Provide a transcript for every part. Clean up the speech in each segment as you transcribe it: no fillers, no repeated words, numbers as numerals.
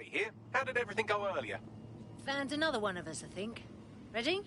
Harry here. How did everything go earlier? Found another one of us, I think. Ready?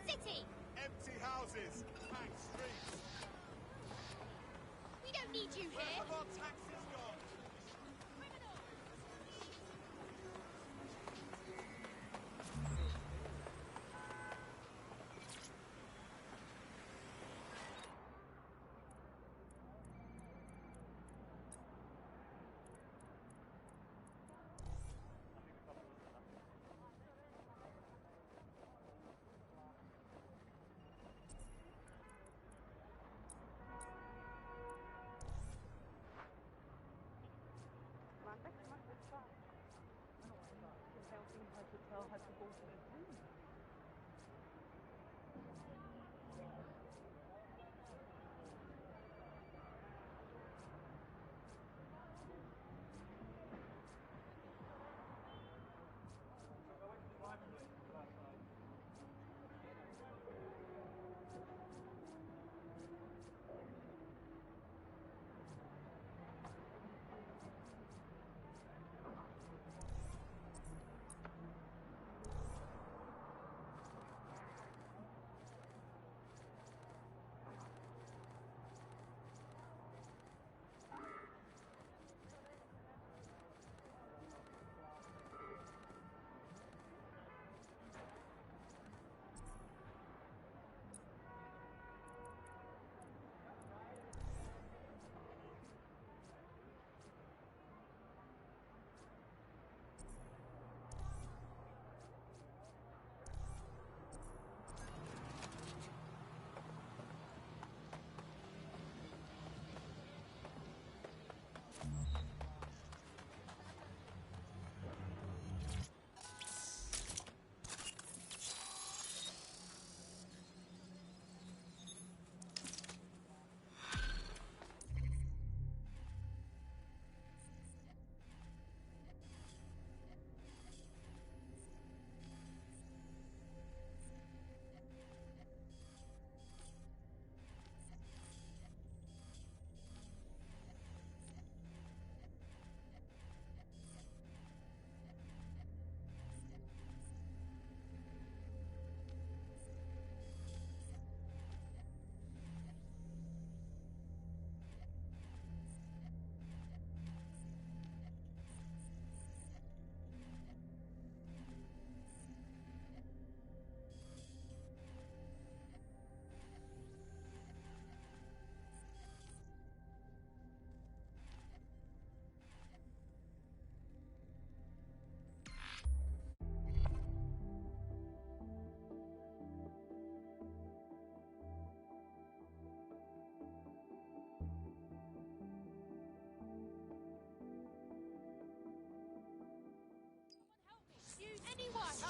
City! Empty houses, packed streets. We don't need you Where here! have our taxes gone?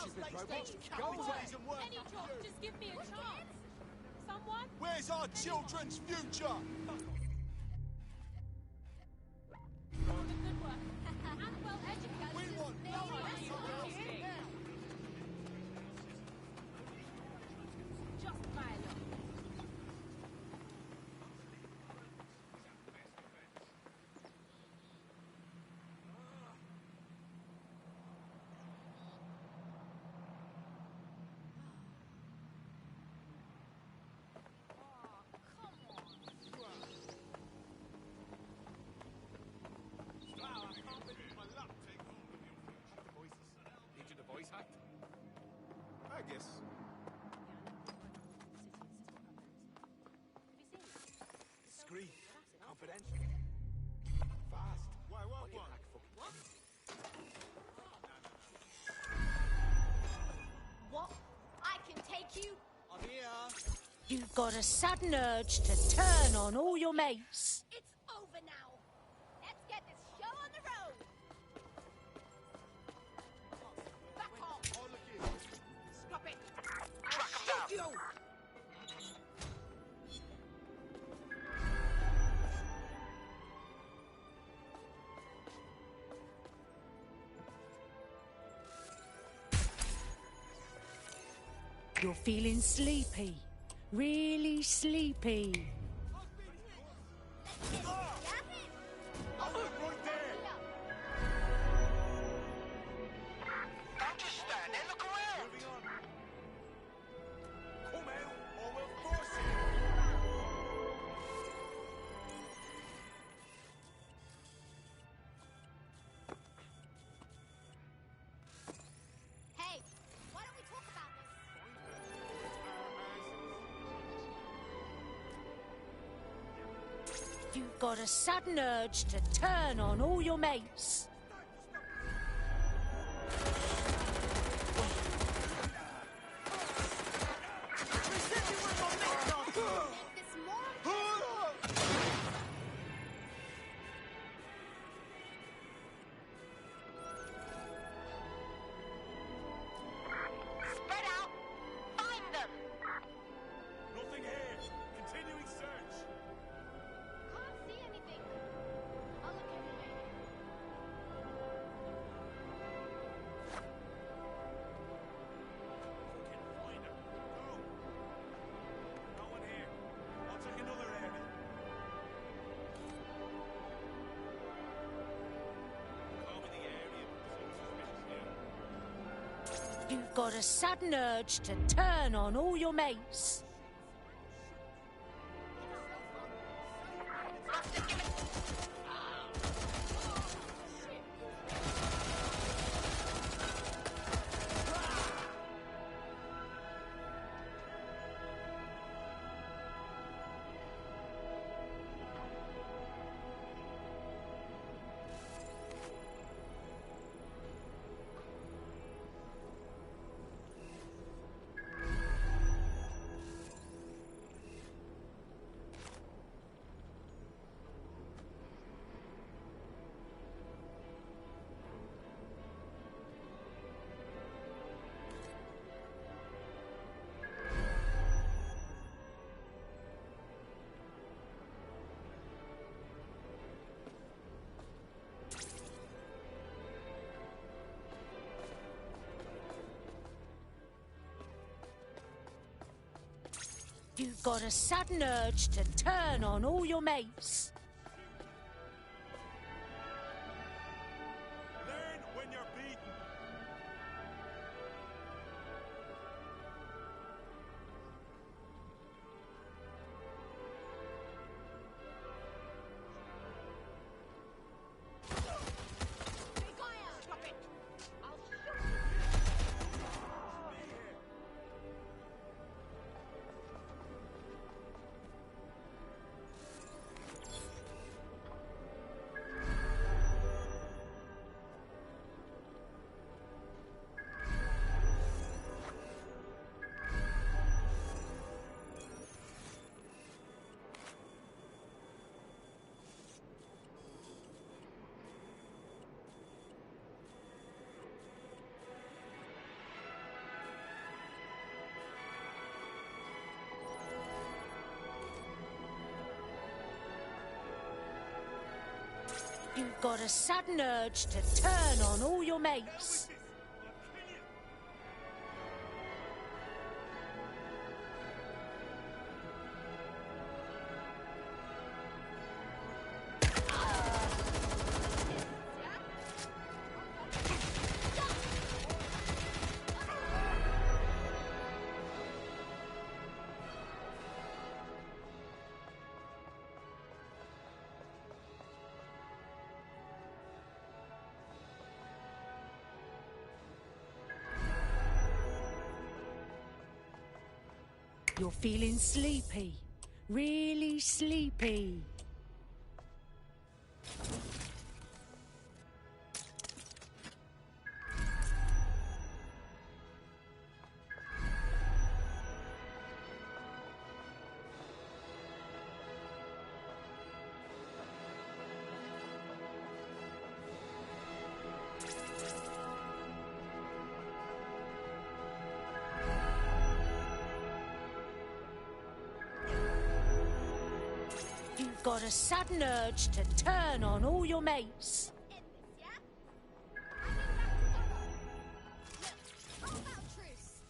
Any job, just give me a chance. Someone? Where's our children's future? The good work. And well educated. We want no one now. Just my luck. Need you to voice act? I guess. Discreet. Confidential. Fast. Why, what? What? I can take you? I'm here. You've got a sudden urge to turn on all your mates. It's over now. Let's get this show on the road. Back off. Oh, look here. Stop it. Track 'em down. You're feeling sleepy. Really sleepy. Oh, look right there. Don't just stand there, look around. Moving on. Come out or we'll force it. Hey, why don't we talk about this? You've got a sudden urge to turn on all your mates. Make this more Spread out. Find them. Nothing here. Continuing search. Can't see anything. I'll look anyway. Fucking find her. Go. No one here. I'll check another area. Combing the area. Something suspicious here. You've got a sudden urge to turn on all your mates. You've got a sudden urge to turn on all your mates. Learn when you're beaten. Stop it. I'll shoot Be here. You've got a sudden urge to turn on all your mates. You're feeling sleepy. Really sleepy. You've got a sudden urge to turn on all your mates. How about truce?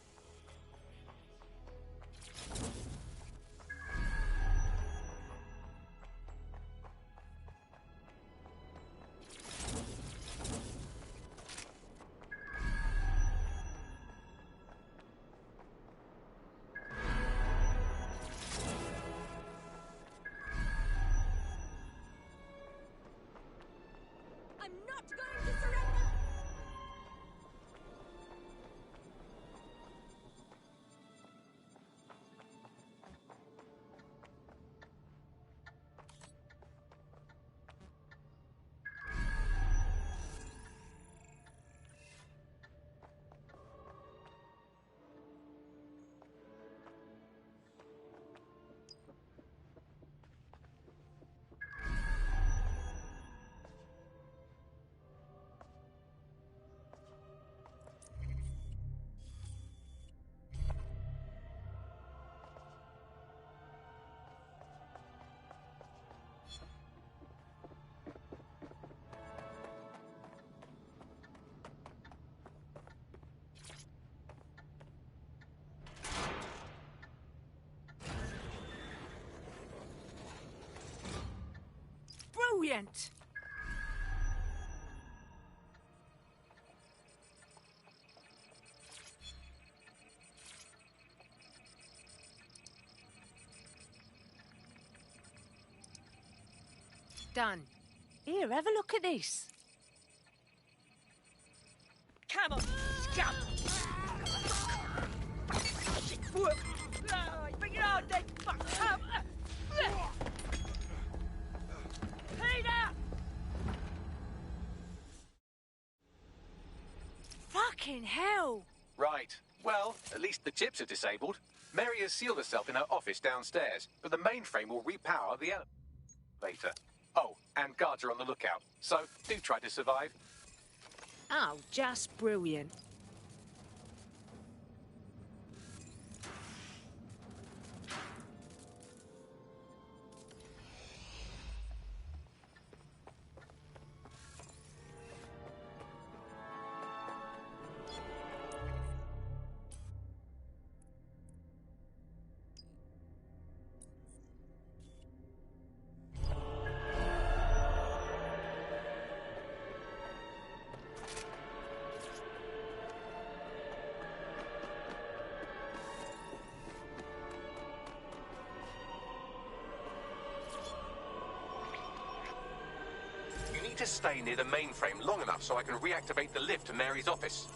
I'm not going to surrender! Brilliant! Done. Here, have a look at this. Come on, scum! Whoop! Oh, bring it on, then! Fuck! Come! Peter! Fucking hell! Right. Well, at least the chips are disabled. Mary has sealed herself in her office downstairs, but the mainframe will repower the elevator. Oh, and guards are on the lookout, so do try to survive. Oh, just brilliant. You need to stay near the mainframe long enough so I can reactivate the lift to Mary's office.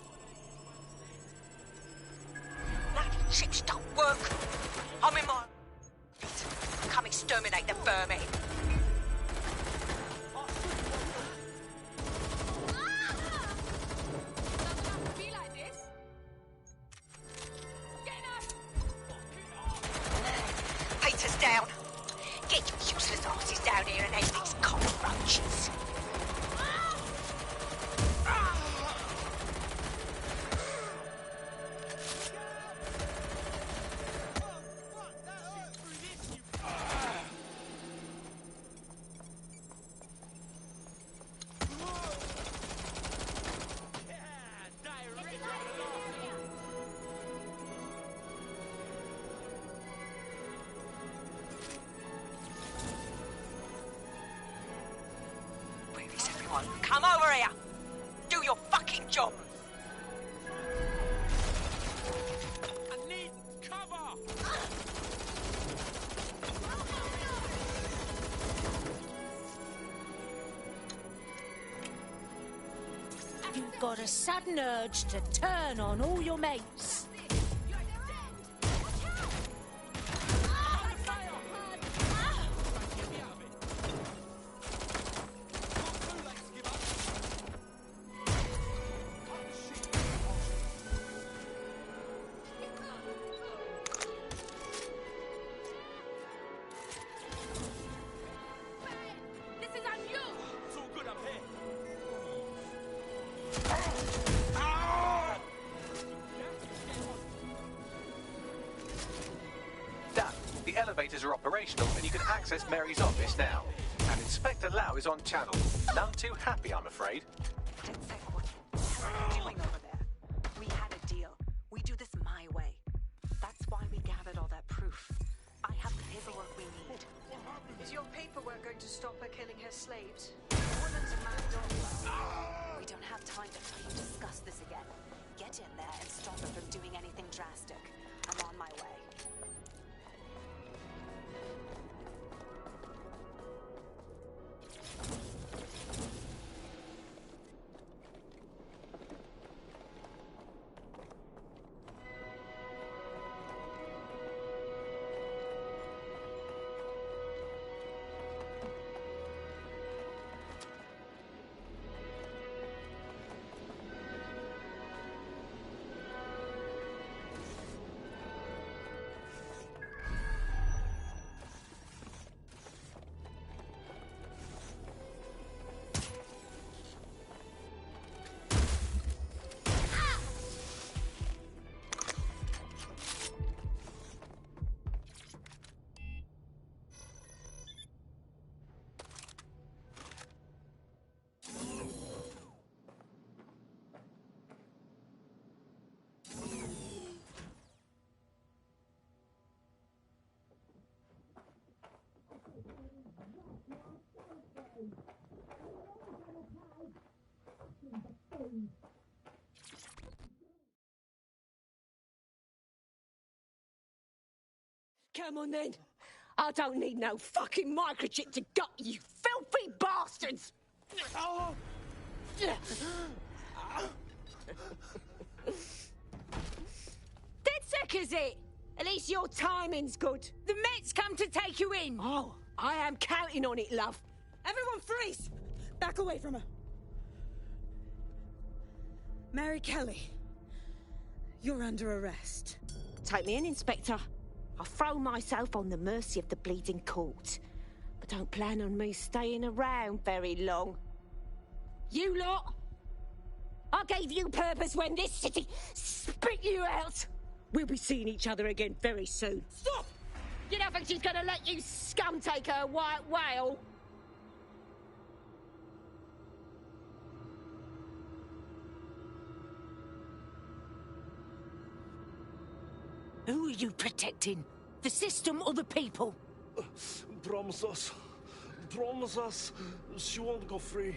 Bloody chips don't work! I'm in my... Come exterminate the vermin! Peter's down! Get your useless asses down here and end these cockroaches! on, come over here. Do your fucking job. I need cover! You've got a sudden urge to turn on all your mates. This is on you! It's all good up here. Dan, the elevators are operational and you can access Mary's office now. And Inspector Lau is on channel. None too happy, I'm afraid. DedSec, what are you doing over there? We had a deal. We do this my way. That's why we gathered all that proof. I have the paperwork we need. Is your paperwork going to stop her killing her slaves? The woman's a mad dog. We don't have time to discuss this again. Get in there and stop her from doing anything drastic. I'm on my way. Come on then. I don't need no fucking microchip to gut you filthy bastards! DedSec, is it? At least your timing's good. The Mets come to take you in. Oh, I am counting on it, love. Everyone freeze! Back away from her. Mary Kelly, you're under arrest. Take me in, Inspector. I'll throw myself on the mercy of the bleeding court. But don't plan on me staying around very long. You lot, I gave you purpose when this city spit you out. We'll be seeing each other again very soon. Stop! You don't think she's gonna let you scum take her white whale? Who are you protecting? The system or the people? Promise us. Promise us she won't go free.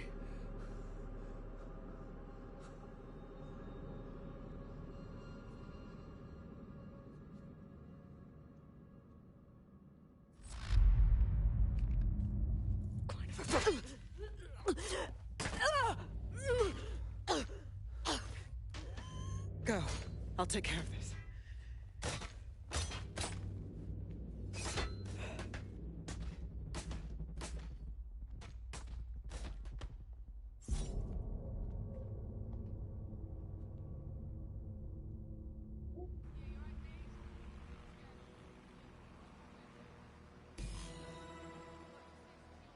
Go. I'll take care of this.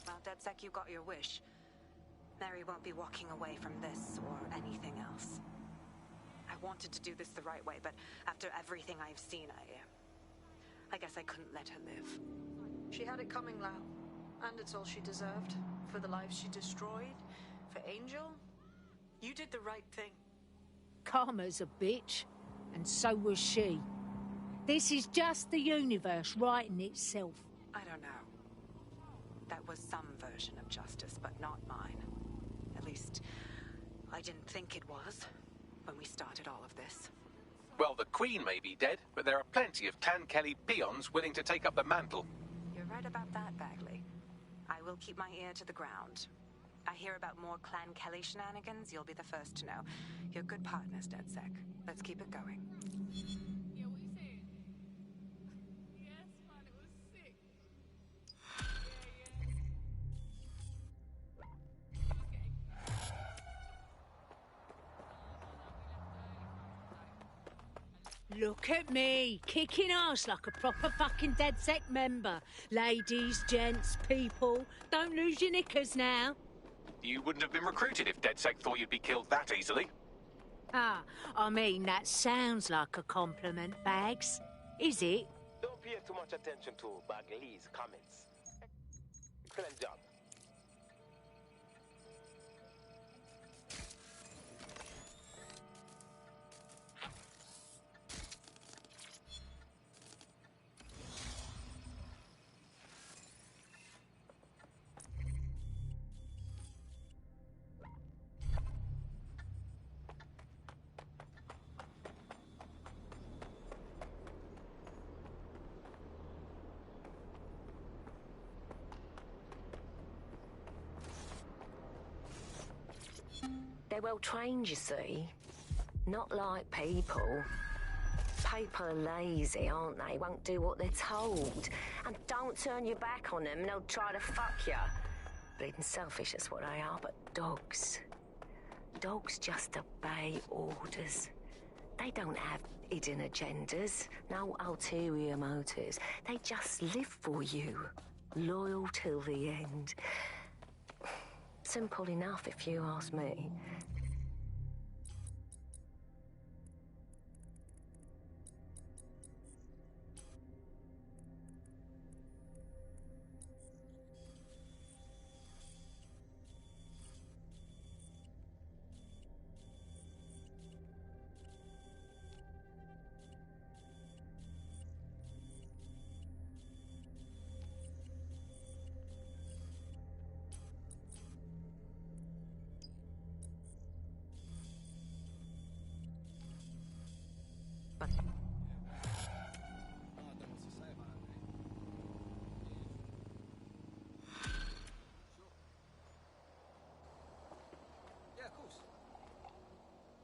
Well, DedSec, you got your wish. Mary won't be walking away from this or anything else. I wanted to do this the right way, but after everything I've seen, I guess I couldn't let her live. She had it coming, Lau. And it's all she deserved. For the lives she destroyed. For Angel. You did the right thing. Karma's a bitch, and so was she. This is just the universe righting itself. I don't know. That was some version of justice, but not mine. At least. I didn't think it was when we started all of this. Well, the Queen may be dead, but there are plenty of Clan Kelly peons willing to take up the mantle. You're right about that, Bagley. I will keep my ear to the ground. I hear about more Clan Kelly shenanigans, you'll be the first to know. You're good partners, DedSec. Let's keep it going. Yeah, what you saying? Yes, man, it was sick. Look at me, kicking ass like a proper fucking DedSec member. Ladies, gents, people, don't lose your knickers now. You wouldn't have been recruited if DedSec thought you'd be killed that easily. Ah, I mean, that sounds like a compliment, Bags. Is it? Don't pay too much attention to Bagley's comments. Excellent job. They're well trained, you see. Not like people. People are lazy, aren't they? Won't do what they're told. And don't turn your back on them and they'll try to fuck you. Bleeding selfish, that's what they are, but dogs. Dogs just obey orders. They don't have hidden agendas, no ulterior motives. They just live for you, loyal till the end. Simple enough, if you ask me.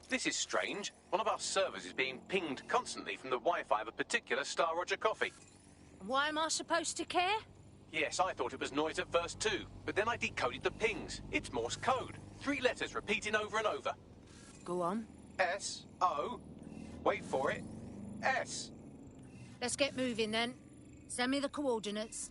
This is strange. One of our servers is being pinged constantly from the Wi-Fi of a particular Star Roger coffee. Why am I supposed to care? Yes, I thought it was noise at first too, but then I decoded the pings. It's Morse code. 3 letters repeating over and over. Go on. S-O. Wait for it. S. Let's get moving then. Send me the coordinates.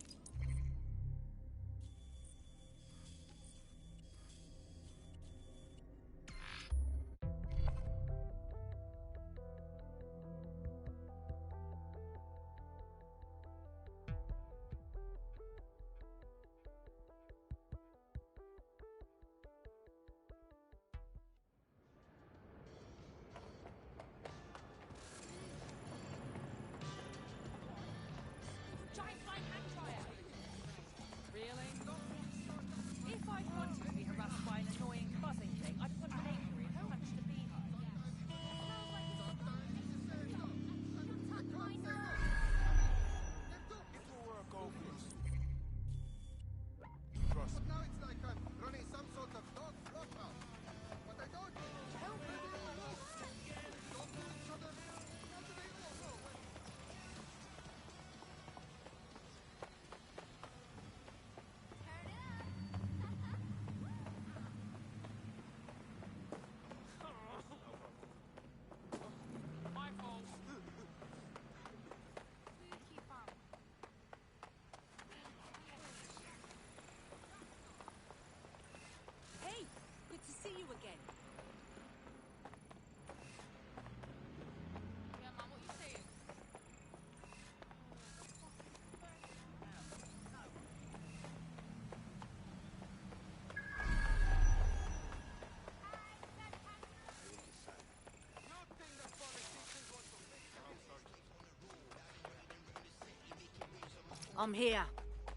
I'm here.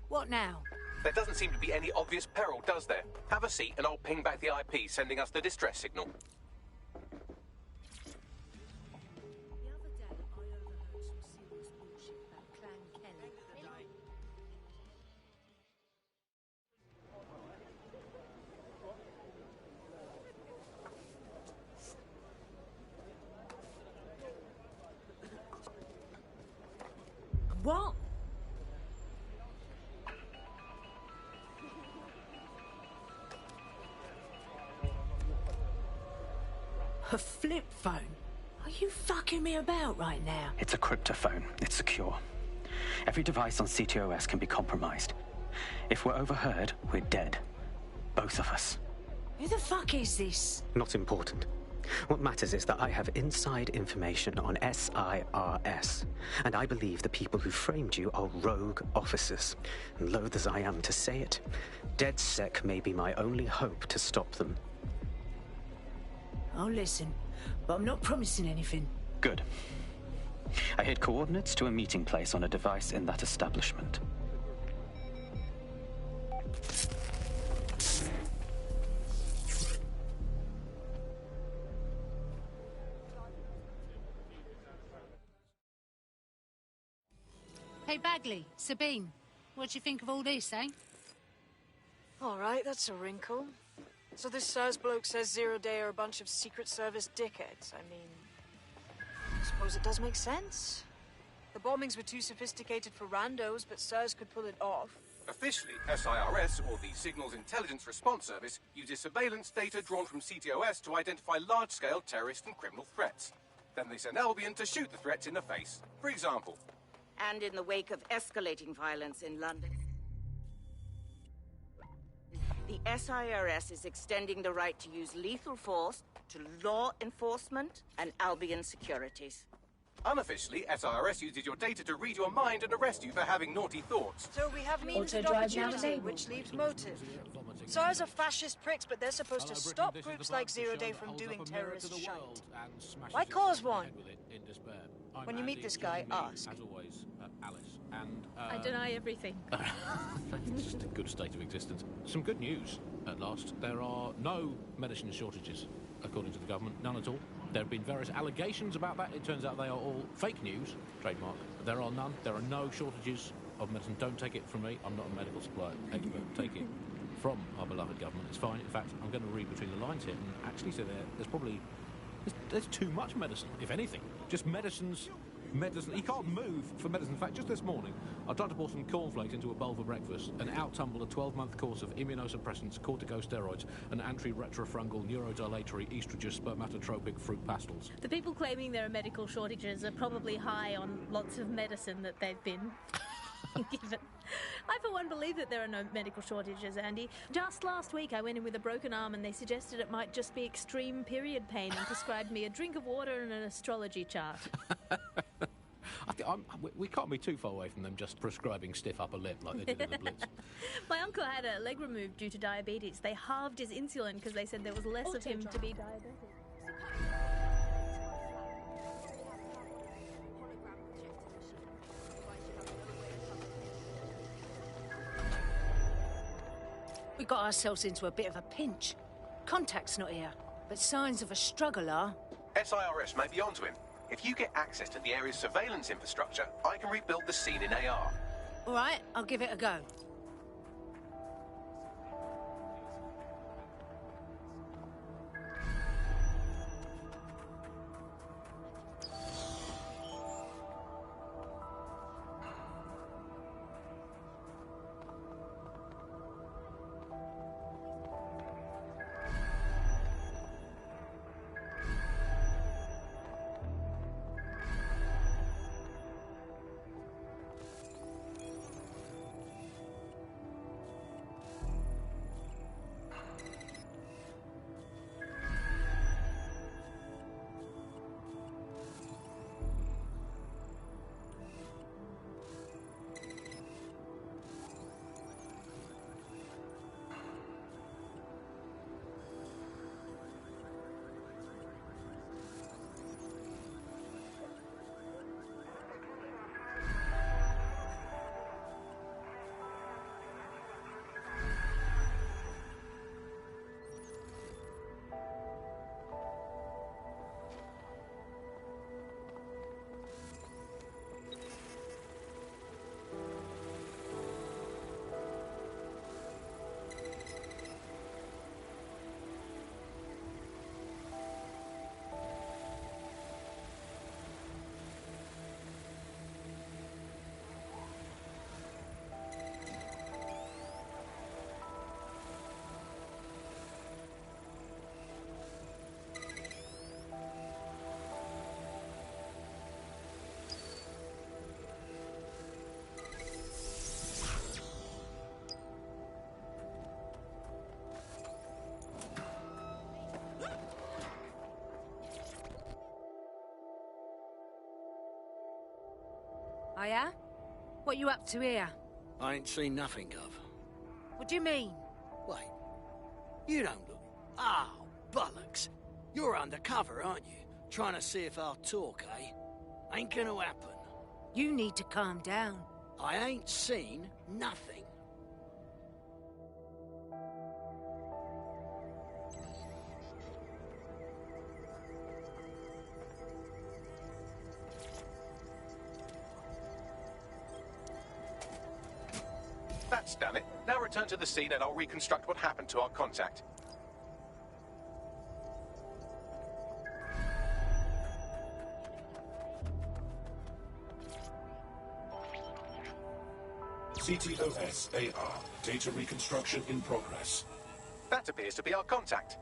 What now? There doesn't seem to be any obvious peril, does there? Have a seat and I'll ping back the IP sending us the distress signal. What? A flip phone? Are you fucking me about right now? It's a cryptophone. It's secure. Every device on CTOS can be compromised. If we're overheard, we're dead. Both of us. Who the fuck is this? Not important. What matters is that I have inside information on SIRS, and I believe the people who framed you are rogue officers. And loath as I am to say it, DedSec may be my only hope to stop them. I'll listen, but I'm not promising anything. Good. I hid coordinates to a meeting place on a device in that establishment. Hey, Bagley, Sabine, what do you think of all this, eh? All right, that's a wrinkle. So this SIRS bloke says Zero Day are a bunch of Secret Service dickheads. I mean, I suppose it does make sense. The bombings were too sophisticated for randos, but SIRS could pull it off. Officially, SIRS, or the Signals Intelligence Response Service, uses surveillance data drawn from CTOS to identify large-scale terrorist and criminal threats. Then they send Albion to shoot the threats in the face. For example. And in the wake of escalating violence in London, the SIRS is extending the right to use lethal force to law enforcement and Albion securities. Unofficially, SIRS uses your data to read your mind and arrest you for having naughty thoughts. So we have means and opportunity, which leaves motive. SIRS are fascist pricks, but they're supposed to stop groups like Zero Day from doing terrorist shit. Why cause one? When you meet this guy, ask. As always, Alice. And I deny everything. just a good state of existence. Some good news, at last. There are no medicine shortages, according to the government. None at all. There have been various allegations about that. It turns out they are all fake news, trademark. There are none. There are no shortages of medicine. Don't take it from me. I'm not a medical supply expert. Take it from our beloved government. It's fine. In fact, I'm going to read between the lines here and actually say there's probably... There's too much medicine, if anything. Just medicine. You can't move for medicine. In fact, just this morning, I tried to pour some cornflakes into a bowl for breakfast and out-tumbled a 12-month course of immunosuppressants, corticosteroids, and anti-retrofungal neurodilatory estrogen spermatotropic fruit pastels. The people claiming there are medical shortages are probably high on lots of medicine that they've been given. I, for one, believe that there are no medical shortages, Andy. Just last week, I went in with a broken arm and they suggested it might just be extreme period pain and prescribed me a drink of water and an astrology chart. I think we can't be too far away from them just prescribing stiff upper lip like they did in the Blitz. My uncle had a leg removed due to diabetes. They halved his insulin because they said there was less of him to be diabetic. We got ourselves into a bit of a pinch. Contact's not here, but signs of a struggle are. SIRS may be onto him. If you get access to the area's surveillance infrastructure, I can rebuild the scene in AR. All right, I'll give it a go. Oh, yeah? What you up to here? I ain't seen nothing, Gov. What do you mean? Wait. You don't look... Oh, bollocks. You're undercover, aren't you? Trying to see if I'll talk, eh? Ain't gonna happen. You need to calm down. I ain't seen nothing. That's done it. Now return to the scene and I'll reconstruct what happened to our contact. CTOS-AR. Data reconstruction in progress. That appears to be our contact.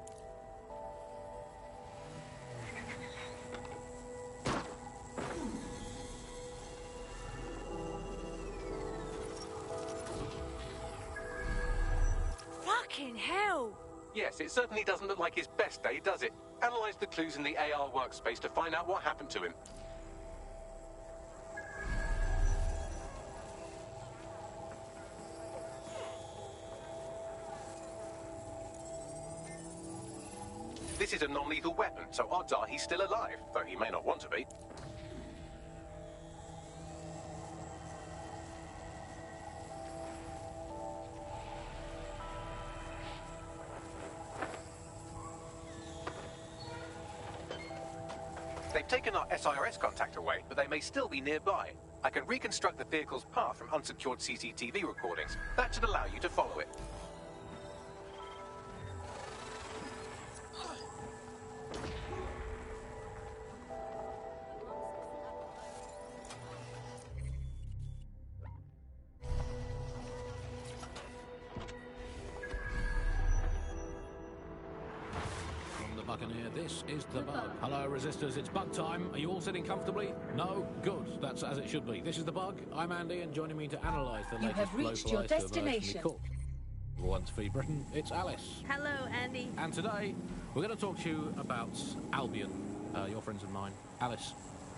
Fucking hell! Yes, it certainly doesn't look like his best day, does it? Analyze the clues in the AR workspace to find out what happened to him. This is a non-lethal weapon, so odds are he's still alive, though he may not want to be. They've taken our SIRS contact away, but they may still be nearby. I can reconstruct the vehicle's path from unsecured CCTV recordings. That should allow you to follow it. This is the bug. Hello, resistors, it's bug time. Are you all sitting comfortably? No? Good. That's as it should be. This is the bug. I'm Andy, and joining me to analyse the latest You have reached your destination. Once for Britain, it's Alice. Hello, Andy. And today, we're going to talk to you about Albion, your friends of mine. Alice,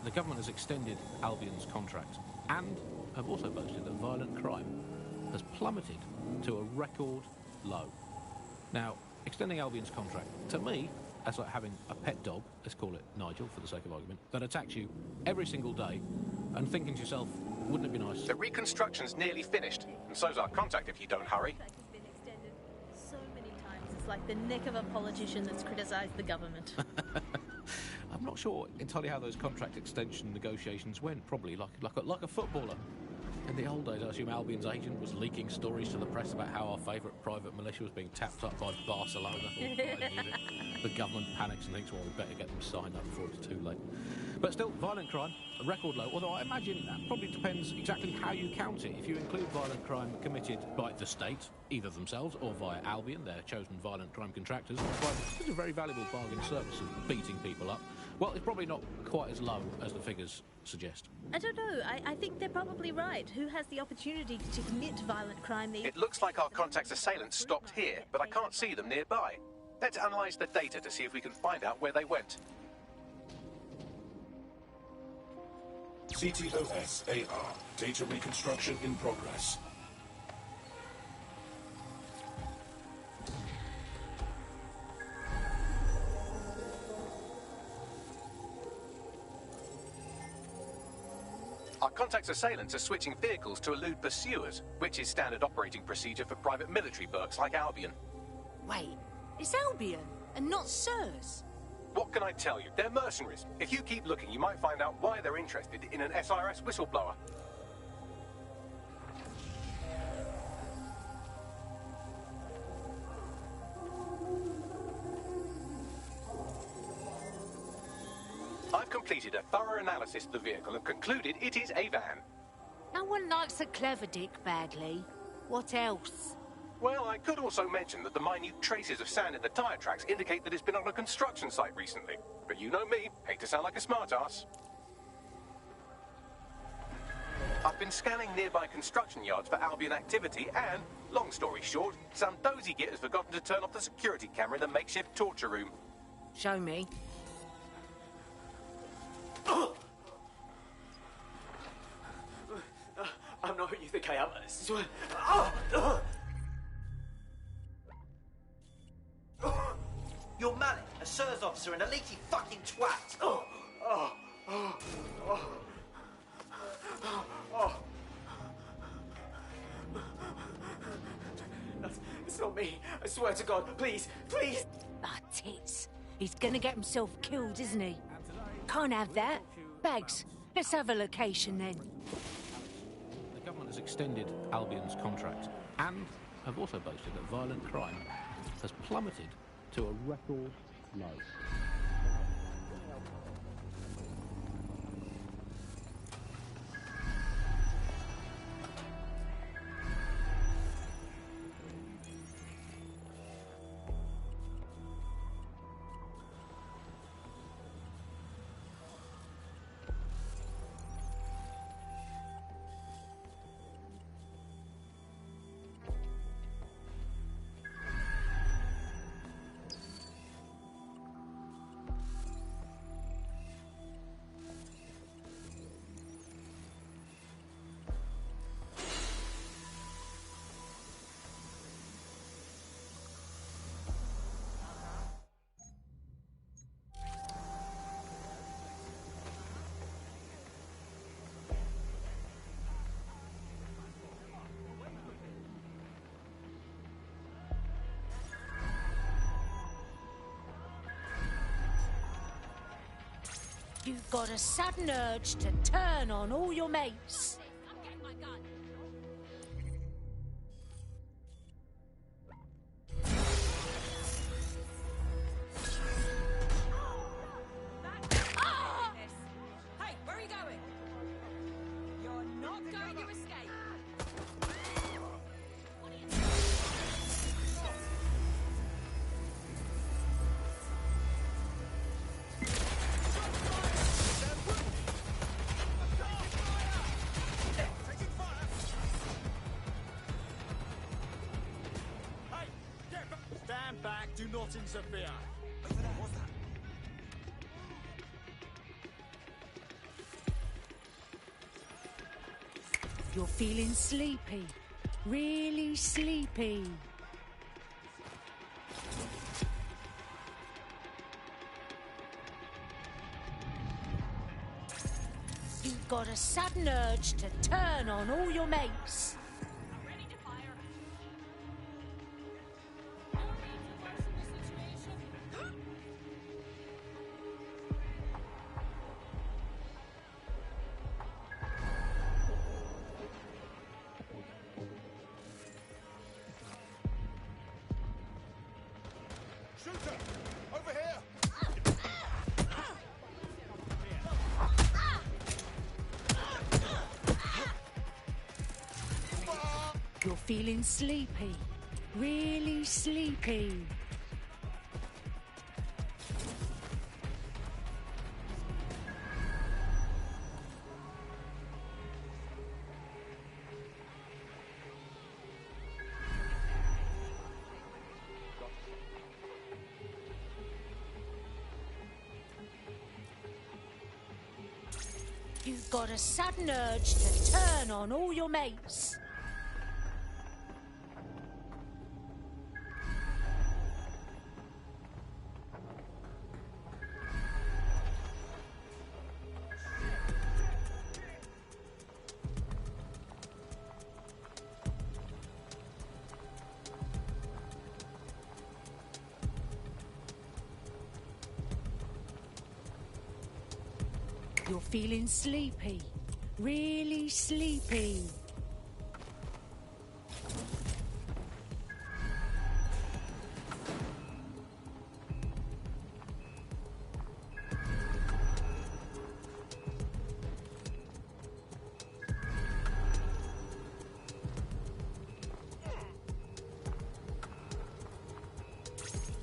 the government has extended Albion's contract and have also boasted that violent crime has plummeted to a record low. Now, extending Albion's contract, to me, that's like having a pet dog, let's call it Nigel for the sake of argument, that attacks you every single day and thinking to yourself, wouldn't it be nice? The reconstruction's nearly finished, and so's our contact if you don't hurry. Contract has been extended so many times. It's like the neck of a politician that's criticised the government. I'm not sure entirely how those contract extension negotiations went. Probably like a footballer. In the old days, I assume Albion's agent was leaking stories to the press about how our favourite private militia was being tapped up by Barcelona. The government panics and thinks, well, we better get them signed up before it's too late. But still, violent crime, a record low, although I imagine that probably depends exactly how you count it. If you include violent crime committed by the state, either themselves or via Albion, their chosen violent crime contractors, it's a very valuable bargain service of beating people up. Well, it's probably not quite as low as the figures suggest. I don't know. I think they're probably right. Who has the opportunity to commit violent crime? It looks like our contact's assailants stopped here, but I can't see them nearby. Let's analyse the data to see if we can find out where they went. CTOS-AR. Data reconstruction in progress. Our contact's assailants are switching vehicles to elude pursuers, which is standard operating procedure for private military burks like Albion. Wait, it's Albion and not SIRS. What can I tell you? They're mercenaries. If you keep looking, you might find out why they're interested in an SIRS whistleblower. I've completed a thorough analysis of the vehicle and concluded it is a van. No one likes a clever dick, Bagley. What else? Well, I could also mention that the minute traces of sand in the tyre tracks indicate that it's been on a construction site recently. But you know me, hate to sound like a smartass. I've been scanning nearby construction yards for Albion activity and, long story short, some dozy git has forgotten to turn off the security camera in the makeshift torture room. Show me. okay. You're Malik, a SIRS officer and a leaky fucking twat. It's not me. I swear to God. Please, please. Ah, tits. He's gonna get himself killed, isn't he? Can't have that. Bags, let's have a location then. The government has extended Albion's contract and have also boasted that violent crime has plummeted to a record low. You've got a sudden urge to turn on all your mates. Hey, where are you going? You're not going to escape. Stand back, do not interfere. You're feeling sleepy. Really sleepy. You've got a sudden urge to turn on all your mates. Shooter! Over here! You're feeling sleepy. Really sleepy. You've got a sudden urge to turn on all your mates. You're feeling sleepy. Really sleepy.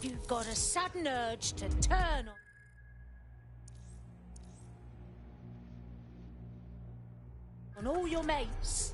You've got a sudden urge to turn on all your mates.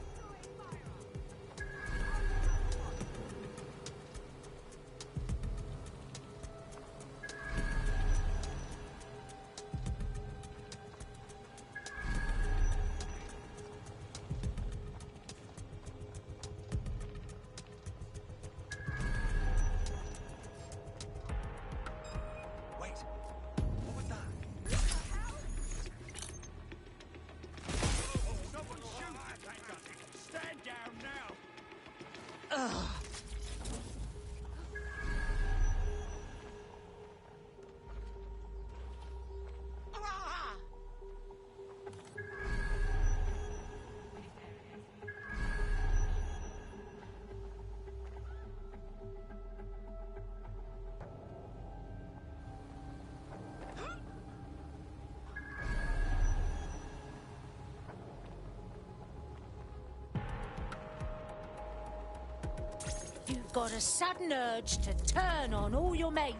got a sudden urge to turn on all your mates.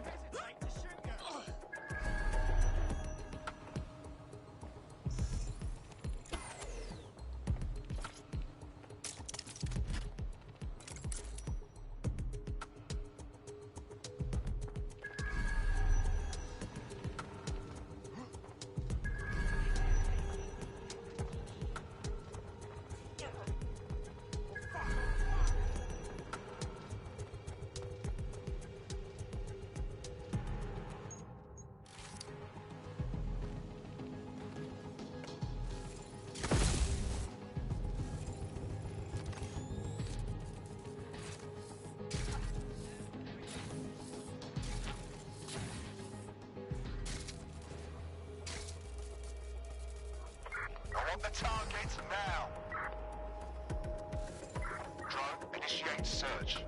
I want the target now. Drone, initiate search.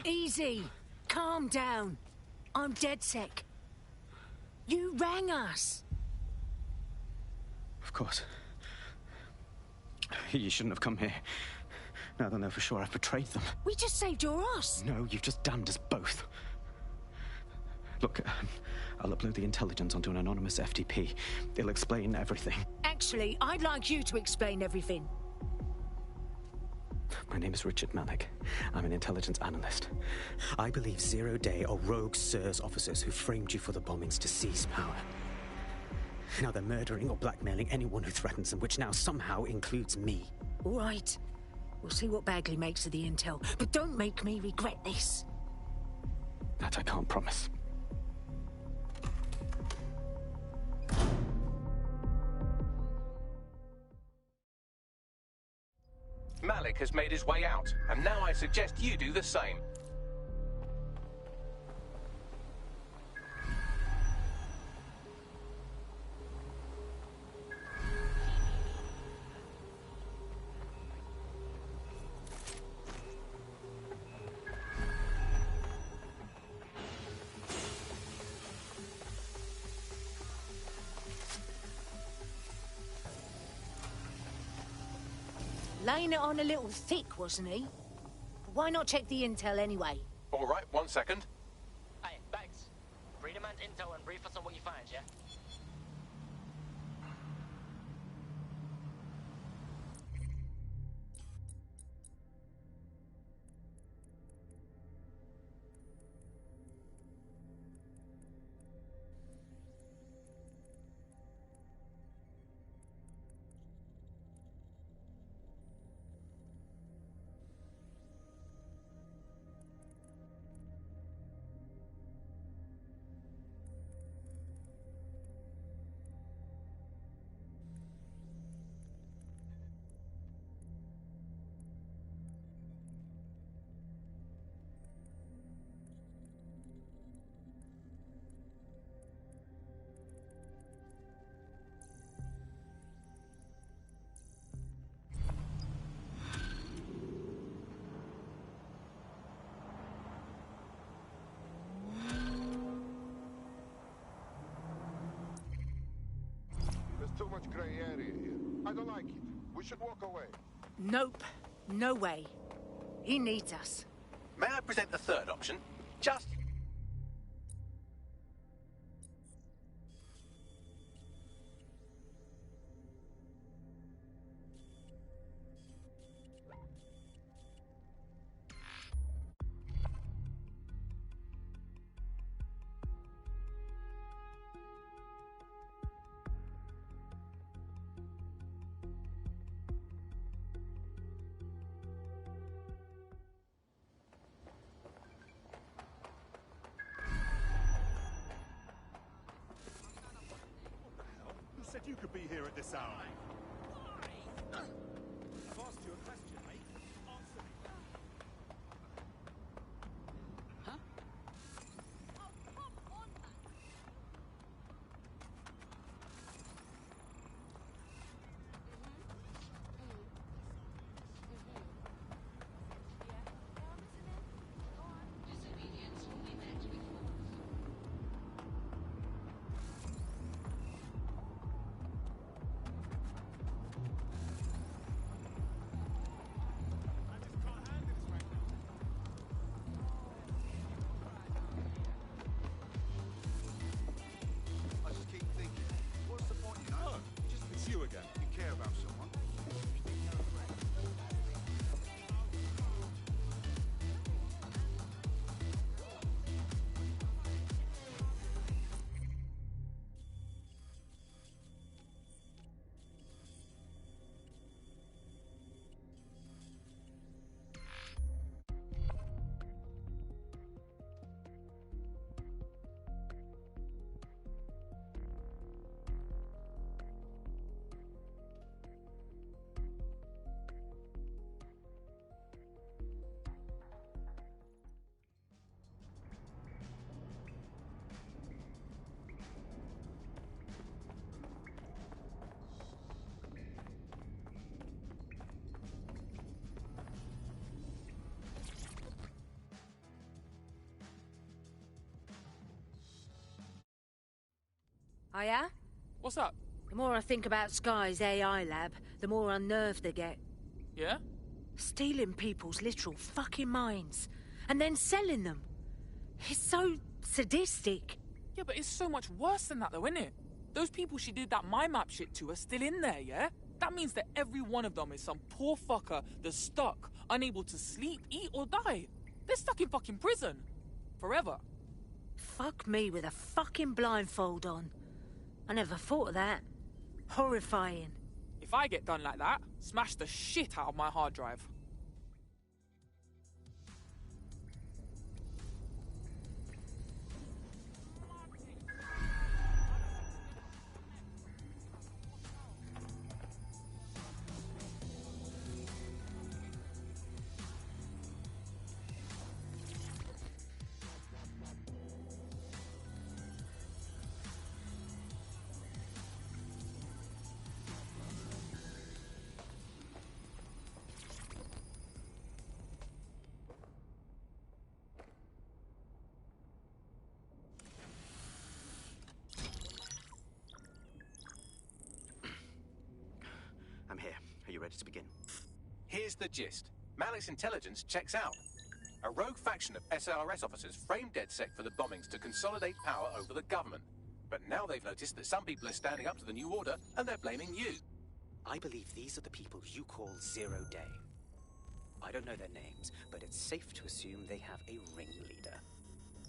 Easy. Calm down. I'm DedSec. You rang us. Of course. You shouldn't have come here. Now they'll know for sure I've betrayed them. We just saved your ass. No, you've just damned us both. Look, I'll upload the intelligence onto an anonymous FTP. It'll explain everything. Actually, I'd like you to explain everything. My name is Richard Malik. I'm an intelligence analyst. I believe Zero Day are rogue SIRS officers who framed you for the bombings to seize power. Now they're murdering or blackmailing anyone who threatens them, which now somehow includes me. All right. We'll see what Bagley makes of the intel, but don't make me regret this. That I can't promise. Malik has made his way out, and now I suggest you do the same. Laying it on a little thick, wasn't he? Why not check the intel anyway? All right, 1 second. Hey, Bags. much gray area here. I don't like it. We should walk away. Nope. No way. He needs us. May I present the third option? Just... Who said you could be here at this hour? I've asked you a question, mate. Answer me. Huh? I just keep thinking, what's the point, you know? It's you again. You care about someone. Oh, yeah? What's up? The more I think about Sky's AI lab, the more unnerved I get. Yeah? Stealing people's literal fucking minds and then selling them. It's so sadistic. Yeah, but it's so much worse than that, though, isn't it? Those people she did that mind map shit to are still in there, yeah? That means that every one of them is some poor fucker that's stuck, unable to sleep, eat, or die. They're stuck in fucking prison. Forever. Fuck me with a fucking blindfold on. I never thought of that. Horrifying. If I get done like that, smash the shit out of my hard drive. I'm here. Are you ready to begin? Here's the gist. Malik's intelligence checks out. A rogue faction of SRS officers framed DedSec for the bombings to consolidate power over the government. But now they've noticed that some people are standing up to the new order, and they're blaming you. I believe these are the people you call Zero Day. I don't know their names, but it's safe to assume they have a ringleader.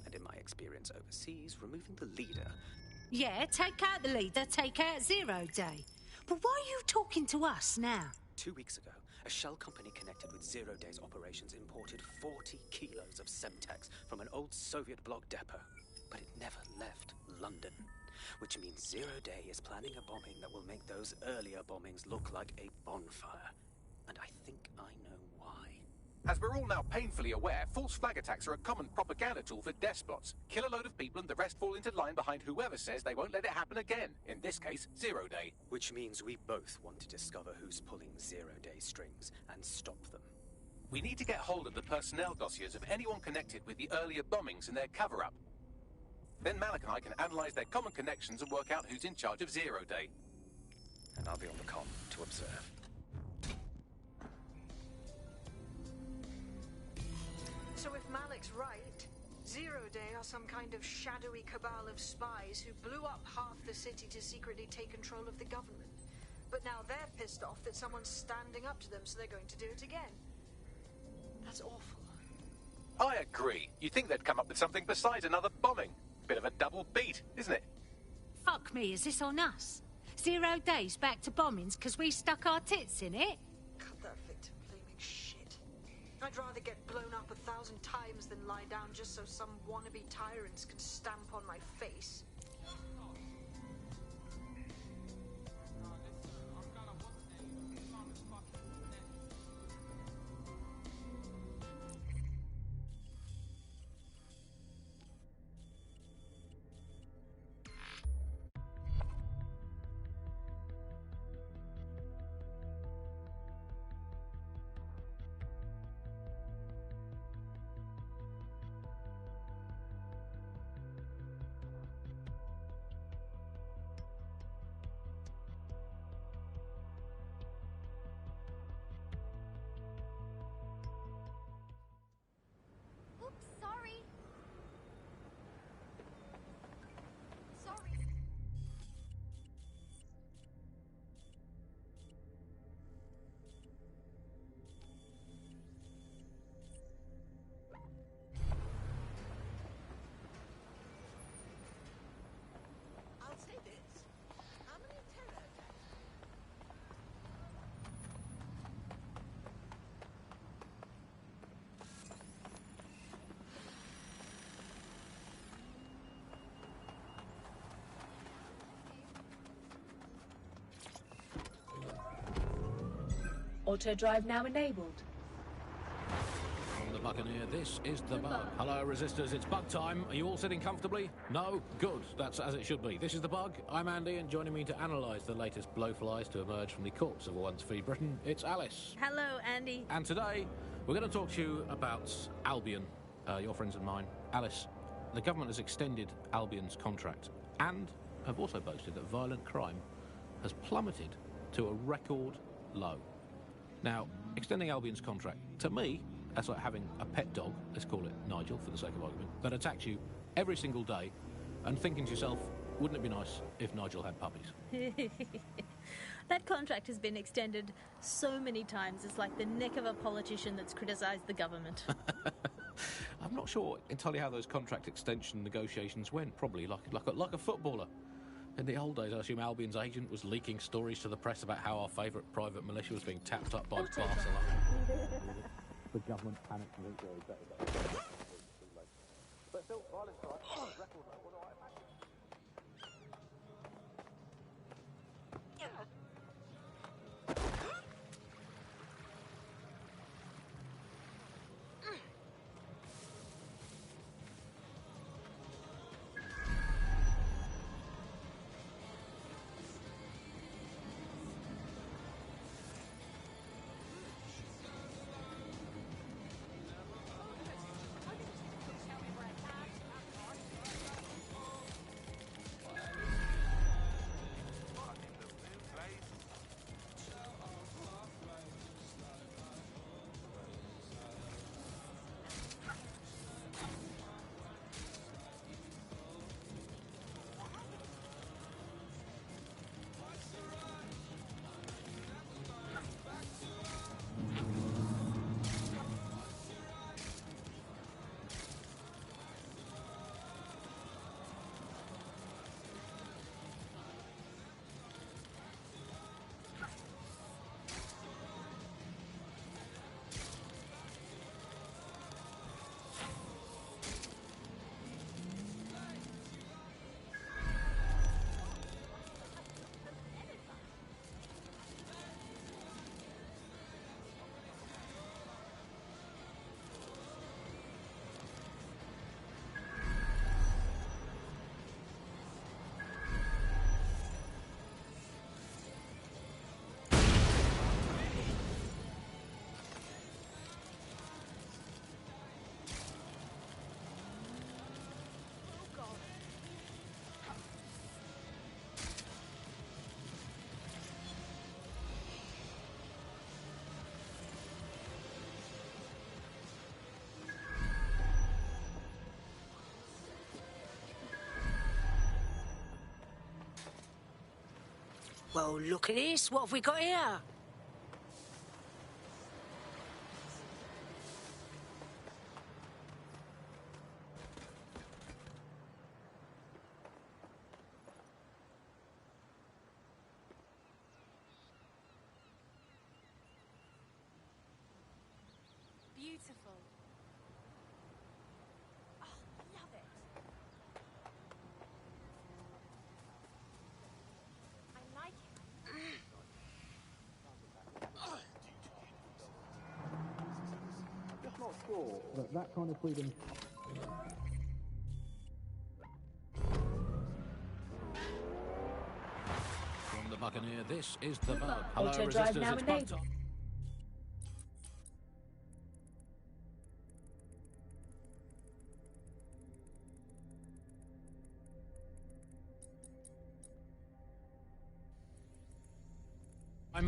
And in my experience overseas, removing the leader... Yeah, take out the leader, take out Zero Day. But why are you talking to us now? 2 weeks ago, a shell company connected with Zero Day's operations imported 40 kilos of Semtex from an old Soviet bloc depot. But it never left London. Which means Zero Day is planning a bombing that will make those earlier bombings look like a bonfire. And I think I know why. As we're all now painfully aware, false flag attacks are a common propaganda tool for despots. Kill a load of people and the rest fall into line behind whoever says they won't let it happen again. In this case, Zero Day. Which means we both want to discover who's pulling Zero Day strings and stop them. We need to get hold of the personnel dossiers of anyone connected with the earlier bombings and their cover-up. Then Malik and I can analyze their common connections and work out who's in charge of Zero Day. and I'll be on the comm to observe. So if Malik's right, Zero Day are some kind of shadowy cabal of spies who blew up half the city to secretly take control of the government. But now they're pissed off that someone's standing up to them, so they're going to do it again. That's awful. I agree. You'd think they'd come up with something besides another bombing. Bit of a double beat, isn't it? Fuck me, is this on us? 0 days back to bombings because we stuck our tits in it? Cut that victim-blaming shit. I'd rather get blown up 1,000 times than lie down just so some wannabe tyrants can stamp on my face. Oops, sorry. Sorry. I'll say this. How many terror attacks? Auto drive now enabled. From the Buccaneer, this is the Bug. Hello, Resistors, it's Bug time. Are you all sitting comfortably? No? Good. That's as it should be. This is the Bug. I'm Andy, and joining me to analyse the latest blowflies to emerge from the corpse of a once-free Britain, it's Alice. Hello, Andy. And today, we're going to talk to you about Albion, your friends and mine. Alice, the government has extended Albion's contract and have also boasted that violent crime has plummeted to a record low. Now, extending Albion's contract, to me, that's like having a pet dog, let's call it Nigel for the sake of argument, that attacks you every single day and thinking to yourself, wouldn't it be nice if Nigel had puppies? That contract has been extended so many times, it's like the neck of a politician that's criticised the government. I'm not sure entirely how those contract extension negotiations went, probably like a footballer. In the old days, I assume Albion's agent was leaking stories to the press about how our favourite private militia was being tapped up by Barcelona. The government panicked and but still, violence crime, record low. What do I imagine? Well, look at this. What have we got here? Beautiful. Oh, I love it. I like it. Just not sure that kind of freedom. From the Buccaneer, this is the Bug. Hello, Auto drive resistors, now it's enabled. Bug time.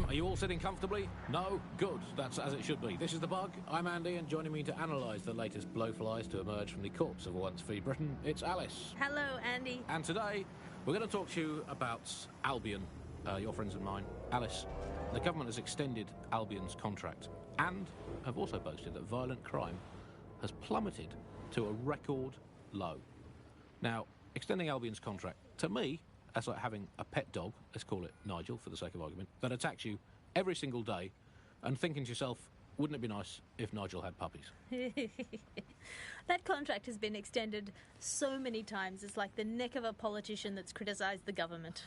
Are you all sitting comfortably? No? Good. That's as it should be. This is The Bug. I'm Andy, and joining me to analyse the latest blowflies to emerge from the corpse of a once free Britain, it's Alice. Hello, Andy. And today, we're going to talk to you about Albion, your friends and mine. Alice, the government has extended Albion's contract and have also boasted that violent crime has plummeted to a record low. Now, extending Albion's contract, to me, that's like having a pet dog, let's call it Nigel for the sake of argument, that attacks you every single day and thinking to yourself, wouldn't it be nice if Nigel had puppies? That contract has been extended so many times. It's like the neck of a politician that's criticised the government.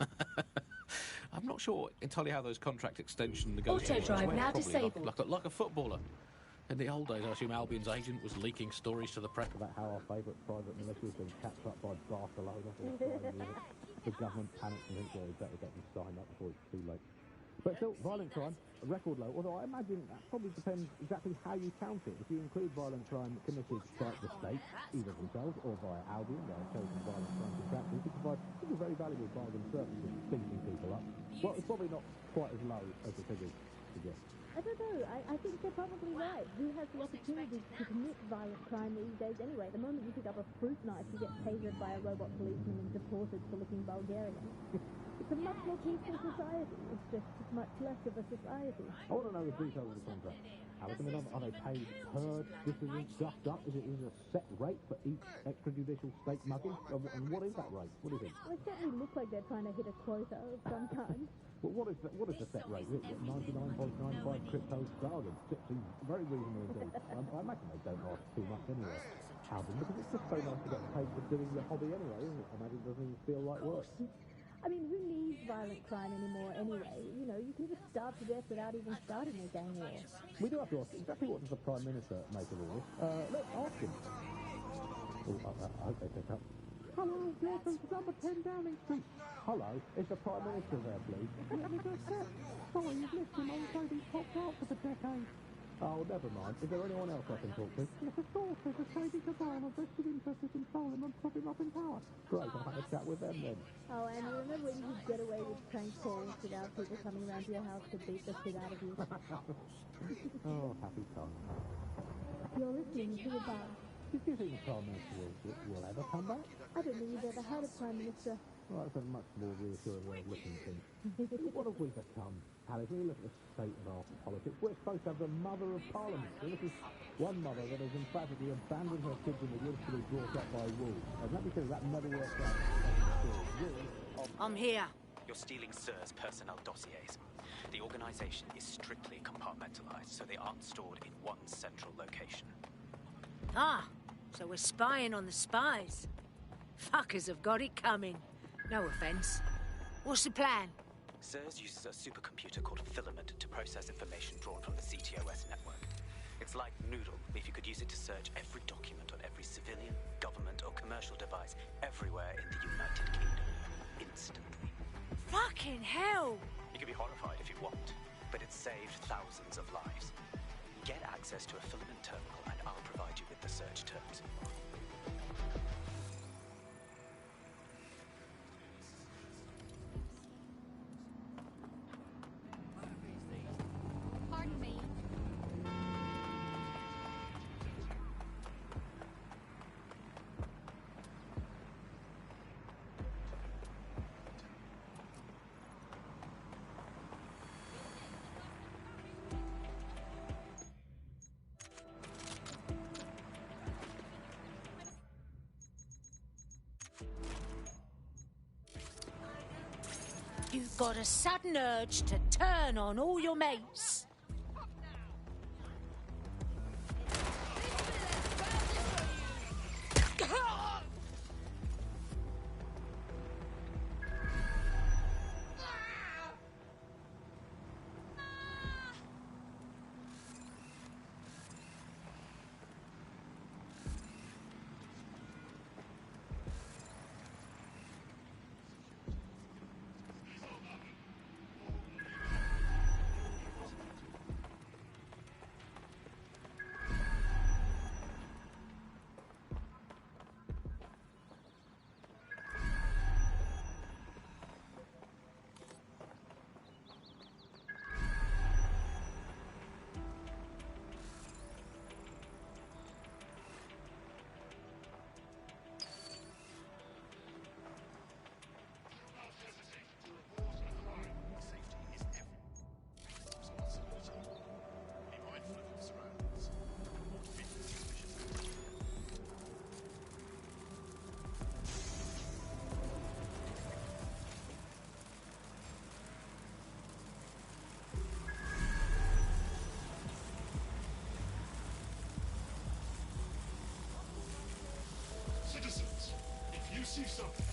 I'm not sure entirely how those contract extension negotiations Auto drive went. now Probably disabled. like a footballer. In the old days, I assume Albion's agent was leaking stories to the press about how our favourite private militia's been catched up by Barcelona. The government panics and thinks, well, we better get them signed up before it's too late. But still, violent crime, a record low, although I imagine that probably depends exactly how you count it. If you include violent crime committed by the state, either themselves or via Albion, their chosen violent crime contractors, who provide a very valuable bargain services beating people up, well, it's probably not quite as low as the figures suggest. I don't know. I think they're probably right. Who has the opportunity to commit violent crime these days anyway? The moment you pick up a fruit knife, you get tasered by a robot policeman and deported for looking Bulgarian. It's a much more peaceful society. It's just much less of a society. I want to know the details of the contract. Alice, I mean, are they paid per decision stuffed up? Is it a set rate for each extrajudicial state mugging? And what is that rate? What is it? Well, it certainly looks like they're trying to hit a quota of some kind. But what is the set rate? Is it 99.95 crypto bargain? Seems very reasonable indeed. I imagine they don't ask too much anyway. Albion, because it's just so nice to get paid for doing your hobby anyway, isn't it? I imagine it doesn't even feel like work. I mean, who needs violent crime anymore anyway? You know, you can just starve to death without even starting a gang war. We do have to ask, exactly what does the Prime Minister make of all this? Let's ask him. Oh, I hope they pick up. Hello, welcome to number 10 Downing Street. Hello, is the Prime Minister there, please? Let me just check. Sorry, you've missed him. I'm afraid he's popped out for the decade. Oh, never mind. Is there anyone else I can talk to? Yes, of course. There's a shady cabal of vested interests in controlling and propping up in power. Great, I'll have a chat with them then. Oh, and you remember when you could get away with prank calls without people coming around to your house to beat the shit out of you? Oh, happy time. You're listening to the Bug. Do you think the Prime Minister will ever come back? I don't know you've ever had a Prime Minister. Well, that's a much more reassuring way of looking at things. What have we become, Alice? When you look at the state of our politics, we're supposed to have the mother of Parliament. So this is one mother that has emphatically abandoned her kids in the woods to be brought up by wolves. And let me tell you, that never works out. I'm here. You're stealing Sir's personnel dossiers. The organisation is strictly compartmentalised, so they aren't stored in one central location. Ah, so we're spying on the spies. Fuckers have got it coming. No offence. What's the plan? Sirs uses a supercomputer called Filament to process information drawn from the CTOS network. It's like Noodle, if you could use it to search every document on every civilian, government or commercial device everywhere in the United Kingdom. Instantly. Fucking hell! You can be horrified if you want, but it's saved thousands of lives. Get access to a Filament terminal and I'll provide you with the search terms. Pardon me. You've got a sudden urge to turn on all your mates. Citizens, if you see something,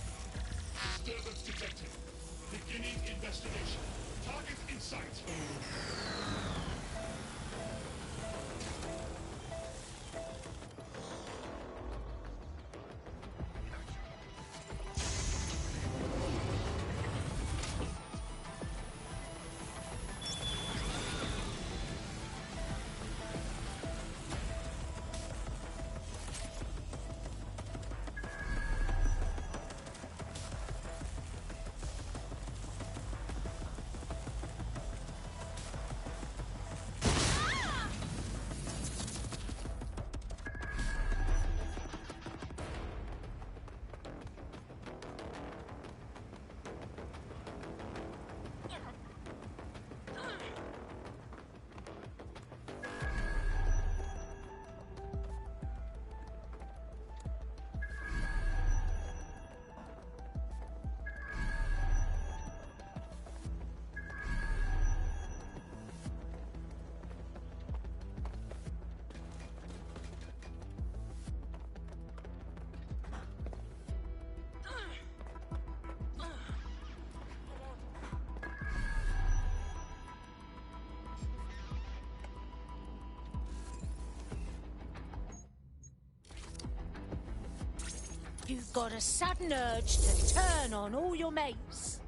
disturbance detected. Beginning investigation. Target in sight. You've got a sudden urge to turn on all your mates.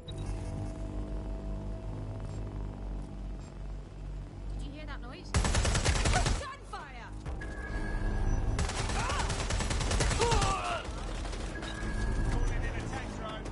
Did you hear that noise? Gunfire! Calling in attack drone.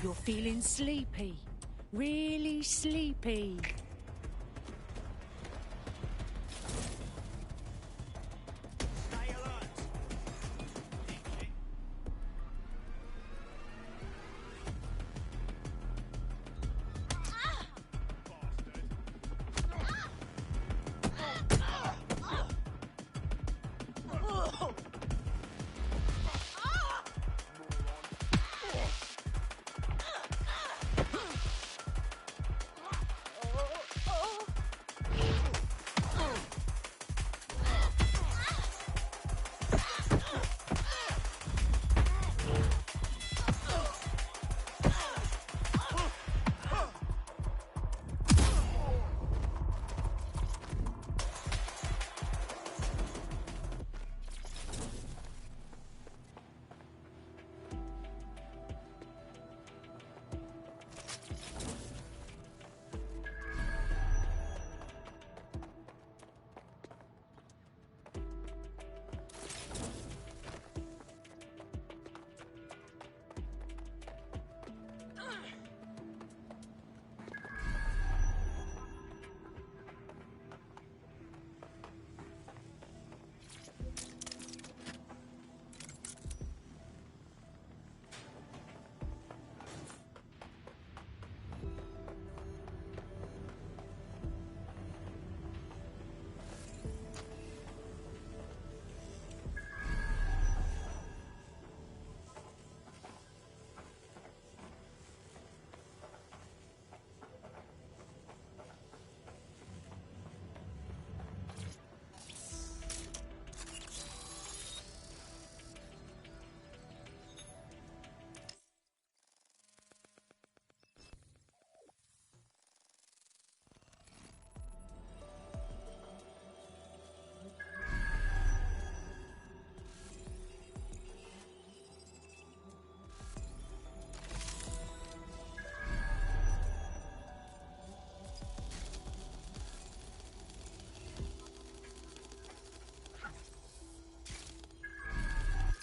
You're feeling sleepy. Really sleepy.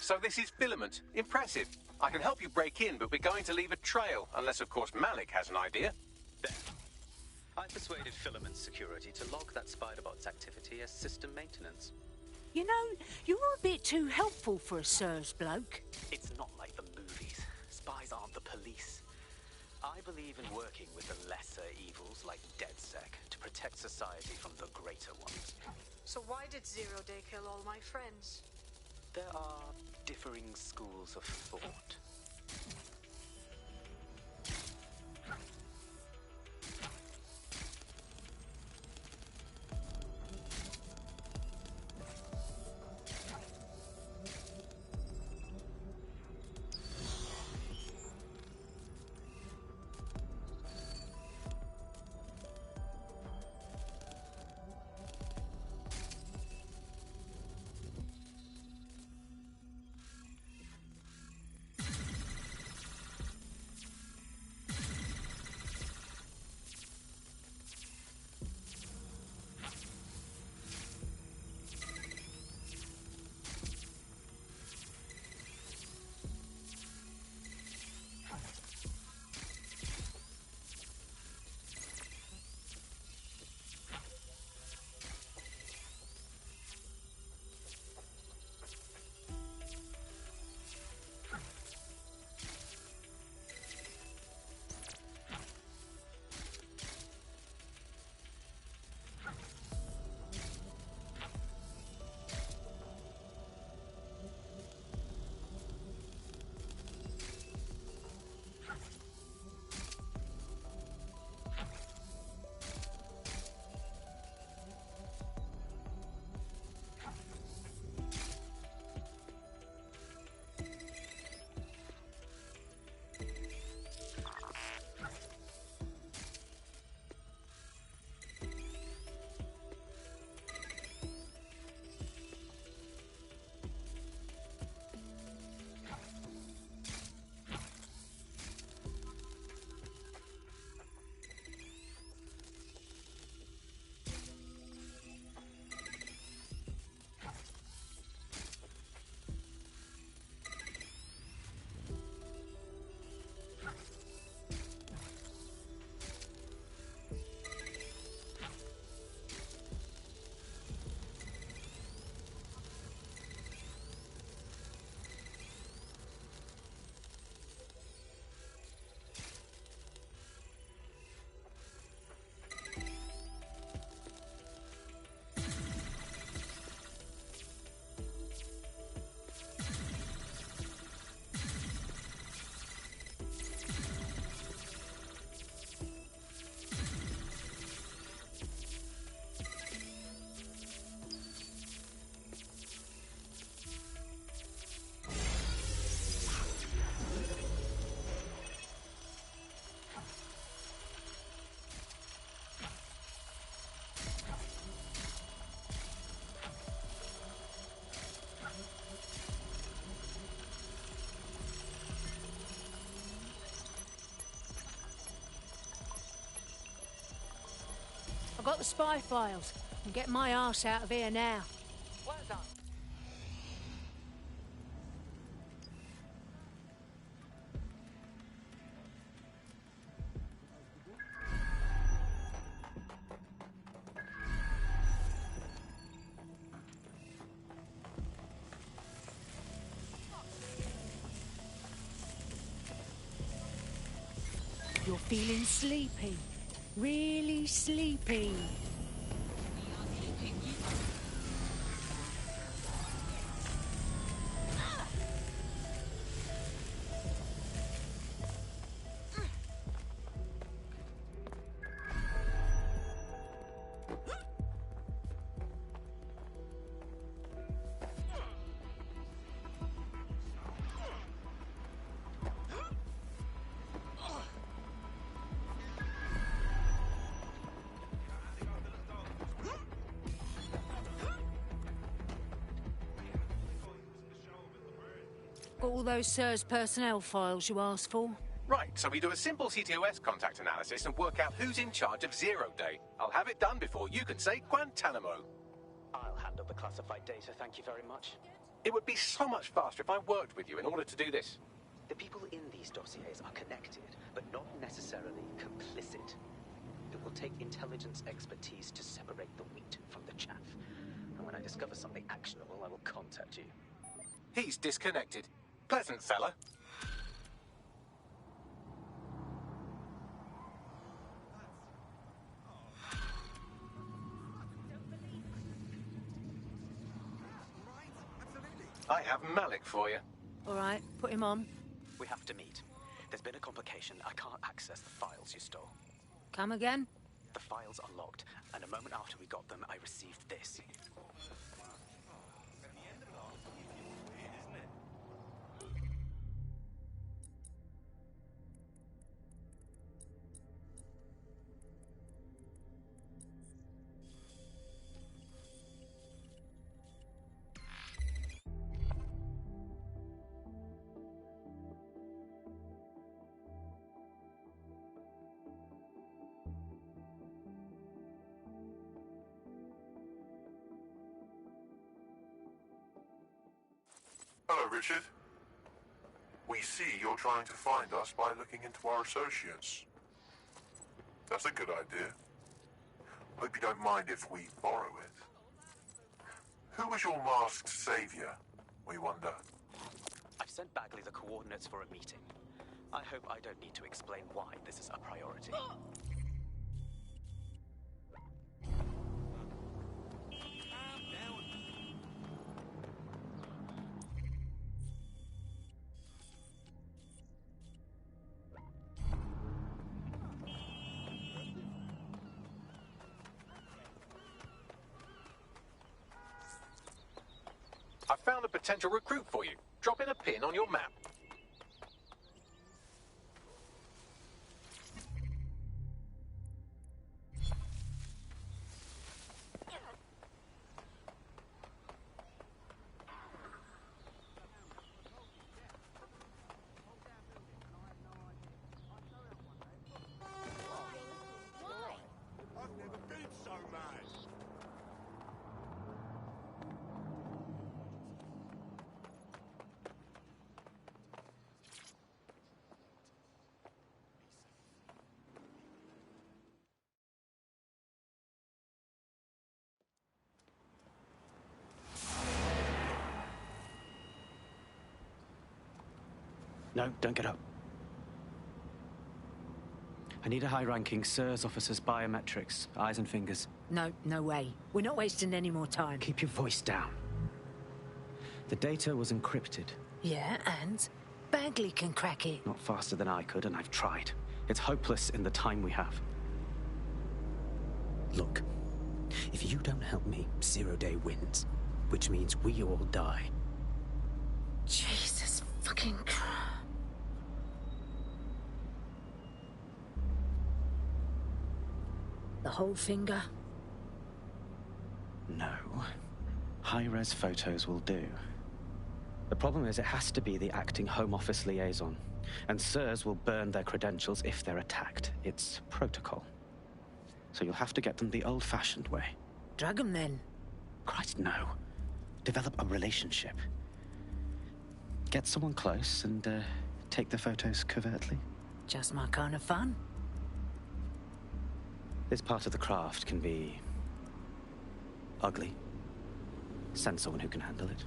so this is Filament. Impressive. I can help you break in, but we're going to leave a trail, unless, of course, Malik has an idea. There. I persuaded Filament Security to log that Spiderbot's activity as system maintenance. You know, you're a bit too helpful for a SIRS bloke. It's not like the movies. Spies aren't the police. I believe in working with the lesser evils like DedSec to protect society from the greater ones. So why did Zero Day kill all my friends? There are differing schools of thought. I've got the spy files. I'm getting my arse out of here now. Well done. You're feeling sleepy. Really sleepy. Got all those SIRS personnel files you asked for? Right, so we do a simple CTOS contact analysis and work out who's in charge of Zero Day. I'll have it done before you can say Guantanamo. I'll handle the classified data, thank you very much. It would be so much faster if I worked with you in order to do this. The people in these dossiers are connected, but not necessarily complicit. It will take intelligence expertise to separate the wheat from the chaff. And when I discover something actionable, I will contact you. He's disconnected. Pleasant fella. I have Malik for you. All right, put him on. We have to meet. There's been a complication. I can't access the files you stole. Come again? The files are locked, and a moment after we got them, I received this. Hello, Richard. We see you're trying to find us by looking into our associates. That's a good idea. Hope you don't mind if we borrow it. Who was your masked savior, we wonder? I've sent Bagley the coordinates for a meeting. I hope I don't need to explain why this is a priority. I found a potential recruit for you. Drop in a pin on your map. I've never been so mad. No, don't get up. I need a high-ranking SIRS officer's biometrics, eyes and fingers. No, no way. We're not wasting any more time. Keep your voice down. The data was encrypted. Yeah, and? Bagley can crack it. Not faster than I could, and I've tried. It's hopeless in the time we have. Look, if you don't help me, 0 Day wins. Which means we all die. Jesus fucking Christ. The whole finger? No. High-res photos will do. The problem is it has to be the acting Home Office liaison. And SIRS will burn their credentials if they're attacked. It's protocol. So you'll have to get them the old-fashioned way. Drag 'em then. Christ, no. Develop a relationship. Get someone close and take the photos covertly. Just my kind of fun. This part of the craft can be ugly. Send someone who can handle it.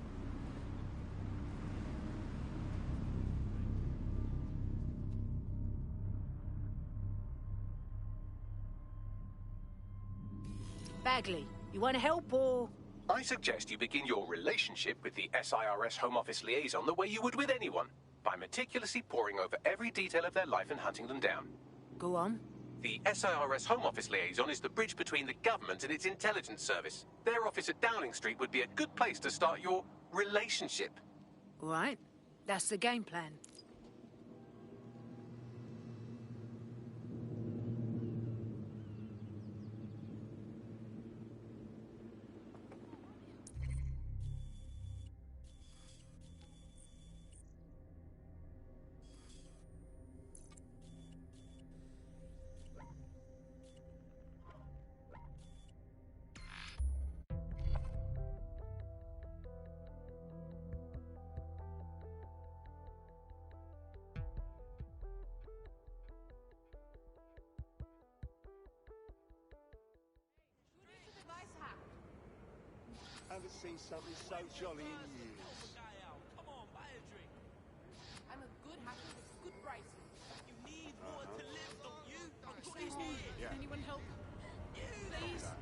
Bagley, you want to help or...? I suggest you begin your relationship with the SIRS Home Office liaison the way you would with anyone, by meticulously poring over every detail of their life and hunting them down. Go on. The SIRS Home Office liaison is the bridge between the government and its intelligence service. Their office at Downing Street would be a good place to start your relationship. All right. That's the game plan. haven't seen something so jolly in years. Come on, buy a drink. I'm a good hacker with good prices. You need more to live, don't you? Excuse me. Yeah. Can anyone help? Please. Okay.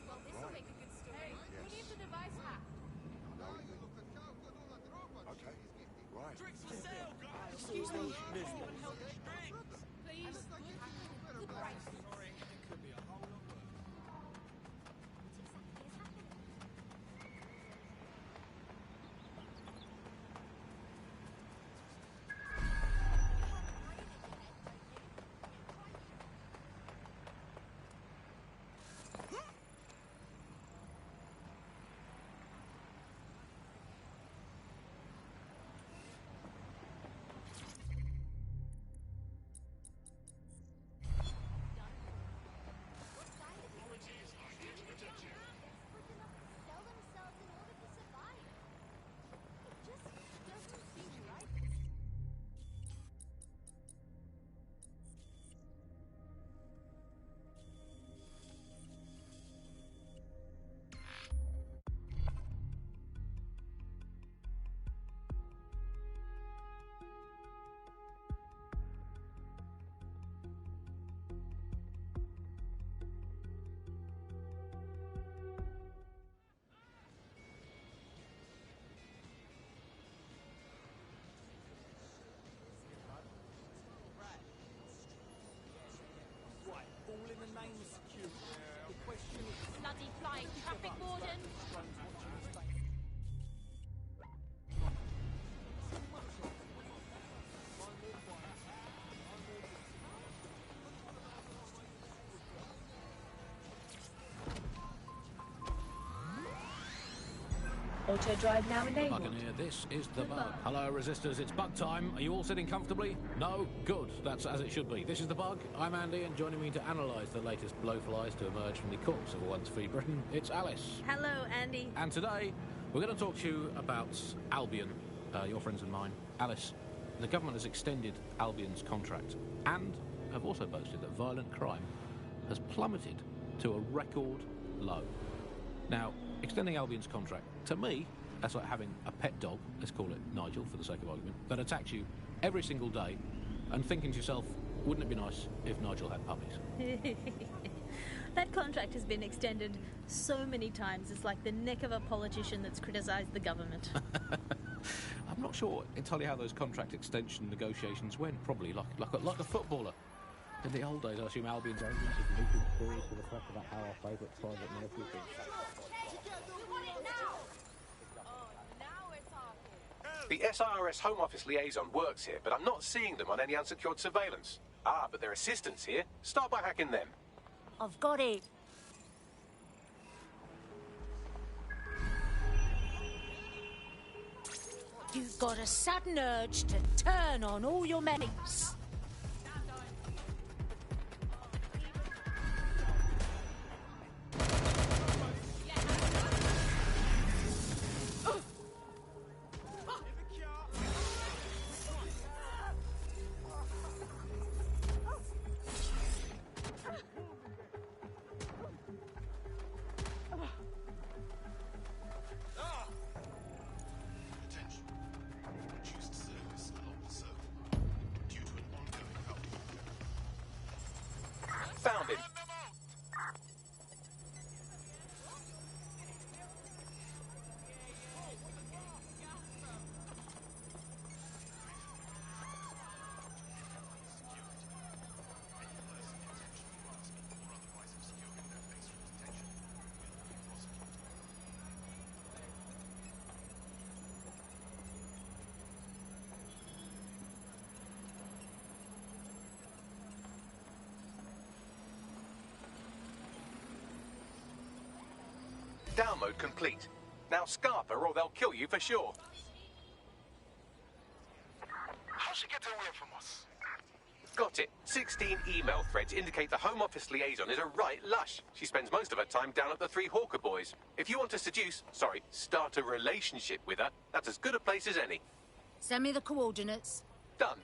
Well, this will make a good story. Yes. Who needs a device hack? Okay. Right. Drinks for sale, guys. Excuse me. Anyone help? Drinks. Please. Good prices. Sorry, it could be a whole lot worse. Sell themselves in order to survive. It just doesn't seem right. Right, all in the name of security. The question is... Bloody flying traffic warden. Auto drive now enabled. Buccaneer, this is the bug. Hello, resistors, it's bug time. Are you all sitting comfortably? No? Good. That's as it should be. This is the bug. I'm Andy, and joining me to analyse the latest blowflies to emerge from the corpse of a once-free Britain, it's Alice. Hello, Andy. And today, we're going to talk to you about Albion, your friends and mine. Alice, the government has extended Albion's contract and have also boasted that violent crime has plummeted to a record low. Now, extending Albion's contract, to me, that's like having a pet dog, let's call it Nigel for the sake of argument, that attacks you every single day and thinking to yourself, wouldn't it be nice if Nigel had puppies? That contract has been extended so many times, it's like the neck of a politician that's criticised the government. I'm not sure entirely how those contract extension negotiations went, probably like a footballer. In the old days, I assume Albion's Leaking stories to the press about how our favourite private military thing. The SIRS Home Office liaison works here, but I'm not seeing them on any unsecured surveillance. Ah, but their assistants here. Start by hacking them. I've got it. You've got a sudden urge to turn on all your mates. Found him. Download complete. Now Scarper or they'll kill you for sure. How'd she get away from us? Got it. 16 email threads indicate the Home Office liaison is a right lush. She spends most of her time down at the Three Hawker Boys. If you want to start a relationship with her, that's as good a place as any. Send me the coordinates. Done.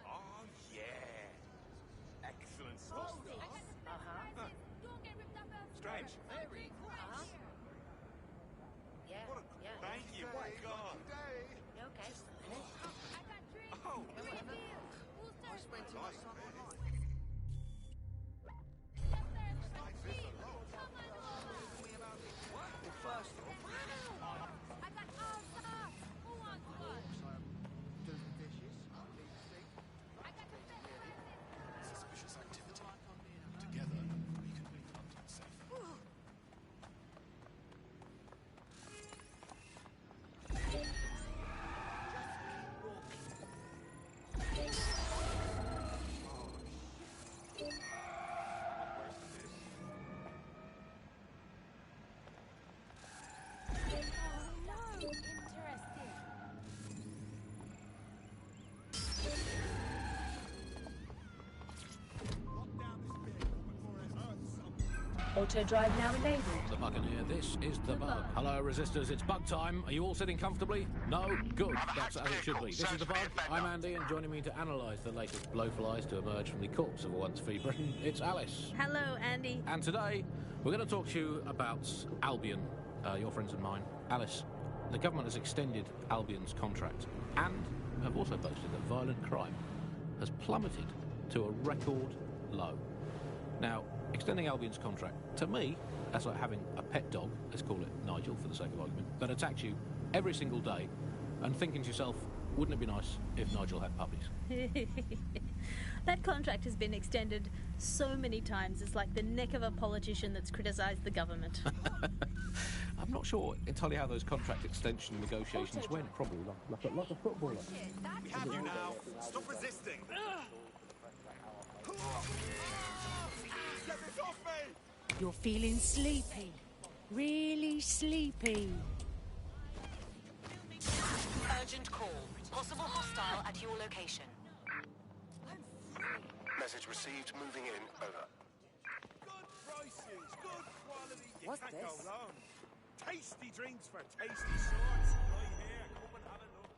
Oh, yeah. Excellent stuff. Stretch. Thank you. God. Okay. Oh, I spent too much time online. Well, first off, do the dishes, clean the sink. Suspicious activity. Together, we can make London safer. Auto drive now enabled. The Buccaneer, this is the Bug. Hello, Resistors, it's Bug time. Are you all sitting comfortably? No? Good. That's as it should be. This is the Bug. I'm Andy, and joining me to analyse the latest blowflies to emerge from the corpse of a once-free Britain, it's Alice. Hello, Andy. And today, we're going to talk to you about Albion, your friends and mine. Alice, the government has extended Albion's contract and have also boasted that violent crime has plummeted to a record low. Now, extending Albion's contract, to me, that's like having a pet dog, let's call it Nigel for the sake of argument, that attacks you every single day and thinking to yourself, wouldn't it be nice if Nigel had puppies? That contract has been extended so many times, it's like the neck of a politician that's criticised the government. I'm not sure entirely how those contract extension negotiations went. Probably like a footballer. We have you now. Stop resisting. Get this off me! You're feeling sleepy. Really sleepy. Urgent call. Possible hostile at your location. Message received. Moving in. Over. Good prices, good quality. You What's can't this? go wrong. Tasty drinks for tasty shorts. Right here. Come and have a look.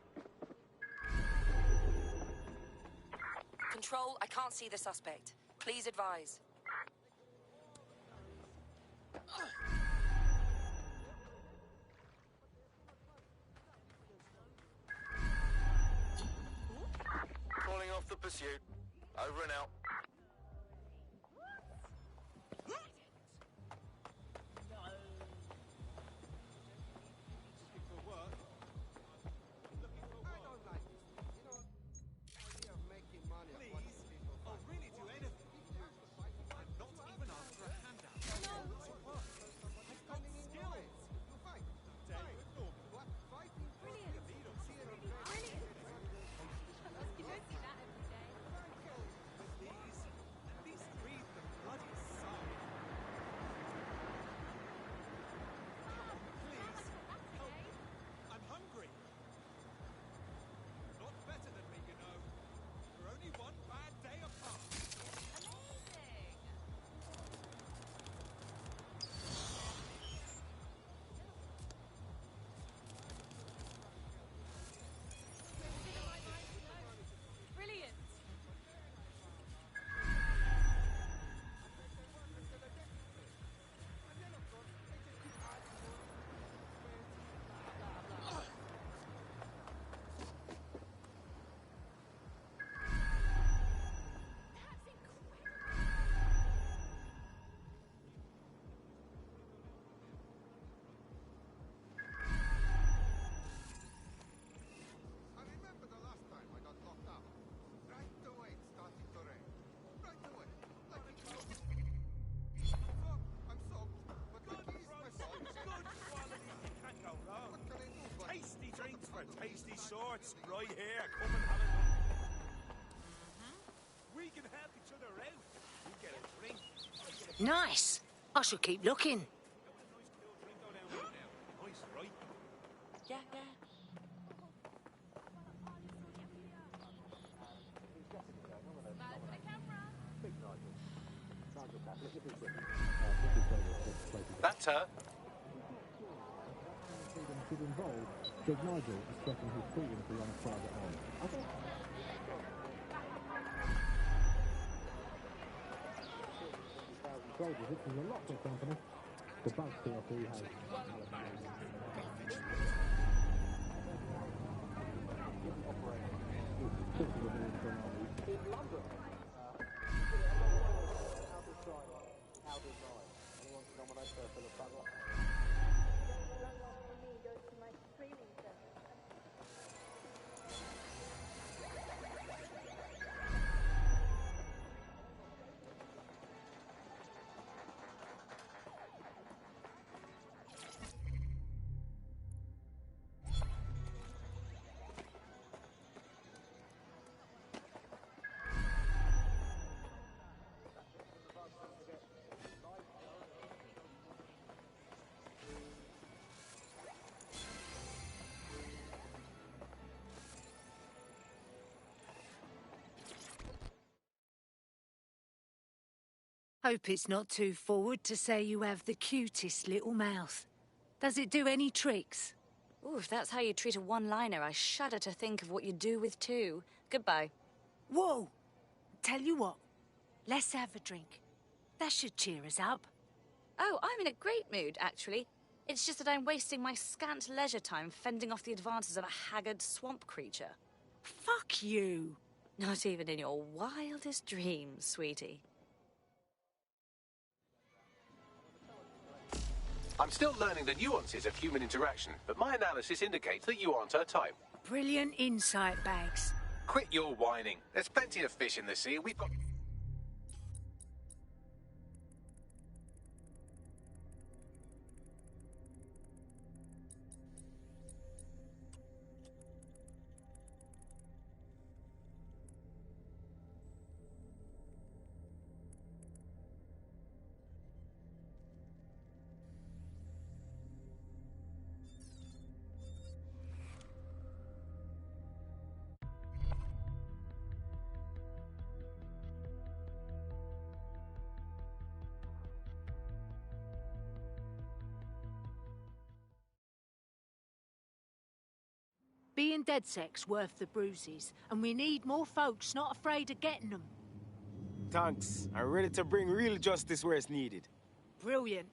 Control, I can't see the suspect. Please advise. Calling off the pursuit. Over and out. Tasty shorts right here. Come and have a look. We can help each other out. You get a drink. Nice. I should keep looking. Nice, right? Yeah. her. Should involve, said Nigel, expressing his freedom to run a private home. Soldiers, which is a lot for a company. The bug PLP has. In London. How designed. Anyone can nominate for the butler? Hope it's not too forward to say you have the cutest little mouth. Does it do any tricks? Ooh, if that's how you treat a one-liner, I shudder to think of what you do with two. Goodbye. Whoa! Tell you what, let's have a drink. That should cheer us up. Oh, I'm in a great mood, actually. It's just that I'm wasting my scant leisure time fending off the advances of a haggard swamp creature. Fuck you! Not even in your wildest dreams, sweetie. I'm still learning the nuances of human interaction, but my analysis indicates that you aren't her type. Brilliant insight, Bags. Quit your whining. There's plenty of fish in the sea. We've got... Being dead sec's worth the bruises, and we need more folks not afraid of getting them. Thanks. I'm ready to bring real justice where it's needed. Brilliant.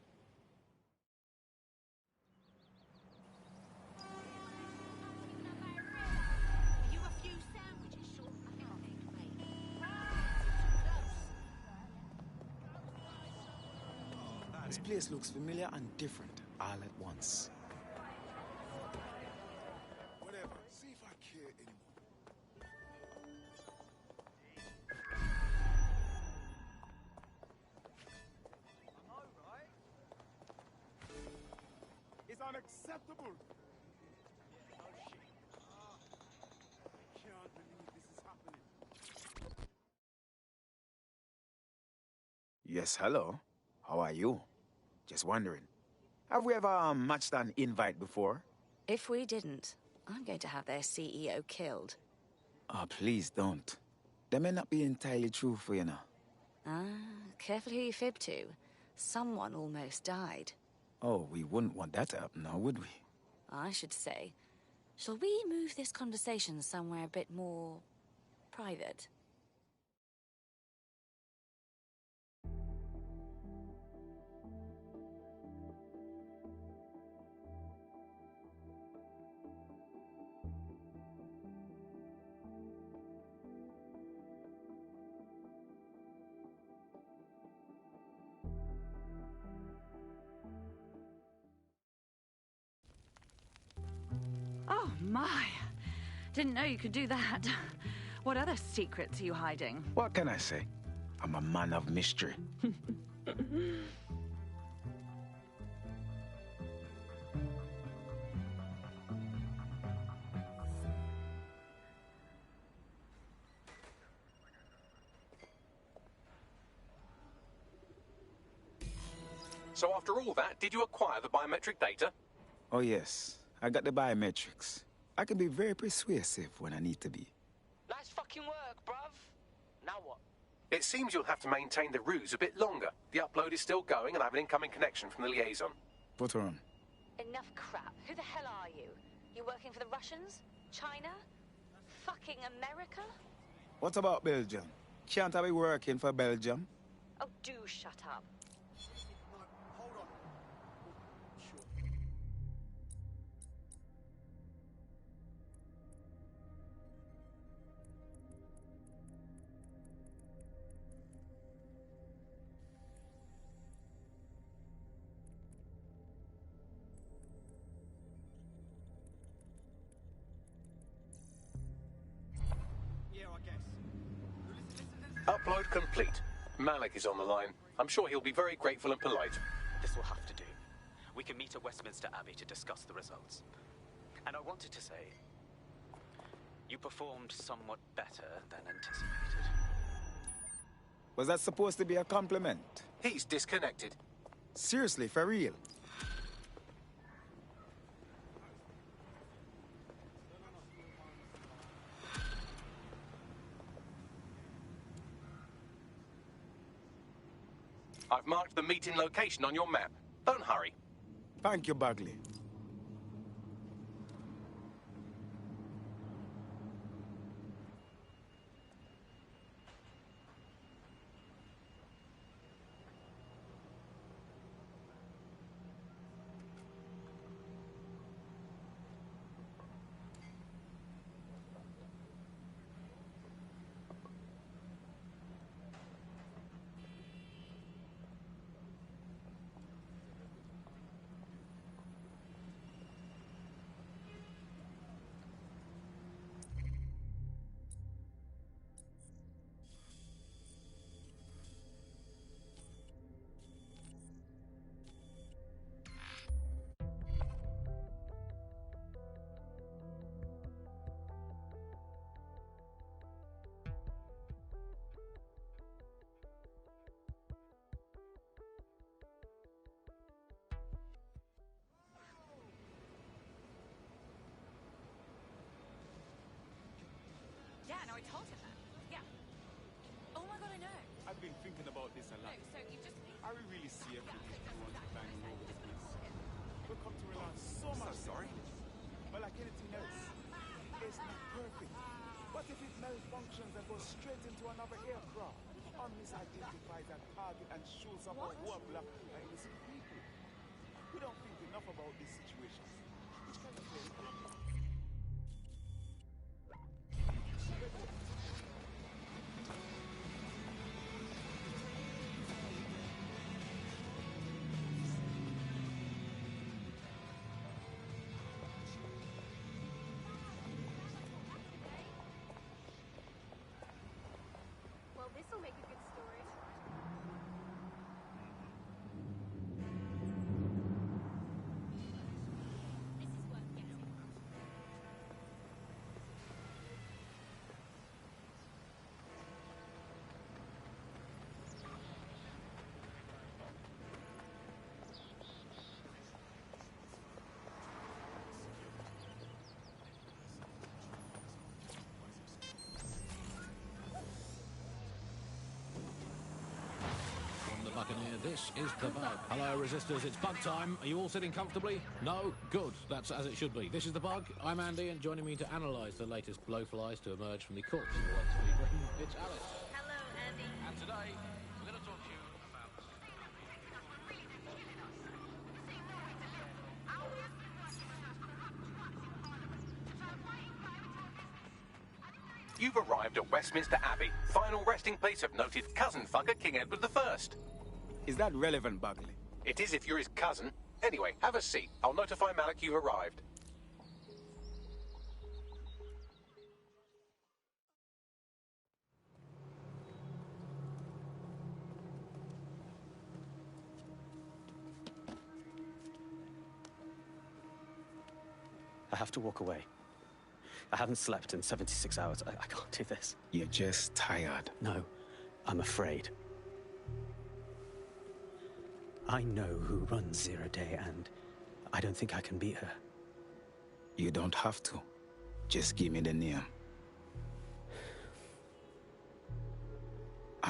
This place looks familiar and different all at once. Whatever. See if I care anymore. Am I right? It's unacceptable. No shit. I can't believe this is happening. Yes, hello. How are you? Just wondering. Have we ever matched an invite before? If we didn't, I'm going to have their CEO killed. Oh, please don't. That may not be entirely true for you now. Ah, careful who you fib to. Someone almost died. Oh, we wouldn't want that to happen now, would we? I should say. Shall we move this conversation somewhere a bit more private? Oh, my. Didn't know you could do that. What other secrets are you hiding? What can I say? I'm a man of mystery. So after all that, did you acquire the biometric data? Oh, yes. I got the biometrics. I can be very persuasive when I need to be. Nice fucking work, bruv. Now what? It seems you'll have to maintain the ruse a bit longer. The upload is still going, and I have an incoming connection from the liaison. Put her on. Enough crap. Who the hell are you? You working for the Russians? China? Fucking America? What about Belgium? Can't I be working for Belgium? Oh, do shut up. Upload complete. Malik is on the line. I'm sure he'll be very grateful and polite. This will have to do. We can meet at Westminster Abbey to discuss the results. And I wanted to say, you performed somewhat better than anticipated. Was that supposed to be a compliment? He's disconnected. Seriously, for real? I've marked the meeting location on your map. Don't hurry. Thank you, Bagley. Yeah, no, I told him that. Yeah. Oh my god, I know. I've been thinking about this a lot. No, so you just... Are we really safe with these drones flying over the place? We've come to rely so much. Sorry. But like anything else, it's not perfect. What if it malfunctions and goes straight into another aircraft? Unmisidentifies a target and shoots up a whole block of innocent people. We don't think enough about these situations. Which kind of thing? Well, this'll make a good story. This is worth getting. From the Buccaneer, this is the Bug. Hello, Resistors, it's Bug time. Are you all sitting comfortably? No? Good. That's as it should be. This is the Bug. I'm Andy, and joining me to analyse the latest blowflies to emerge from the corpse of the once free Britain, it's Alice. Hello, Andy. And today, we're going to talk to you about... You've arrived at Westminster Abbey, final resting place of noted cousin fucker King Edward I. Is that relevant, Bagley? It is if you're his cousin. Anyway, have a seat. I'll notify Malik you've arrived. I have to walk away. I haven't slept in 76 hours. I can't do this. You're just tired. No, I'm afraid. I know who runs Zero Day, and I don't think I can beat her. You don't have to. Just give me the name.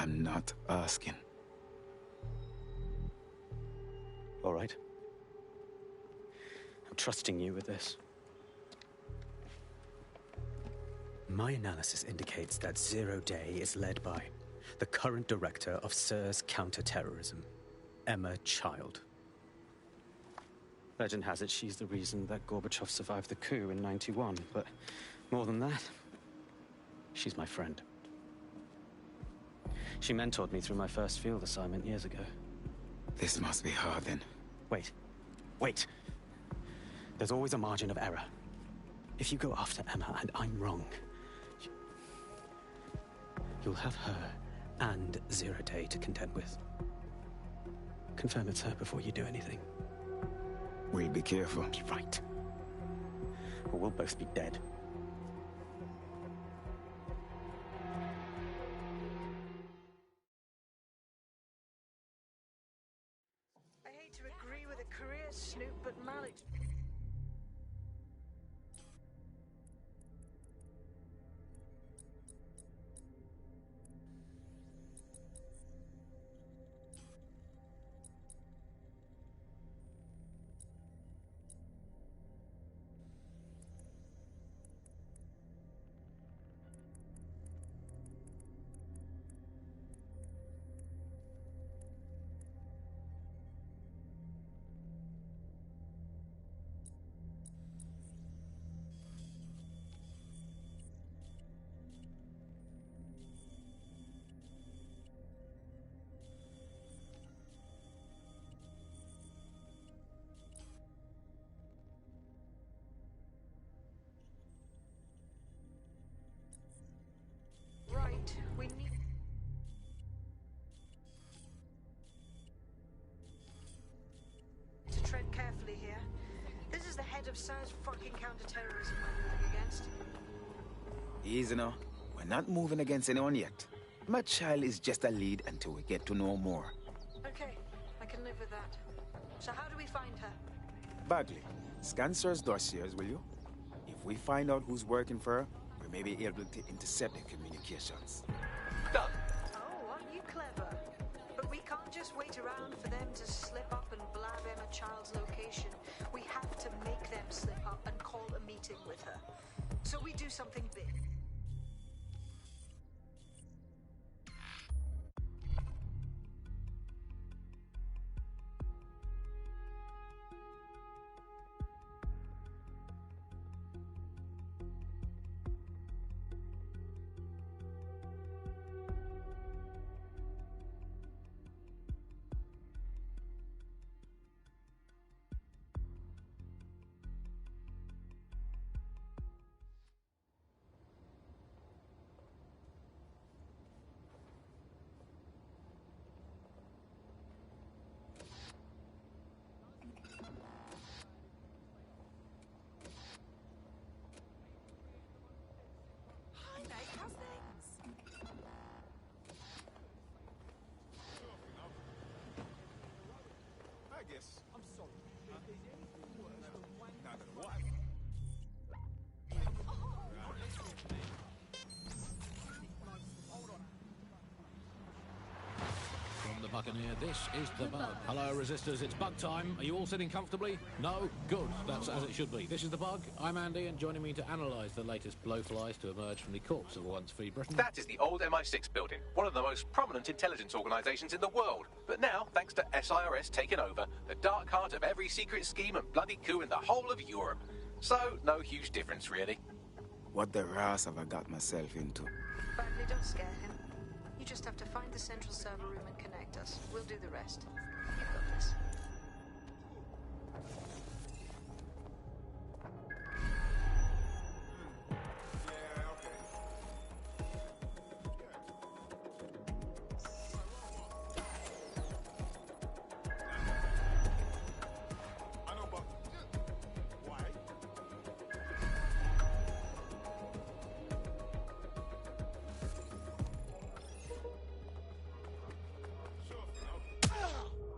I'm not asking. All right. I'm trusting you with this. My analysis indicates that Zero Day is led by the current director of SIR's counter-terrorism, Emma Child. Legend has it she's the reason that Gorbachev survived the coup in '91, but more than that, she's my friend. She mentored me through my first field assignment years ago. This must be hard then. Wait. There's always a margin of error. If you go after Emma and I'm wrong, you'll have her and Zero Day to contend with. Confirm it's her before you do anything. We'll be careful. Be right. Or we'll both be dead. I hate to agree with a career snoop, but Malik... We need... to tread carefully here. This is the head of SIR's fucking counter-terrorism we're moving against. Easy now. We're not moving against anyone yet. My child is just a lead until we get to know more. Okay, I can live with that. So how do we find her? Bagley, scan SIR's dossiers, will you? If we find out who's working for her, we may be able to intercept the communications. Done. Oh, aren't you clever? But we can't just wait around for them to slip up and blab Emma Child's location. We have to make them slip up and call a meeting with her. So we do something big. I guess. I'm sorry. Now then, what? From the Buccaneer, this is the Bug. Hello, Resistors, it's Bug time. Are you all sitting comfortably? No? Good. That's as it should be. This is the Bug. I'm Andy, and joining me to analyse the latest blowflies to emerge from the corpse of a once-free Britain. That is the old MI6 building, one of the most prominent intelligence organisations in the world. But now, thanks to SIRS taking over, the dark heart of every secret scheme and bloody coup in the whole of Europe. So, no huge difference, really. What the ras have I got myself into? Bagley, don't scare him. You just have to find the central server room and connect us. We'll do the rest. You've got this.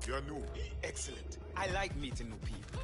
You're new. Excellent. I like meeting new people.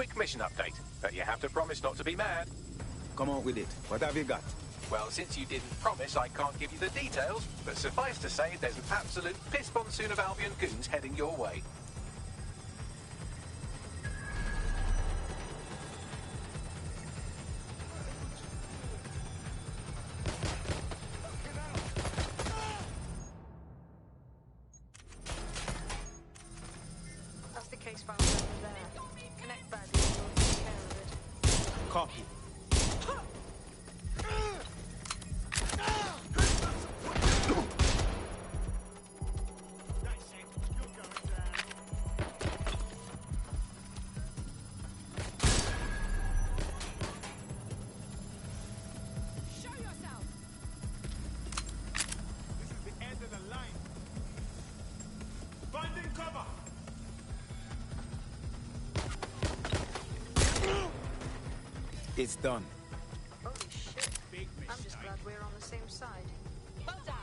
quick mission update, but you have to promise not to be mad. Come on with it. What have you got? Well, since you didn't promise, I can't give you the details, but suffice to say there's an absolute piss monsoon of Albion goons heading your way. That's the case file over there. Connect back and we'll take care of it. Copy. It's done. Holy shit. I'm just glad we're on the same side. Well done.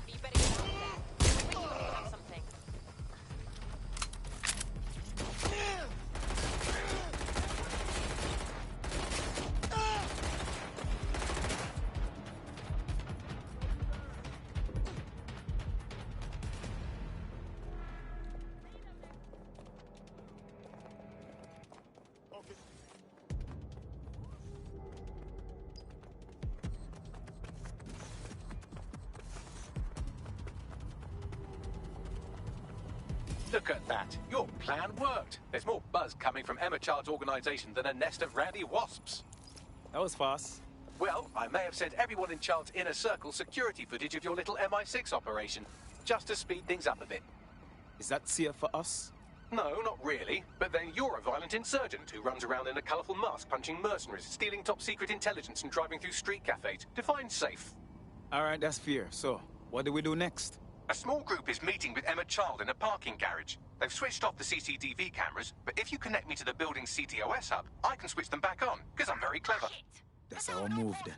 You better get out there. I think you have something. Look at that. Your plan worked. There's more buzz coming from Emma Child's organisation than a nest of randy wasps. That was fast. Well, I may have sent everyone in Child's inner circle security footage of your little MI6 operation, just to speed things up a bit. Is that safe for us? No, not really. But then you're a violent insurgent who runs around in a colourful mask punching mercenaries, stealing top-secret intelligence and driving through street cafes. Define safe. All right, that's fair. So, what do we do next? A small group is meeting with Emma Child in a parking garage. They've switched off the CCTV cameras, but if you connect me to the building's CTOS hub, I can switch them back on, because I'm very clever. That's our move then.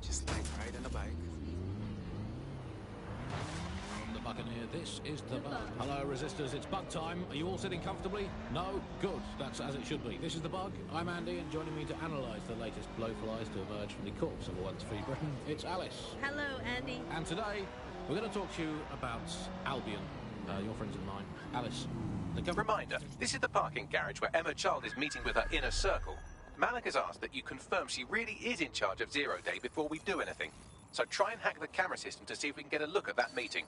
Just like riding a bike. From the Buccaneer, this is the Bug. Hello, Resistors, it's Bug time. Are you all sitting comfortably? No? Good. That's as it should be. This is the Bug. I'm Andy, and joining me to analyse the latest blowflies to emerge from the corpse of a once-free Britain, it's Alice. Hello, Andy. And today, we're going to talk to you about Albion, your friends and mine. Alice, the government... Reminder, this is the parking garage where Emma Child is meeting with her inner circle. Malik has asked that you confirm she really is in charge of Zero Day before we do anything. So try and hack the camera system to see if we can get a look at that meeting.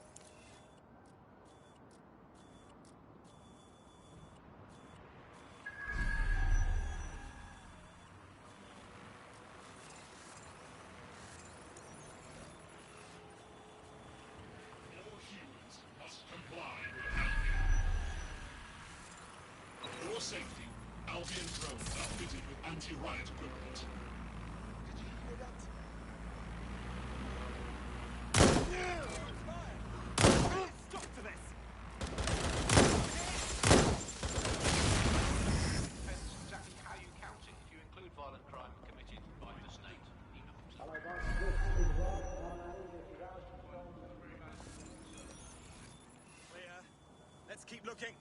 For your safety, Albion drones are fitted with anti-riot equipment. Did you hear that? Stop to this! Depends exactly how you count it. If you include violent crime committed by the state, Clear. Let's keep looking.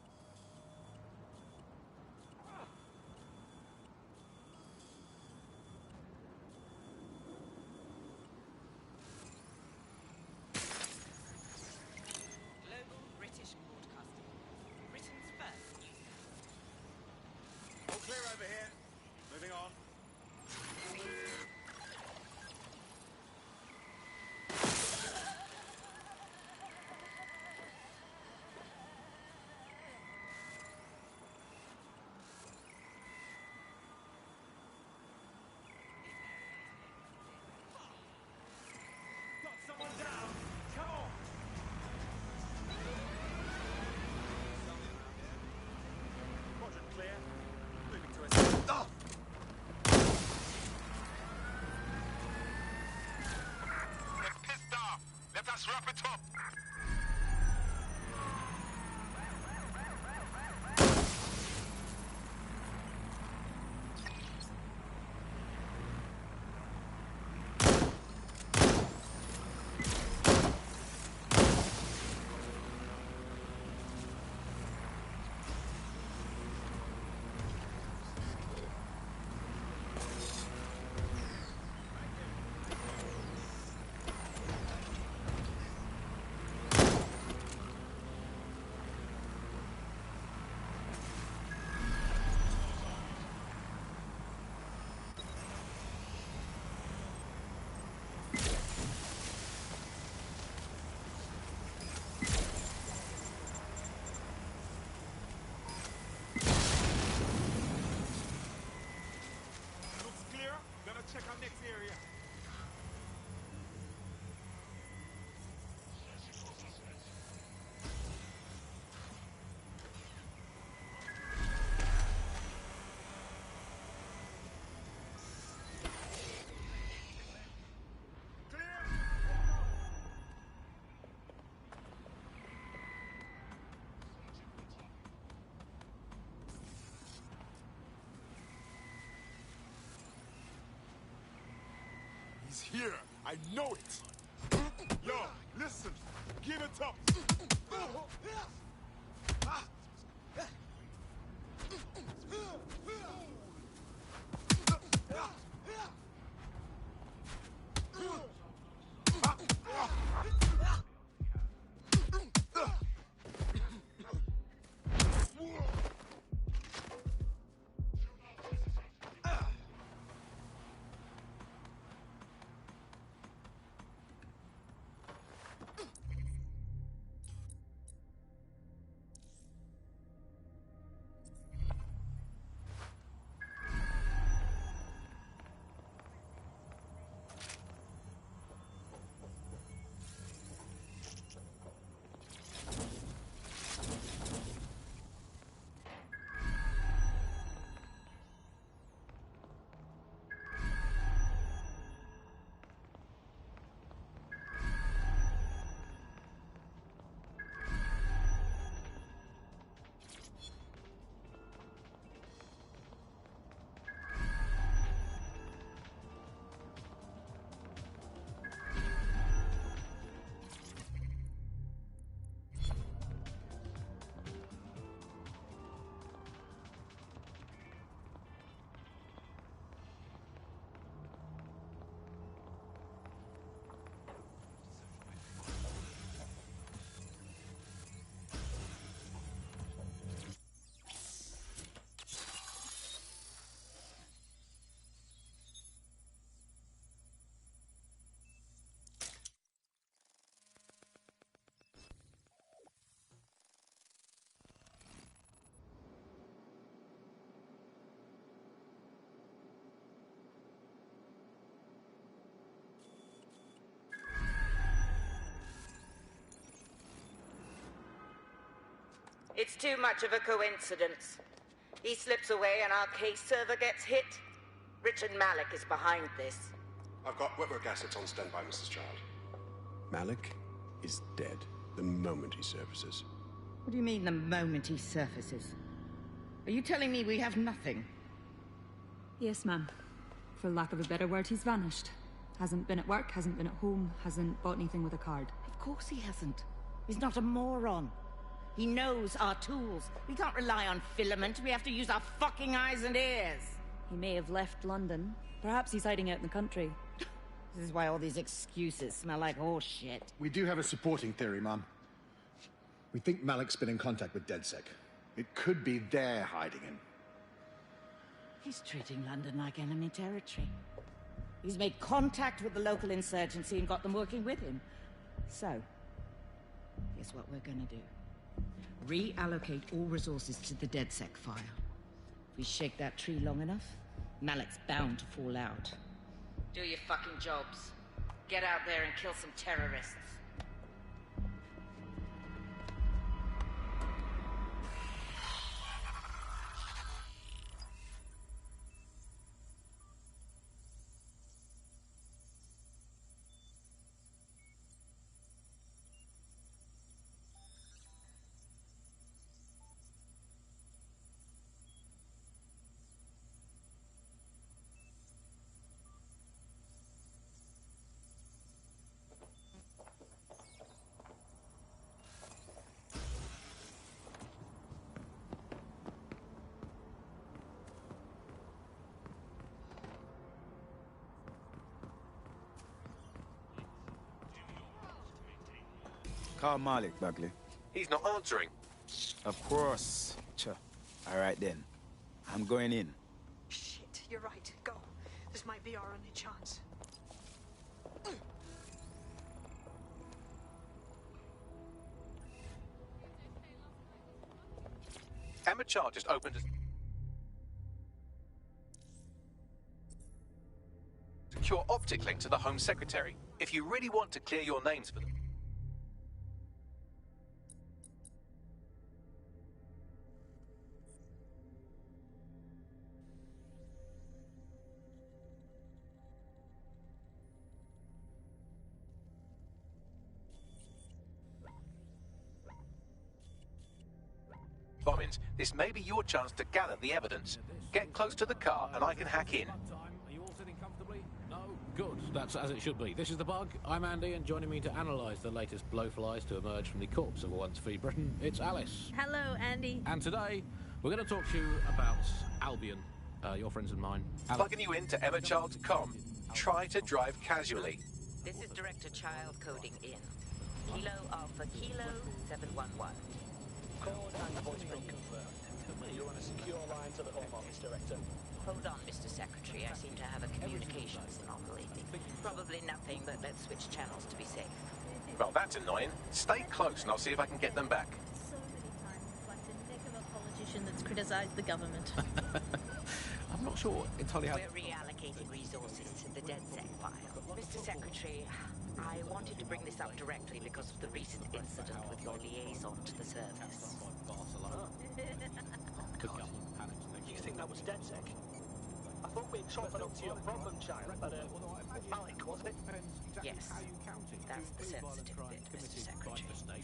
Global British Broadcasting. Britain's first news. All clear over here. Moving on. Got someone down. Come on. Quadrant clear. Moving to a... Oh! They're pissed off. Let us wrap it up. Looks clear. Gonna check our next area. He's here. I know it. Yo, listen. Give it up. It's too much of a coincidence. He slips away and our case server gets hit. Richard Malik is behind this. I've got wetwork assets on standby, Mrs. Child. Malik is dead the moment he surfaces. What do you mean, the moment he surfaces? Are you telling me we have nothing? Yes, ma'am. For lack of a better word, he's vanished. Hasn't been at work, hasn't been at home, hasn't bought anything with a card. Of course he hasn't. He's not a moron. He knows our tools. We can't rely on filament. We have to use our fucking eyes and ears. He may have left London. Perhaps he's hiding out in the country. This is why all these excuses smell like horse shit. We do have a supporting theory, Mum. We think Malik's been in contact with DedSec. It could be they're hiding him. He's treating London like enemy territory. He's made contact with the local insurgency and got them working with him. So, here's what we're gonna do. Reallocate all resources to the DedSec file. If we shake that tree long enough, Malik's bound to fall out. Do your fucking jobs. Get out there and kill some terrorists. Call Malik, Bagley. He's not answering. Of course. All right, then. I'm going in. Shit, you're right. Go. This might be our only chance. Emma just opened a secure optic link to the Home Secretary. If you really want to clear your names for them. Bobbins, this may be your chance to gather the evidence. Get close to the car and I can hack in. Are you all sitting comfortably? No? Good. That's as it should be. This is The Bug. I'm Andy, and joining me to analyse the latest blowflies to emerge from the corpse of a once-free Britain, it's Alice. Hello, Andy. And today, we're going to talk to you about Albion, your friends and mine. Plugging you into emmachild.com. Try to drive casually. This is Director Child coding in. Kilo Alpha Kilo 711. Code and voice print confirmed. You're on a secure line to the Home Office, Director. Hold on, Mr. Secretary. I seem to have a communications anomaly. Probably nothing, but let's switch channels to be safe. Well, that's annoying. Stay close and I'll see if I can get them back. So many times, it's like the neck of a politician that's criticised the government. I'm not sure entirely how... We're reallocating resources to the DedSec file. Mr. Secretary, I wanted to bring this up directly because of the recent incident with your liaison to the service. You think that was DedSec? I thought we'd chalk it up to your problem child, but Malik, wasn't it? Yes, that's the sensitive bit, Mr. Secretary.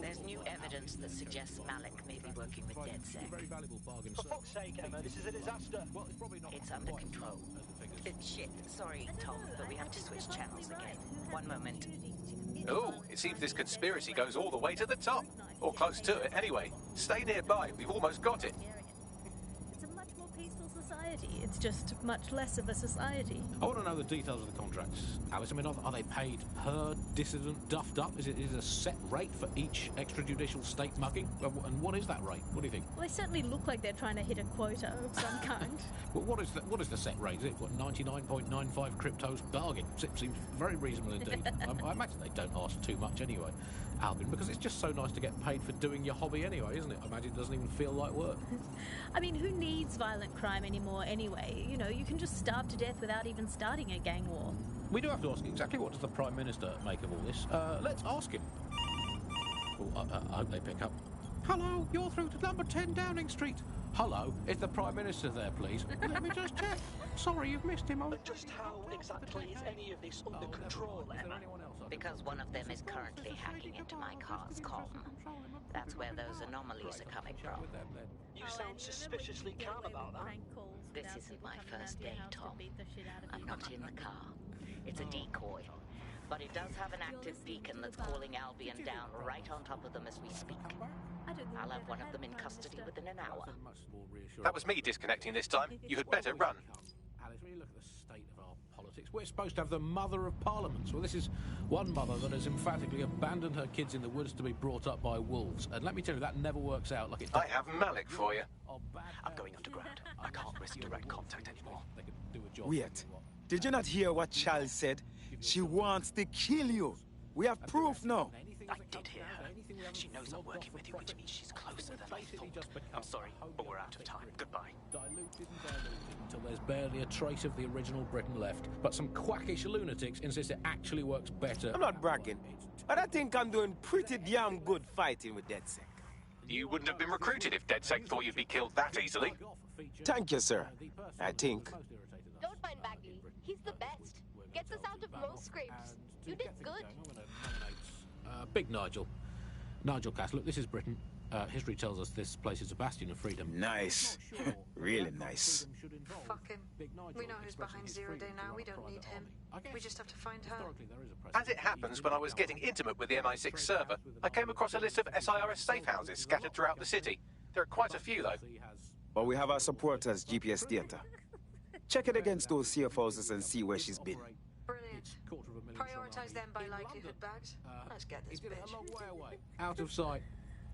There's new evidence that suggests Malik may be working with DedSec. For fuck's sake, Emma, this is a disaster. It's under control. Shit, sorry, Tom, but we have to switch channels again. One moment. Oh, it seems this conspiracy goes all the way to the top. Or close to it, anyway. Stay nearby, we've almost got it. It's a much more peaceful society. It's just much less of a society. I want to know the details of the contracts, Alice. I mean, are they paid per dissident duffed up? Is it a set rate for each extrajudicial state mugging? And what is that rate? What do you think? Well, they certainly look like they're trying to hit a quota of some kind. Well, what is the set rate? Is it, 99.95 cryptos bargain? Seems very reasonable indeed. I imagine they don't ask too much anyway, Albion, because it's just so nice to get paid for doing your hobby anyway, isn't it? I imagine it doesn't even feel like work. I mean, who needs violent crime anymore anyway? You know, you can just starve to death without even starting a gang war. We do have to ask exactly what does the Prime Minister make of all this. Let's ask him. Oh, I hope they pick up. Hello, you're through to number 10 Downing Street. Hello, is the Prime Minister there, please? Let me just check. Sorry, you've missed him. Just how exactly is any of this under control, Emma? Because one of them is currently hacking into my car's comm. That's where those anomalies are coming from. You sound suspiciously calm about that. This isn't my first day, Tom. I'm not in the car. It's a decoy. But it does have an active beacon that's calling Albion down right on top of them as we speak. I'll have one of them in custody within an hour. That was me disconnecting this time. You had better run. Alice, when you look at the state of our politics, we're supposed to have the mother of parliaments. Well, this is one mother that has emphatically abandoned her kids in the woods to be brought up by wolves. And let me tell you, that never works out like it does. I have Malik for you. I'm going underground. I can't risk direct contact anymore. They could do a job. Wait. Did you not hear what Charles said? She wants to kill you. We have proof now. I did hear her. She knows I'm working with you, which means she's closer than I thought. I'm sorry, but we're out of time. Goodbye. Diluted until there's barely a trace of the original Britain left. But some quackish lunatics insist it actually works better. I'm not bragging, but I think I'm doing pretty damn good fighting with DedSec. You wouldn't have been recruited if DedSec thought you'd be killed that easily. Thank you, sir. I think. Don't mind Bagley. He's the best. Gets us out of most scrapes. You did good. Big Nigel. Nigel Cass, look, this is Britain. History tells us this place is a bastion of freedom. Nice. Really nice. Fuck him. We know who's behind Zero Day now. We don't need him. We just have to find her. As it happens, when I was getting intimate with the MI6 server, I came across a list of SIRS safe houses scattered throughout the city. There are quite a few, though. But we have our supporters' GPS data. Check it against those safe houses and see where she's been. Brilliant. Prioritize them by likelihood bags. Let's get this bitch. Out of sight,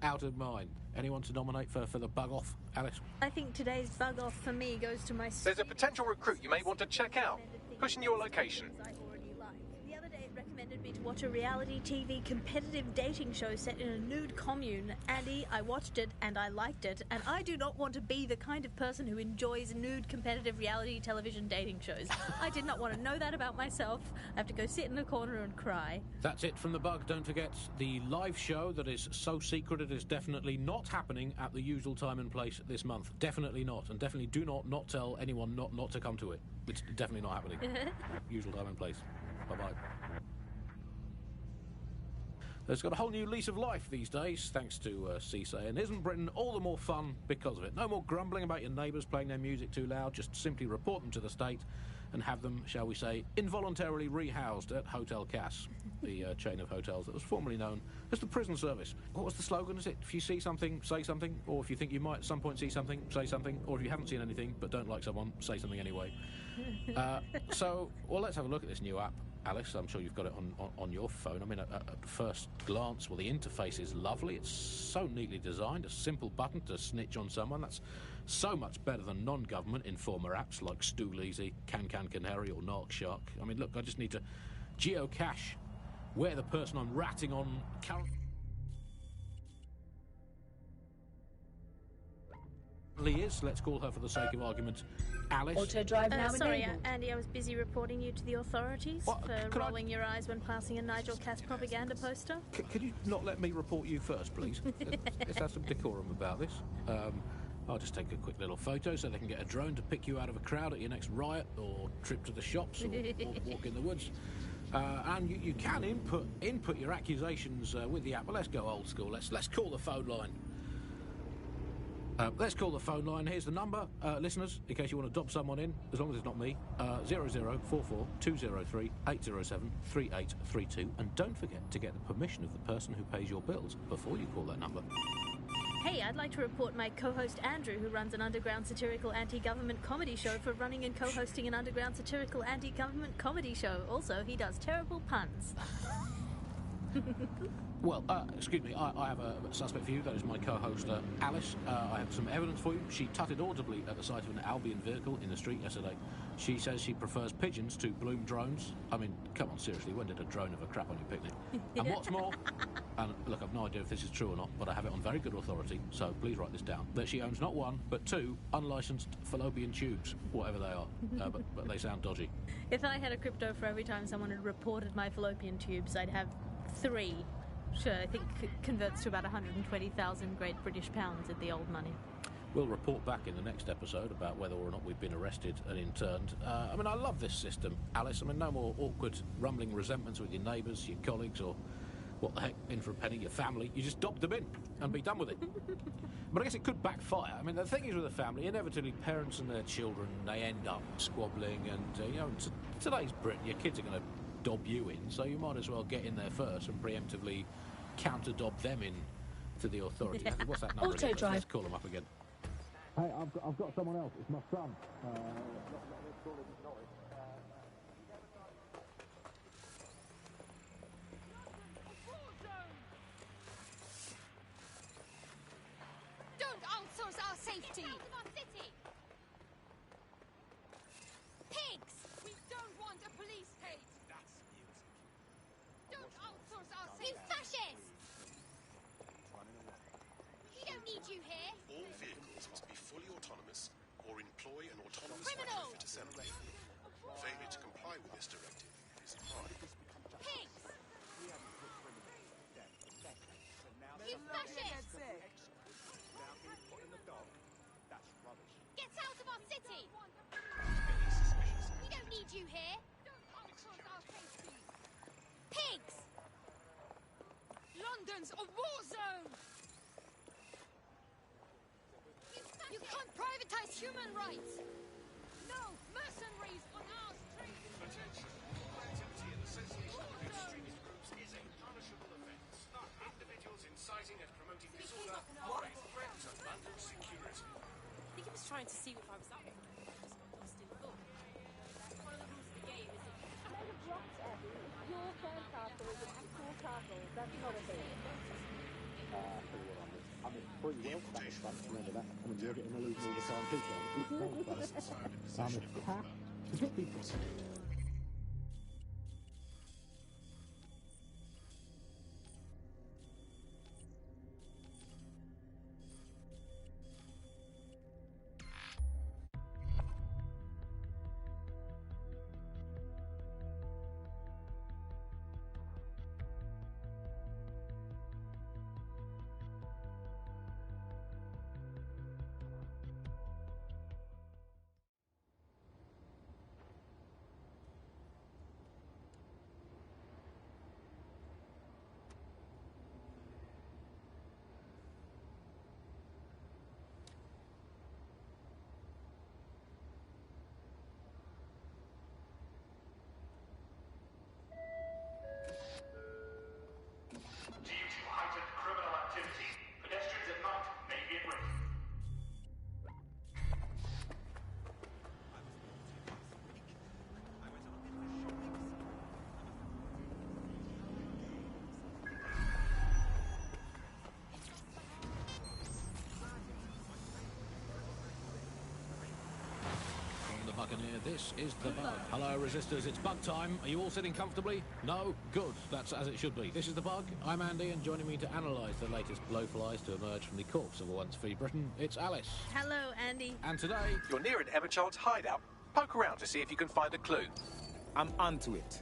out of mind. Anyone to nominate for the bug off, Alice? I think today's bug off for me goes to my... There's a potential recruit you may want to check out. Pushing your location. The other day it recommended me to watch a reality TV competitive dating show set in a nude commune. Andy, I watched it and I liked it, and I do not want to be the kind of person who enjoys nude competitive reality television dating shows. I did not want to know that about myself. I have to go sit in a corner and cry. That's it from the bug. Don't forget the live show that is so secret it is definitely not happening at the usual time and place this month. Definitely not. And definitely do not tell anyone not to come to it. It's definitely not happening. Usual time and place. Bye-bye. It's got a whole new lease of life these days, thanks to CSA, and isn't Britain all the more fun because of it? No more grumbling about your neighbours playing their music too loud, just simply report them to the state and have them, shall we say, involuntarily rehoused at Hotel Cass, the chain of hotels that was formerly known as the prison service. What was the slogan? Is it, if you see something, say something, or if you think you might at some point see something, say something, or if you haven't seen anything but don't like someone, say something anyway. Well, let's have a look at this new app. Alice, I'm sure you've got it on your phone. I mean, at first glance, well, the interface is lovely. It's so neatly designed. A simple button to snitch on someone. That's so much better than non-government informer apps like Stool Easy, Can Canary, or Narc Shark. I mean, look, I just need to geocache where the person I'm ratting on currently is. Let's call her, for the sake of argument, Alice. Auto drive now sorry, Andy, I was busy reporting you to the authorities for rolling your eyes when passing a Nigel Cass propaganda poster. Could you not let me report you first, please? Let's have some decorum about this. I'll just take a quick little photo so they can get a drone to pick you out of a crowd at your next riot or trip to the shops or walk in the woods. And you can input your accusations with the app. But let's go old school. Let's call the phone line. Let's call the phone line. Here's the number, listeners, in case you want to dob someone in, as long as it's not me. 0044 203 807 3832. And don't forget to get the permission of the person who pays your bills before you call that number. Hey, I'd like to report my co-host Andrew, who runs an underground satirical anti-government comedy show, for running and co-hosting an underground satirical anti-government comedy show. Also, he does terrible puns. Well, excuse me, I have a suspect for you. That is my co-host, Alice. I have some evidence for you. She tutted audibly at the sight of an Albion vehicle in the street yesterday. She says she prefers pigeons to Bloom drones. I mean, come on, seriously, when did a drone ever crap on your picnic? And what's more, and look, I've no idea if this is true or not, but I have it on very good authority, so please write this down, that she owns not one, but two unlicensed fallopian tubes, whatever they are, but they sound dodgy. If I had a crypto for every time someone had reported my fallopian tubes, I'd have 3. Sure, I think it converts to about 120,000 Great British pounds at the old money. We'll report back in the next episode about whether or not we've been arrested and interned. I mean, I love this system, Alice. I mean, no more awkward, rumbling resentments with your neighbours, your colleagues, or, what the heck, in for a penny, your family. You just dob them in and be done with it. But I guess it could backfire. I mean, the thing is with a family, inevitably parents and their children, they end up squabbling, and, you know, in today's Britain, your kids are going to dob you in, so you might as well get in there first and preemptively counter-dob them in to the authorities. What's that number again? Let's call them up again. Hey, I've got someone else. It's my son. Don't outsource our safety! Get out of our city! Pigs! We don't want a police state! That's music. Don't outsource our safety! You fascists! We don't need you here! All vehicles must be fully autonomous or employ an autonomous Criminals! retrofit assembly. Failure to comply with this directive is a crime. Pigs! You fascists! Get out of our city! We don't need you here! Don't outsource our safety! Pigs! London's a war zone! You can't privatize human rights! No mercenaries on our streets! Attention! All activity in association with extremist groups is a punishable offence. Individuals inciting and promoting disorder are a threat to London security. I think he was trying to see if I was up. Just got lost in thought. One of the rules of the game is that Your castle is an actual castle. That's not a thing. I'm pretty well satisfied. Remember that. I mean, you're getting a loose all the time, too. I'm a cat. Due to heightened criminal activity, pedestrians at night may be at risk. From the Buccaneer, this is the Bug. Hello, Resistors, it's Bug time. Are you all sitting comfortably? No? Good. That's as it should be. This is the Bug. I'm Andy, and joining me to analyse the latest blowflies to emerge from the corpse of a once-free Britain, it's Alice. Hello, Andy. And today... You're near an Emma Child's hideout. Poke around to see if you can find a clue. I'm onto it.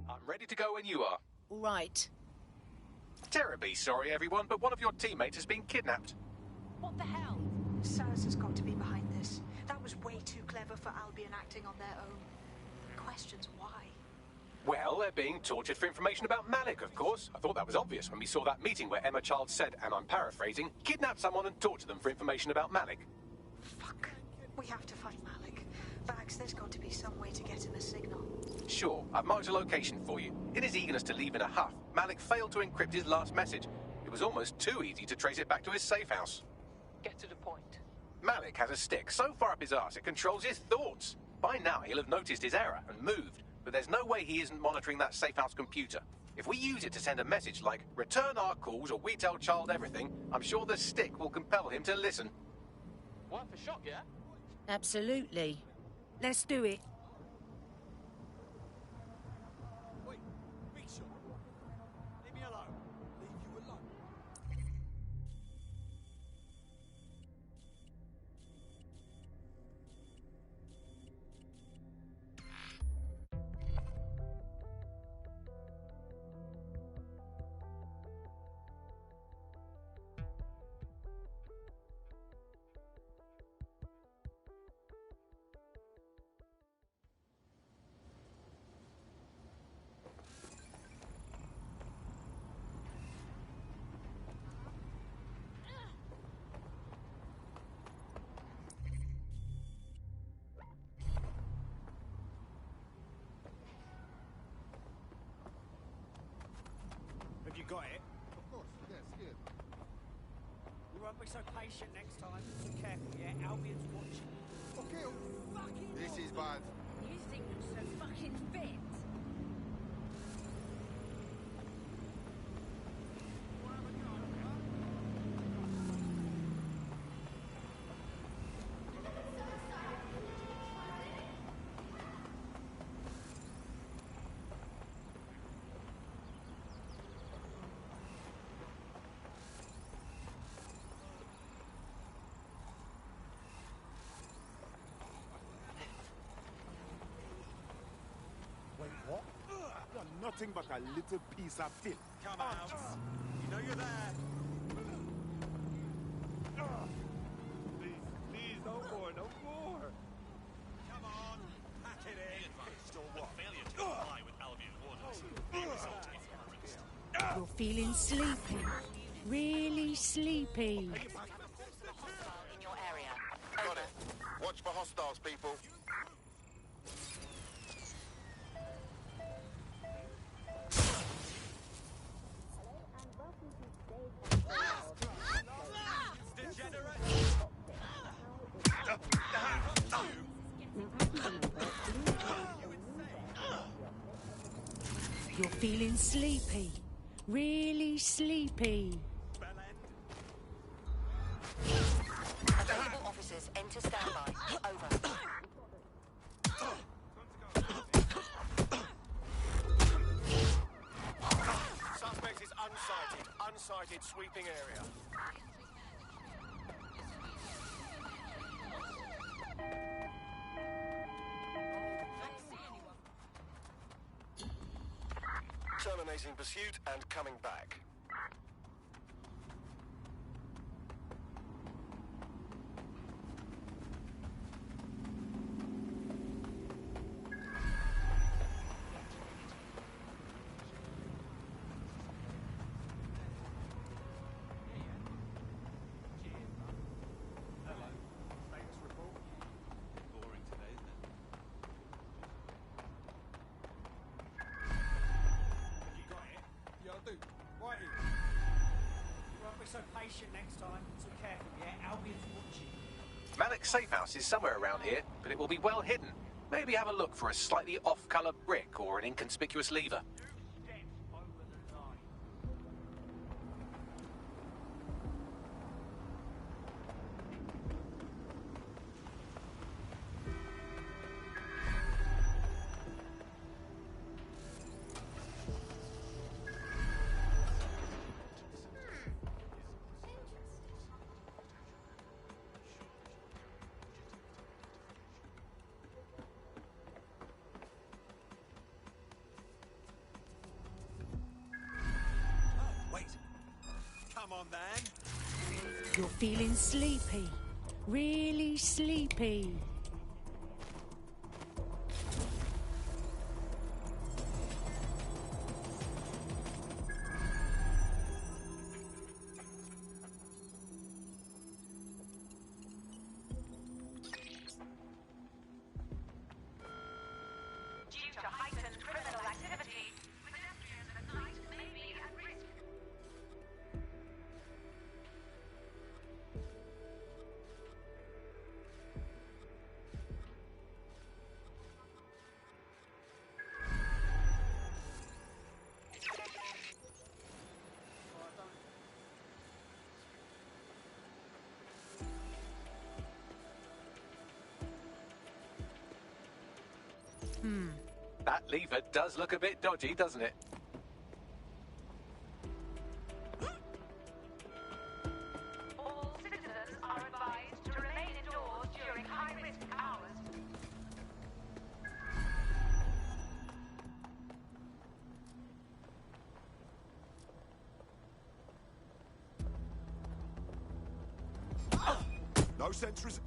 I'm ready to go when you are. All right. Terribly sorry, everyone, but one of your teammates has been kidnapped. What the hell? SARS has got to be behind this. That was way too clever for Albion acting on their own. Questions why? Well, they're being tortured for information about Malik, of course. I thought that was obvious when we saw that meeting where Emma Child said, and I'm paraphrasing, kidnap someone and torture them for information about Malik. Fuck. We have to find Malik. Bax, there's got to be some way to get him a signal. Sure, I've marked a location for you. In his eagerness to leave in a huff, Malik failed to encrypt his last message. It was almost too easy to trace it back to his safe house. Get to the point. Malik has a stick so far up his arse it controls his thoughts. By now he'll have noticed his error and moved, but there's no way he isn't monitoring that safe house computer. If we use it to send a message like, return our calls or we tell Child everything, I'm sure the stick will compel him to listen. Worth a shot, yeah? Absolutely. Let's do it. Wait, big shot. Leave me alone. Leave you alone. Have you got it? Of course, yes, here. You won't be so patient next time. So careful, yeah? Albion's watching. Okay, Fucking this is bad. You think you're so fucking fit? Wait, what? You're nothing but a little piece of filth. Come out. You know you're there. Please, please, no more, no more. Come on, pack it in. Still what? Failure to comply with Albion orders may result in arrest. You're feeling sleepy. Really sleepy. Hostile in your area. Got it. Watch for hostiles, people. You're feeling sleepy. Really sleepy. Available officers enter standby. Over. Suspect is unsighted. Unsighted sweeping area. Terminating pursuit and coming back. So patient next time. So careful, yeah? Albion's watching. Malik's safe house is somewhere around here, but it will be well hidden. Maybe have a look for a slightly off-colour brick or an inconspicuous lever. on then. You're feeling sleepy. Really sleepy. That lever does look a bit dodgy, doesn't it? All citizens are advised to remain indoors during high-risk hours. No sentries.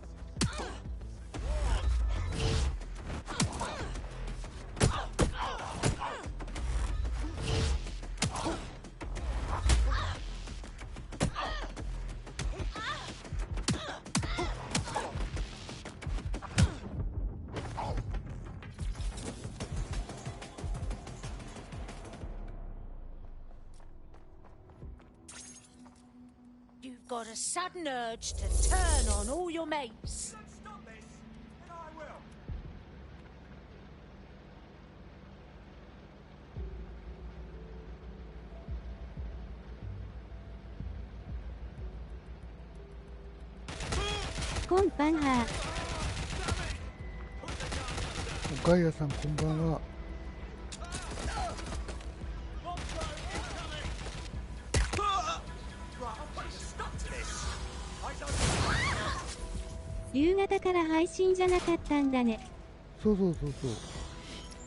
You've got a sudden urge to turn on all your mates. Stop this, and I will. Konbanha. ガイアさんこんばんは。夕方から配信じゃなかったんだね。そうそうそうそう。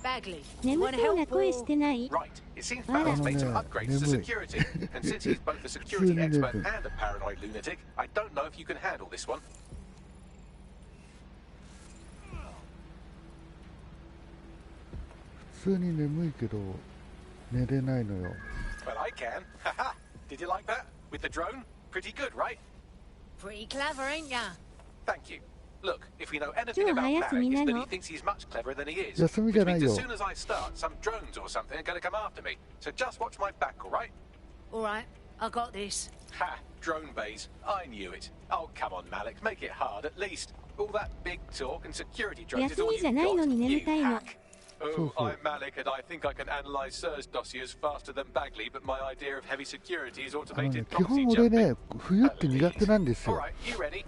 Bagley, 眠そうな声してない？ Right. It seems Barrett's made some upgrades to security, and since he's both a security expert and a paranoid lunatic, I don't know if you can handle this one. 普通に眠いけど寝れないのよ。 Well, I can. Haha. Did you like that? With the drone? Pretty good, right? Pretty clever, ain't ya? Thank you. Look, if we know anything about Barrett, it's that he thinks he's much cleverer than he is. Which means as soon as I start, some drones or something are going to come after me. So just watch my back, all right? All right, I got this. Ha! Drone bays. I knew it. Oh, come on, Malik. Make it hard, at least. All that big talk and security drones is all you've got, you hack. Oh, I'm Malik, and I think I can analyze Sir's dossiers faster than Bagley, but my idea of heavy security is automated 基本俺ね、冬って苦手なんですよ。 All right, you ready?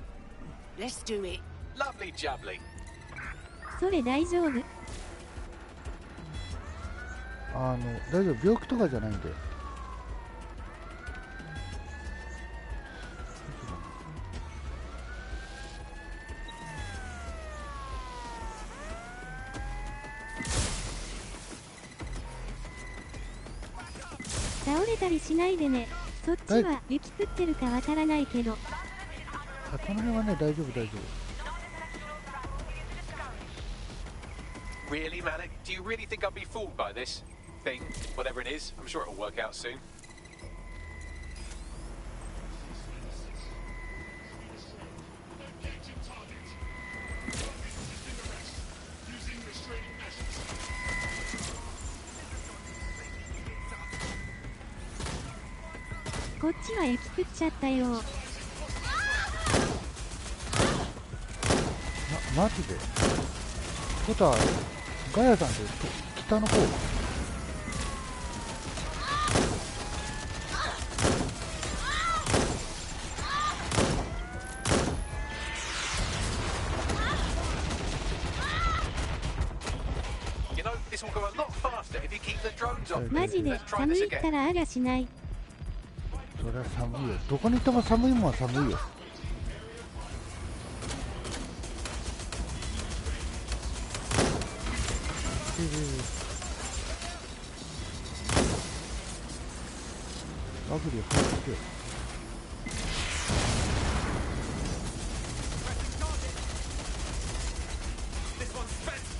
Let's do it. Lovely jubbly. それ大丈夫？大丈夫、病気とかじゃないんで。倒れたりしないでね。そっちは雪降ってるかわからないけど。この辺はね、大丈夫大丈夫。 Really, Malik? Do you really think I'll be fooled by this thing? Whatever it is, I'm sure it'll work out soon. This こっちは雪降っちゃったよ。マジで？ことはガヤさんって北の方。You know, this will go a lot faster if you keep the drones off. マジで寒いったらあがしない。そりゃ寒いよ。どこに行っても寒いもんは寒いよ。バグリー入ってきて。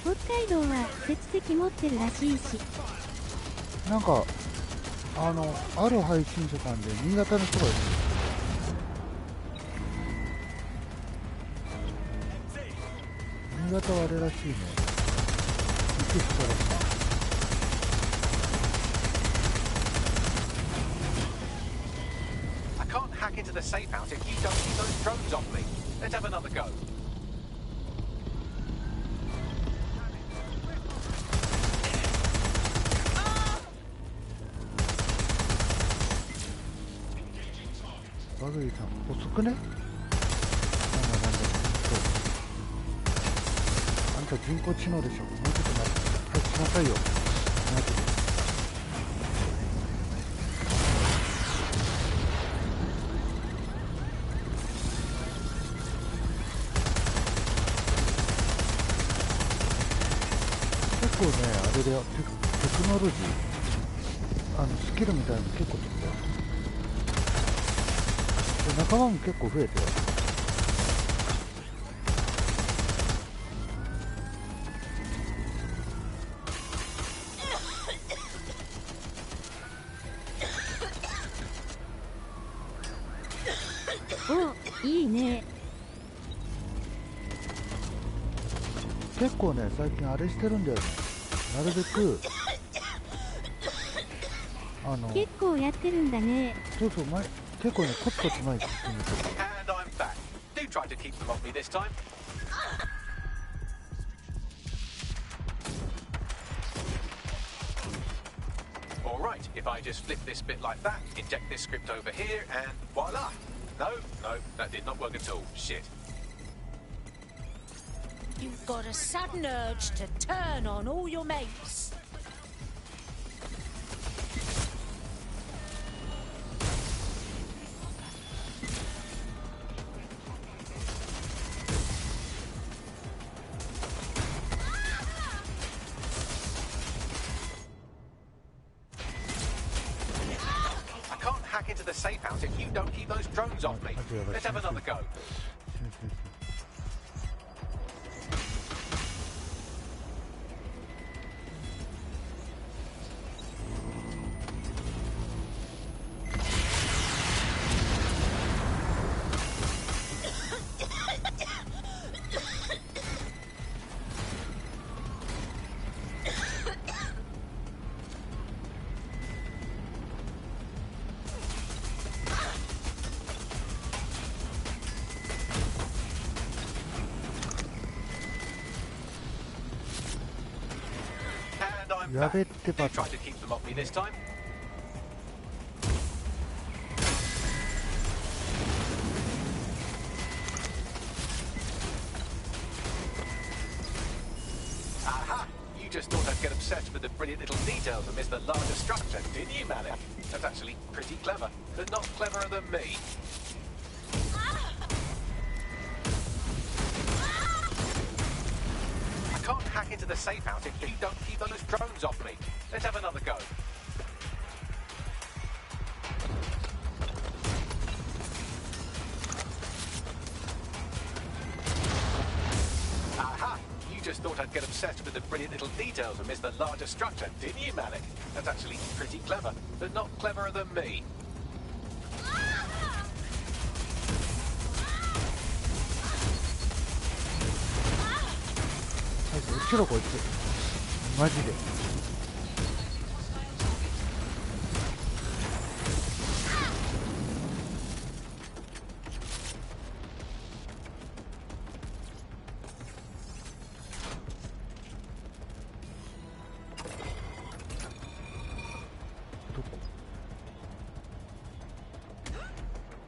北海道は節石持ってるらしいし。なんかある配信者さんで新潟の人がいる。新潟はあれらしいね。雪降ったらしい。I can't hack into the safe house if you don't keep those drones off me. Let's have another go.バグリーさん遅くね。なんだそう。あんた人工知能でしょ。もうちょっと待って早くしなさいよ。待ってて。結構ねあれだよ、テクノロジースキルみたいなの結構取ったよ。仲間も結構増えてる。お、いいね。結構ね最近あれしてるんだよね。なるべく結構やってるんだね。そうそう、結構ねコツコツ前に進むとか。 And I'm back. Do try to keep them off me this time. Alright, if I just flip this bit like that, inject this script over here, and voila! No, that did not work at all. Shit. You've got a sudden urge to turn on all your mates. I can't hack into the safe house if you don't keep those drones off me. Let's have another go.やべってパターン。 Try to keep them off me this time. Aha! You just thought I'd get obsessed with the brilliant little details and miss the larger structure, didn't you, Malik? That's actually pretty clever, but not cleverer than me. I can't hack into the safe house if you don't keep those drones off me. Let's have another go. Aha! You just thought I'd get obsessed with the brilliant little details and miss the larger structure, didn't you, Malik? That's actually pretty clever, but not cleverer than me. 後ろこいつマジで。どこ？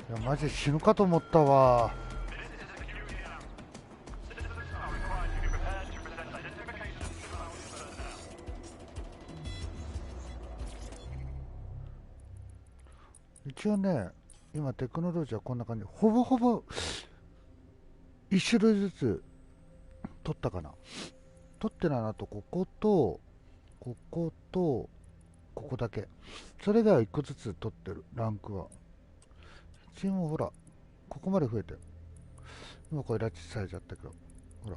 いやマジで死ぬかと思ったわ。一応ね、今テクノロジーはこんな感じ。ほぼほぼ1種類ずつ取ったかな。取ってないなと、こことこことここだけ。それ以外は1個ずつ取ってる、ランクは。チームほら、ここまで増えてる。今これ拉致されちゃったけど、ほら。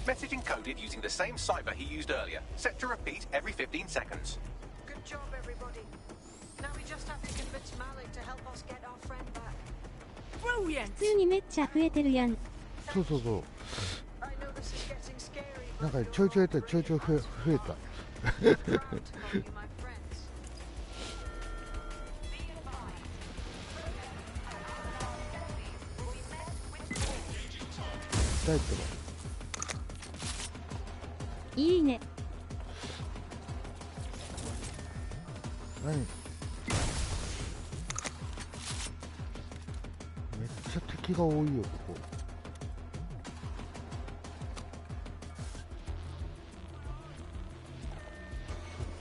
Message encoded using the same cipher he used earlier, set to repeat every 15 seconds. Good job, everybody. Now we just have to convince Malik to help us get our friend back. Brilliant! 普通にめっちゃ増えてるやん。そうそうそう。 I know this is getting scary. なんかちょいちょいやったらちょいちょい増えた。ダイエットだ。いいね。何？めっちゃ敵が多いよここ。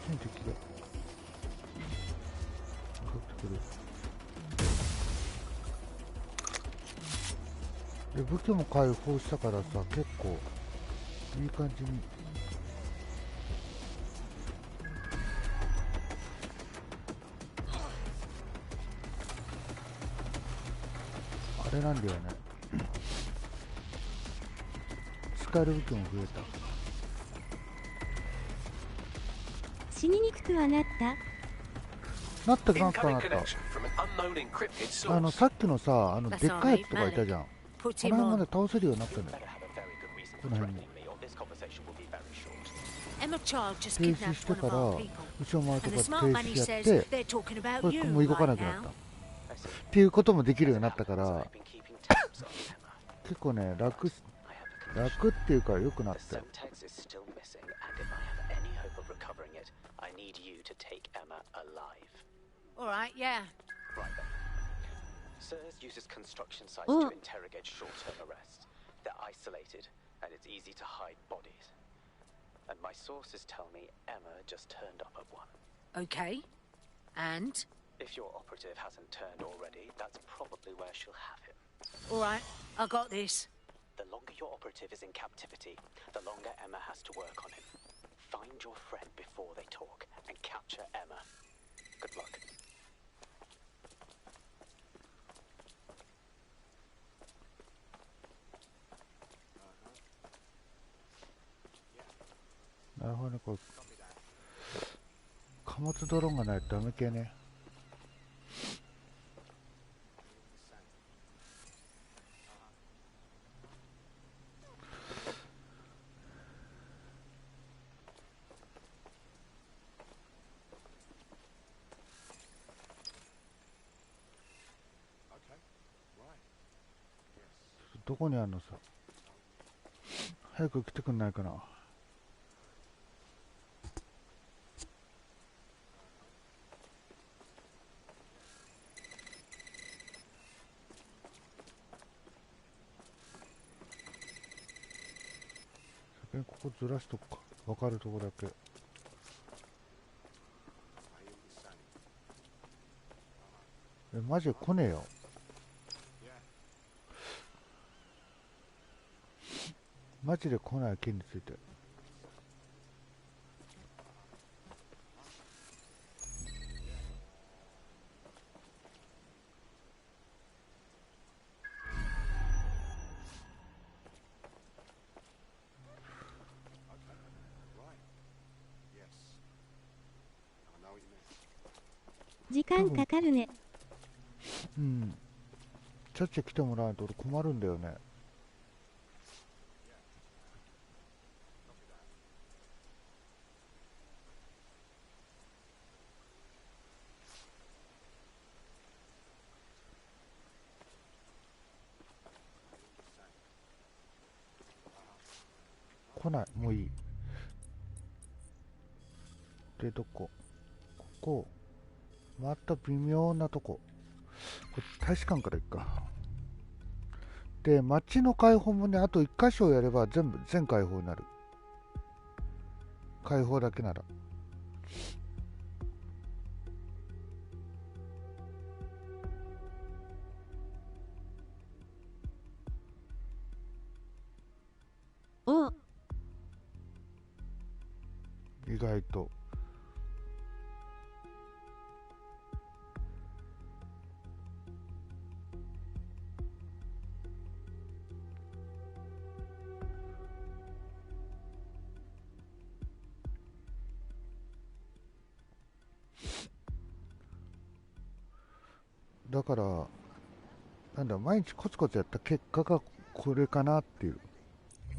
敵がかかってくる。で武器も解放したからさ、結構いい感じに。あれなんだよね、使える武器も増えた。死ににくくはなった？なったなった。さっきのさ、でっかいやつとかいたじゃん。この辺まで倒せるようになったんだよ。この辺に。停止してから、後ろ回ってこう停止やって、これもう動かなくなった。っていうこともできるようになったから、結構ね、楽っていうか良くなったよ。Alright, yeah. Right then. SIRS uses construction sites to interrogate short-term arrests. They're isolated, and it's easy to hide bodies. And my sources tell me Emma just turned up at one. Okay. And? If your operative hasn't turned already, that's probably where she'll have him. Alright, I got this. The longer your operative is in captivity, the longer Emma has to work on him. Find your friend before they talk, and capture Emma. Good luck. なるほどね、これ貨物ドローンがないとダメ系ね。どこにあるのさ。早く来てくんないかな。ここずらしとくか、分かるとこだけ。マジで来ねえよ。マジで来ない件について。時間かかるね。うん。ちゃっちゃ来てもらわないと俺困るんだよね。来ない、もういい。で、どこ？ここ。また微妙なとこ。これ大使館から行くか。で、街の開放もね、あと1箇所やれば全開放になる。開放だけなら。おう。意外と。だからなんだ、毎日コツコツやった結果がこれかなっていう。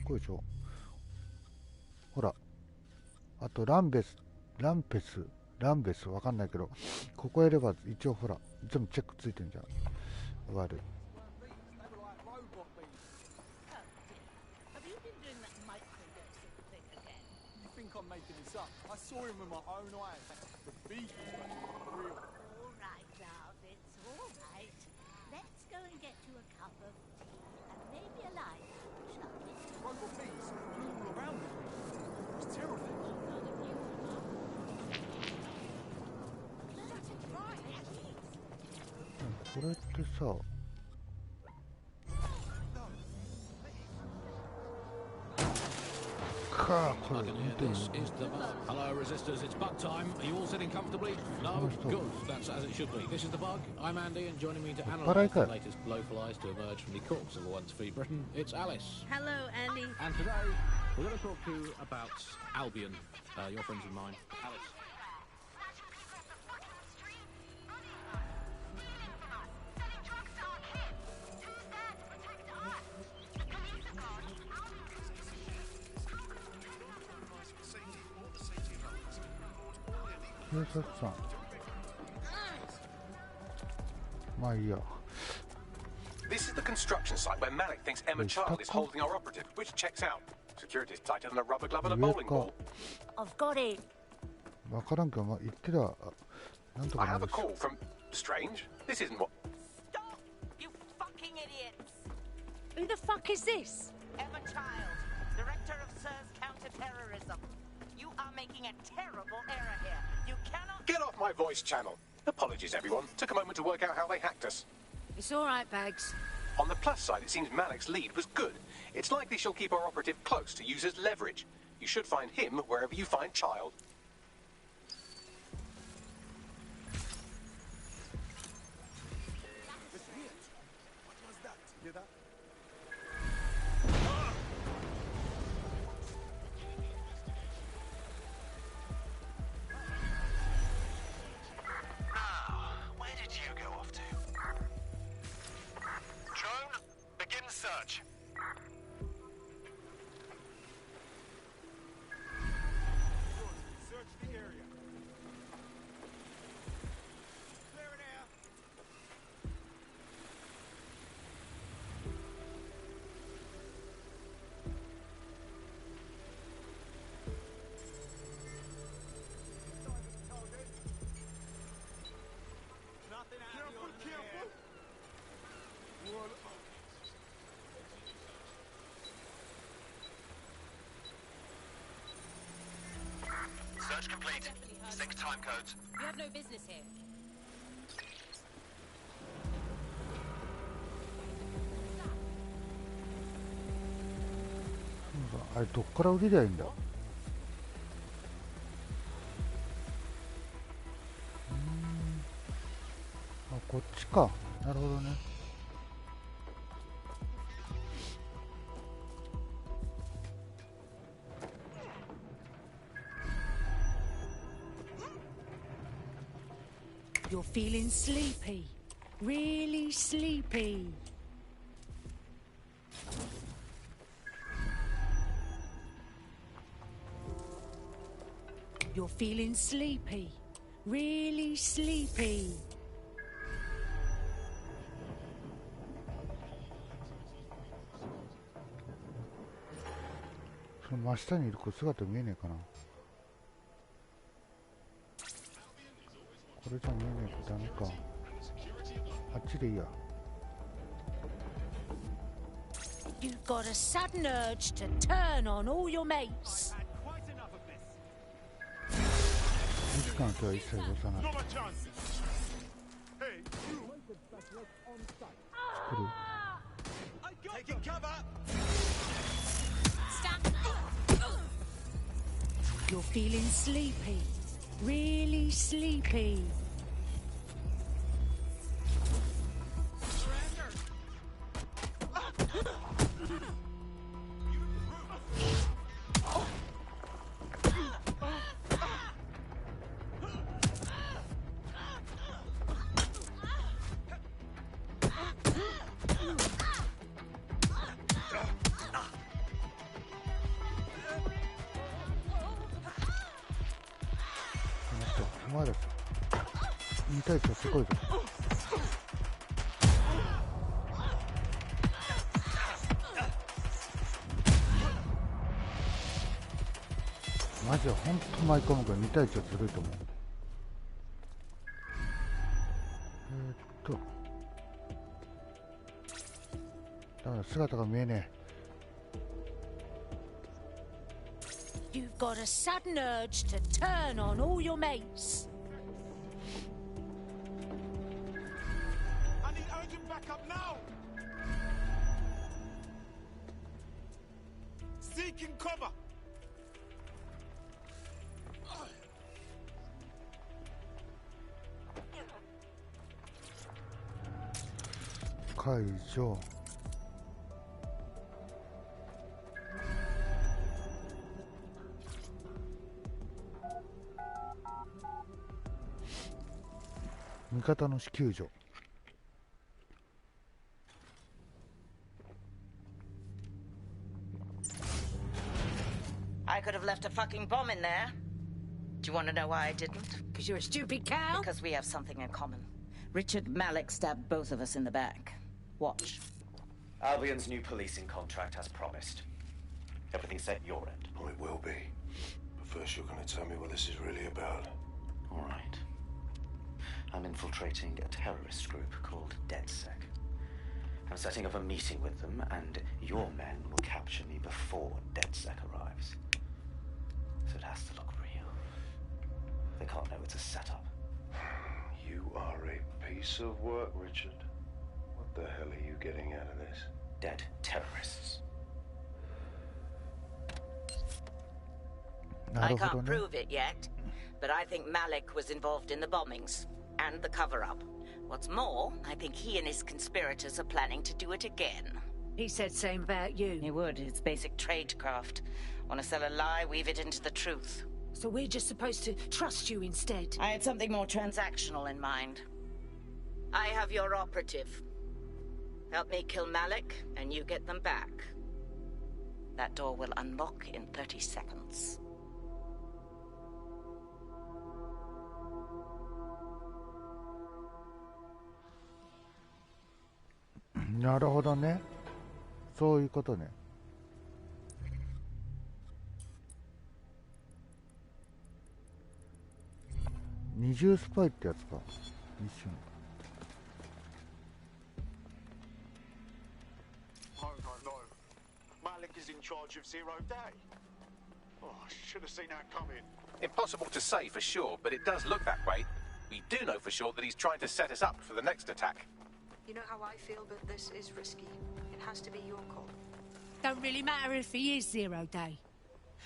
こうでしょ。ほら、あとランペスわかんないけど、ここやれば一応ほら全部チェックついてんじゃん。わかる。I'm making this up. I saw him with my own eyes. The beef is real. All right, love, it's all right. Let's go and get you a cup of tea and maybe a lime, shall we? Robot bees flew all around me. It was terrible. これってさ。This is the bug. Hello, resistors. It's bug time. Are you all sitting comfortably? No? Good. That's as it should be. This is the bug. I'm Andy, and joining me to analyse the latest blowful eyes to emerge from the corpse of a once free Britain, it's Alice. Hello, Andy. And today, we're going to talk to you about Albion. Your friends of mine. Alice. This is the construction site where Malik thinks Emma Child is holding our operative, which checks out. Security's tighter than a rubber glove and a bowling ball. I've got it. I have a call from... Strange. This isn't what... Stop, you fucking idiots! Who the fuck is this? Emma Child, Director of SIR's Counter-Terrorism. You are making a terrible error here. You cannot... Get off my voice channel. Apologies, everyone. Took a moment to work out how they hacked us. It's all right, Bags. On the plus side, it seems Malik's lead was good. It's likely she'll keep our operative close to use as leverage. You should find him wherever you find Child. What was that? Hear that? Where did you go off to? Drone, begin search. Search the area. Clear it out. Nothing out of the ordinary. Search complete. Sync time codes. You have no business here. あれどっから降りりゃいいんだ。あ、こっちか。なるほどね。You're feeling sleepy. Really sleepy. You're feeling sleepy. Really sleepy. その真下にいる子姿見えねえかな。これじゃ見えねえとダメか。あっちでいいや。You've got a sudden urge to turn on all your mates. 時間とは一切動さない。 No more chances. Hey, you. 来る。 Taking cover. You're feeling sleepy. Really sleepy. 対1すごいぞ。マジで本当舞い込むから2対1はずるいと思う。だから姿が見えねYou've got a sudden urge to turn on all your mates. I need urgent backup now! Seeking cover! 解除。味方の救助。I could have left a fucking bomb in there. Do you want to know why I didn't? Because you're a stupid cow? Because we have something in common. Richard Malik stabbed both of us in the back. Watch. Albion's new policing contract as promised. Everything set your end. Oh, it will be. But first you're going to tell me what this is really about. All right. I'm infiltrating a terrorist group called DedSec. I'm setting up a meeting with them, and your men will capture me before DedSec arrives. So it has to look real. They can't know it's a setup. You are a piece of work, Richard. What the hell are you getting out of this? Dead terrorists. I can't prove it yet, but I think Malik was involved in the bombings and the cover-up. What's more, I think he and his conspirators are planning to do it again. He said same about you. He would. It's basic tradecraft. Want to sell a lie, weave it into the truth. So we're just supposed to trust you instead? I had something more transactional in mind. I have your operative. Help me kill Malik, and you get them back. That door will unlock in 30 seconds. なるほどね。そういうことね。二重スパイってやつか。一瞬。Oh no. Malik is in charge of 0 day. Oh, I should have seen that coming. Impossible to say for sure, but it does look that way. We do know for sure that he's trying to set us up for the next attack. You know how I feel, but this is risky. It has to be your call. Don't really matter if he is 0 day.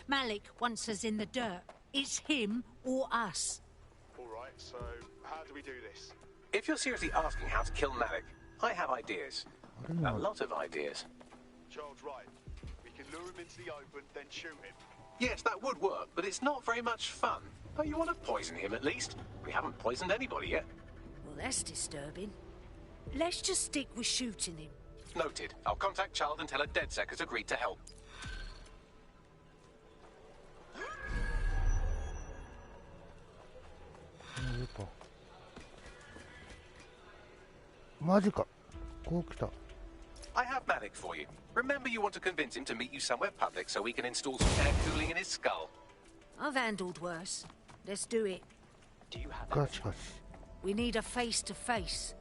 Malik wants us in the dirt. It's him or us. All right, so how do we do this? If you're seriously asking how to kill Malik, I have ideas. A lot of ideas. Charles right. We can lure him into the open, then shoot him. Yes, that would work, but it's not very much fun. Oh, you want to poison him at least? We haven't poisoned anybody yet. Well, that's disturbing. Let's just stick with shooting him. Noted. I'll contact Child and tell her DedSec has agreed to help. マジか。こう来た。I have Malik for you. Remember, you want to convince him to meet you somewhere public so we can install some air cooling in his skull. I've handled worse. Let's do it. Do you haveガチガチ。 We need a face-to-face.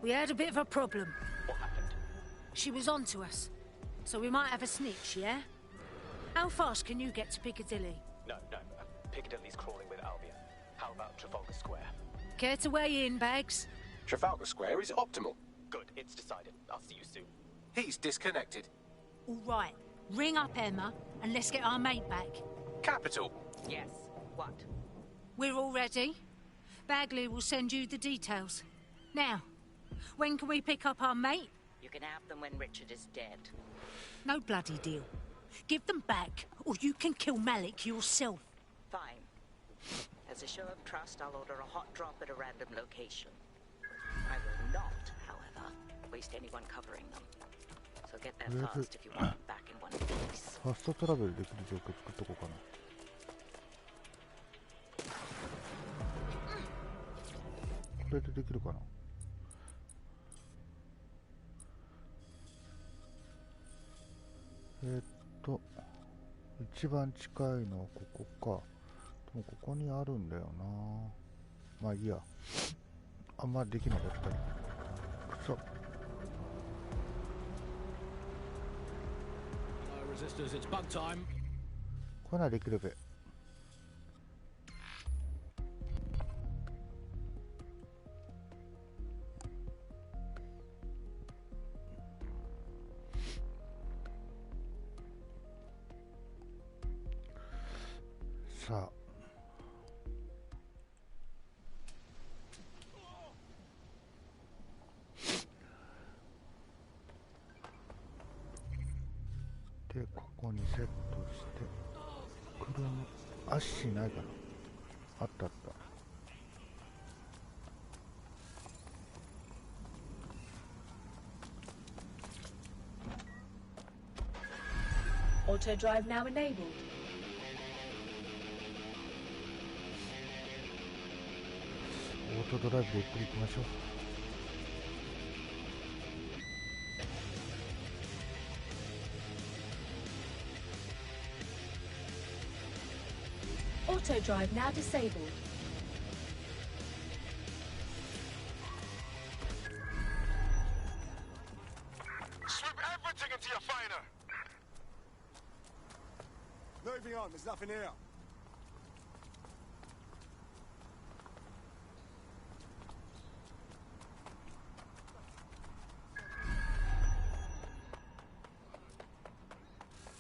We had a bit of a problem. What happened? She was onto us. So we might have a snitch, yeah? How fast can you get to Piccadilly? No. Piccadilly's crawling with Albion. How about Trafalgar Square? Care to weigh in, Bags? Trafalgar Square is optimal. Good, it's decided. I'll see you soon. He's disconnected. All right. Ring up Emma and let's get our mate back. Capital. Yes. What? We're all ready. Bagley will send you the details. Now, when can we pick up our mate? You can have them when Richard is dead. No bloody deal. Give them back, or you can kill Malik yourself. Fine. As a show of trust, I'll order a hot drop at a random location. I will not, however, waste anyone covering them. So get there fast if you want them back in one piece. ファストトラベルできる状況作っとこうかな。れでできるかな。一番近いのはここか。でもここにあるんだよな。まあいいや。あんまりできなかったり。くそ。これならできるべ。さあ。で、ここにセットして、車、アッシーないかな。あったあった。Auto drive now enabled. オートドライブでゆっくり行きましょう。Auto drive now disabled. Sweep everything into your fighter. Moving on, there's nothing here.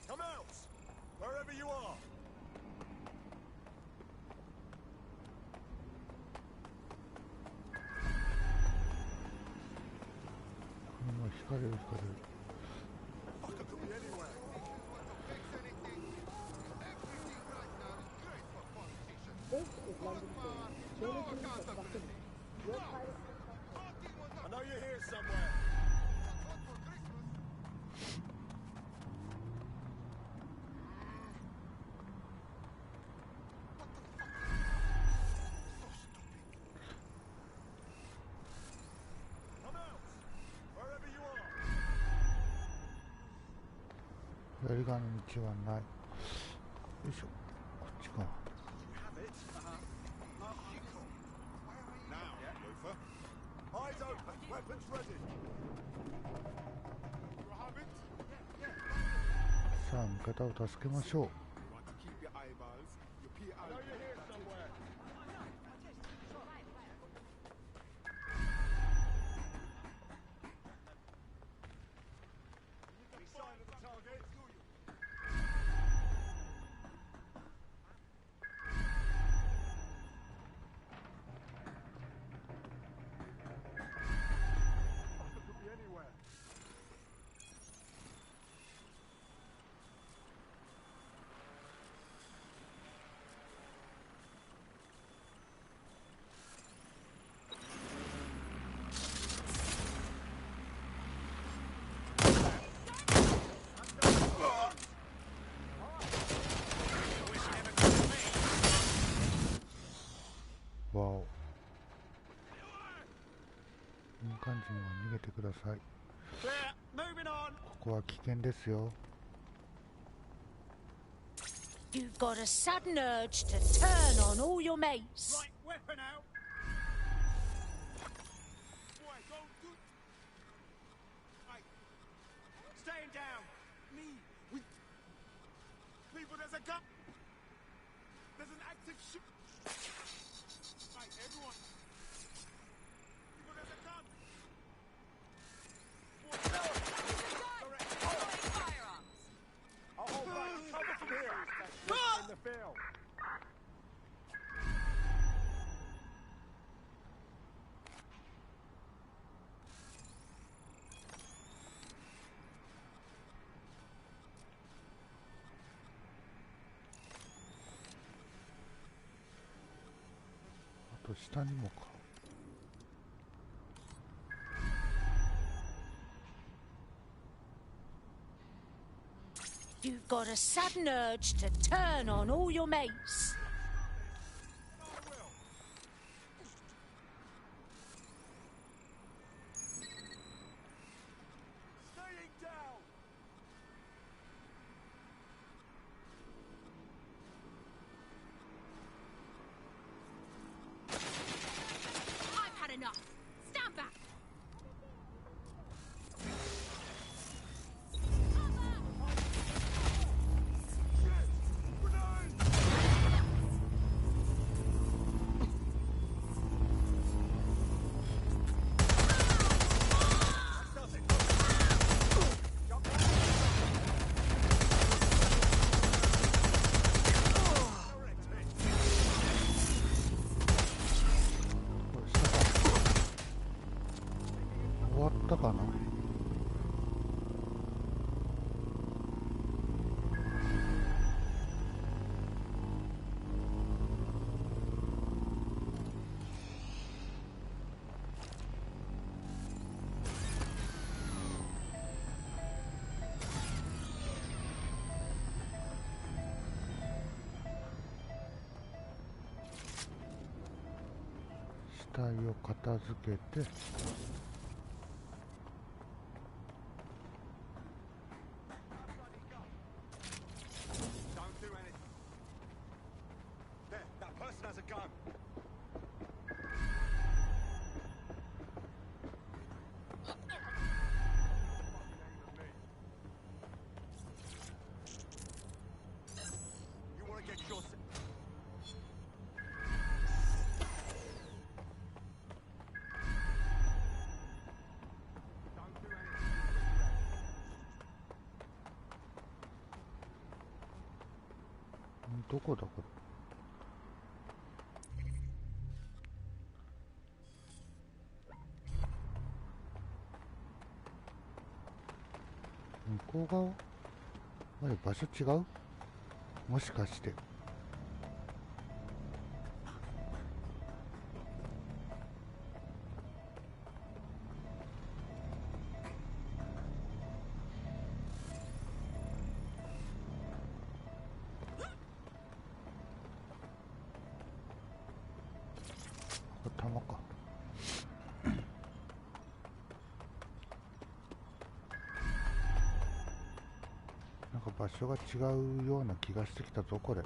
Come out, wherever you are. 引かれる引かれる。I know you're here somewhere. Come out, wherever you are. 左側の道はない。よいしょ。こっちか。Eyes open, weapons ready. さあ、味方を助けましょう。Keep your eyeballs. Your PI. I know you're here somewhere. Any sign of the target? Could be anywhere. わお。民間人は逃げてください。ここは危険ですよ。You've got a sudden urge to turn on all your mates. Right, weapon out. Boy, don't do. Right, staying down. Me, we. People, there's a gun. There's an active shoot. Right, everyone. People, there's a gun. I'll hold back. Cover from here. In the field. あと下にもか。You've got a sudden urge to turn on all your mates. ったかな。死体を片付けて、どこだこれ。向こう側？あれ、場所違う？もしかして。弾か。なんか場所が違うような気がしてきたぞこれ。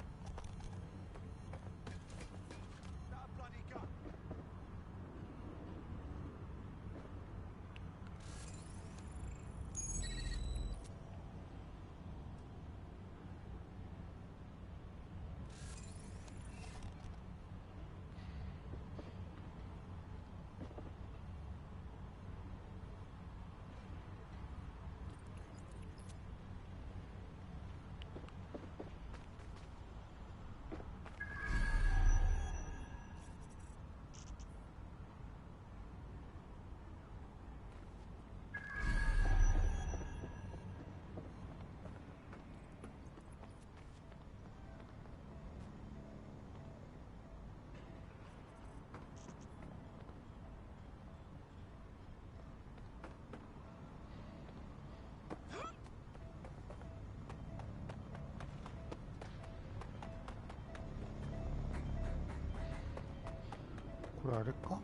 これあれか。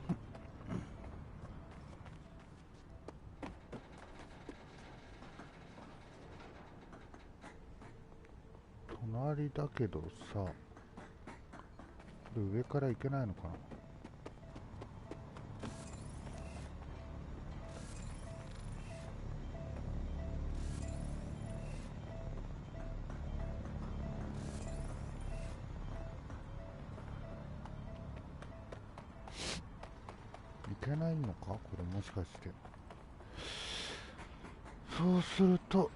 隣だけどさ、これ上から行けないのかな。いけないのかこれ、もしかして。そうすると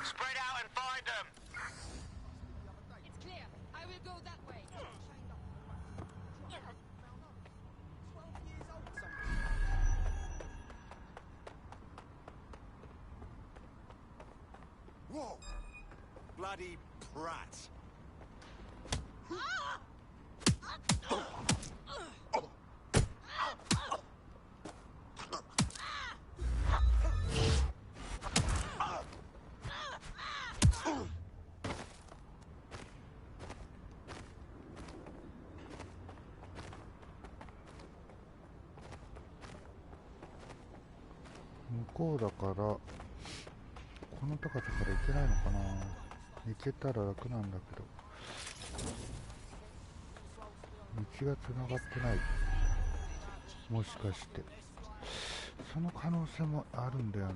Spread out and find them! It's clear. I will go that way. Whoa! Bloody brat!向こうだからこの高さから行けないのかな。行けたら楽なんだけど道がつながってない。もしかしてその可能性もあるんだよな。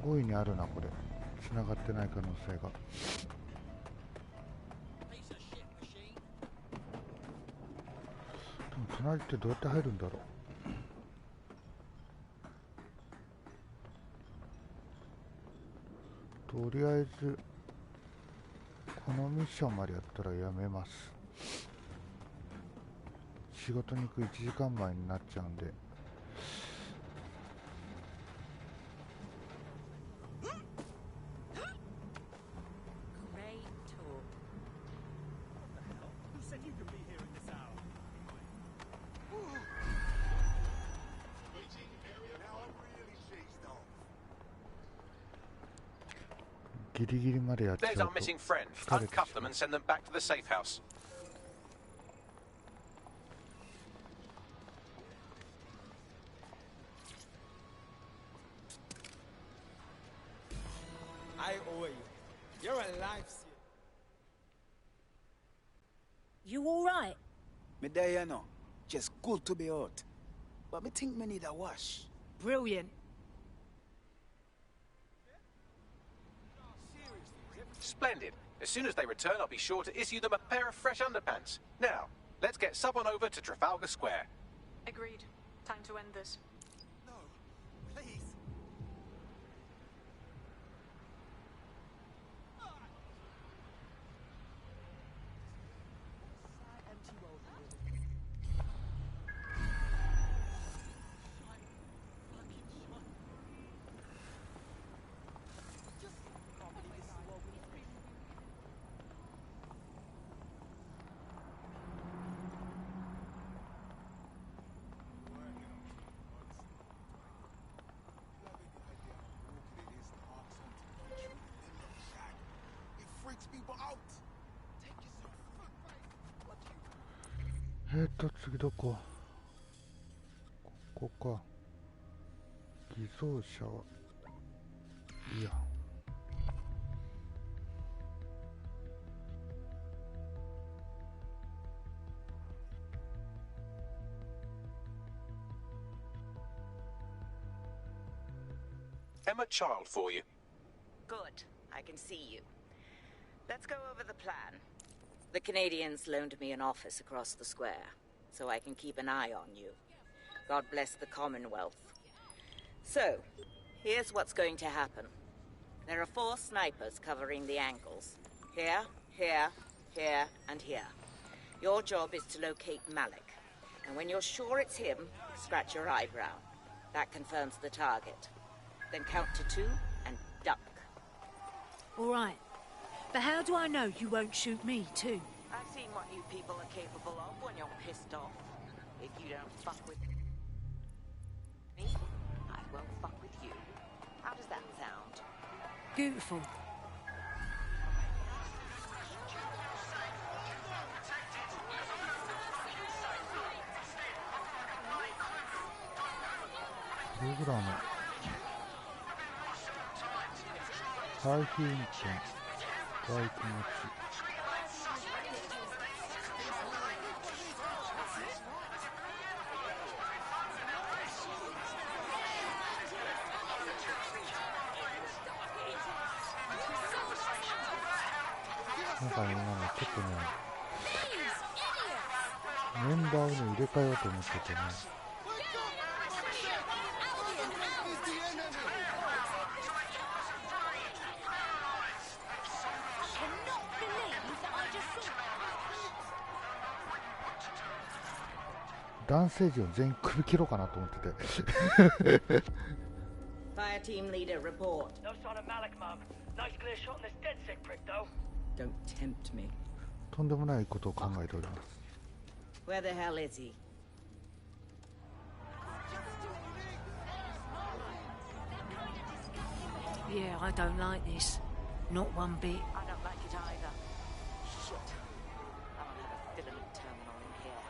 大いにあるな、これ。繋がってない可能性が。でも隣ってどうやって入るんだろう。とりあえずこのミッションまでやったらやめます。仕事に行く1時間前になっちゃうんで。ギリギリまでやっちゃう There's と our missing friend. 疲れてしま Uncuff them and send them back to the safe house. I owe you. You're a lifesaver. You alright? Me there, you know. Just good to be out. But me think me need a wash. Brilliant. Splendid. As soon as they return, I'll be sure to issue them a pair of fresh underpants. Now, let's get someone over to Trafalgar Square. Agreed. Time to end this. No, please. People out. Take yourself. 次どこ？ここか。偽造者は。いや。Emma Child for you. Good. I can see you. Let's go over the plan. The Canadians loaned me an office across the square, so I can keep an eye on you. God bless the Commonwealth. So, here's what's going to happen. There are 4 snipers covering the angles. Here, here, here, and here. Your job is to locate Malik. And when you're sure it's him, scratch your eyebrow. That confirms the target. Then count to 2 and duck. All right. But how do I know you won't shoot me, too? I've seen what you people are capable of when you're pissed off. If you don't fuck with me, I won't fuck with you. How does that sound? Beautiful. Program. 回避運転。バイク待ち。なんかね、ちょっとね、メンバーをね、入れ替えようと思っててね。男性陣を全員首切ろうかなと思ってて。Fire team leader, report. No sign of Malik, Mum. Nice clear shot on this dead sick prick, though. Don't tempt me. とんでもないことを考えております。Where the hell is he? Yeah, I don't like this. Not one bit. I don't like it either. Shit. I don't have a filament terminal in here.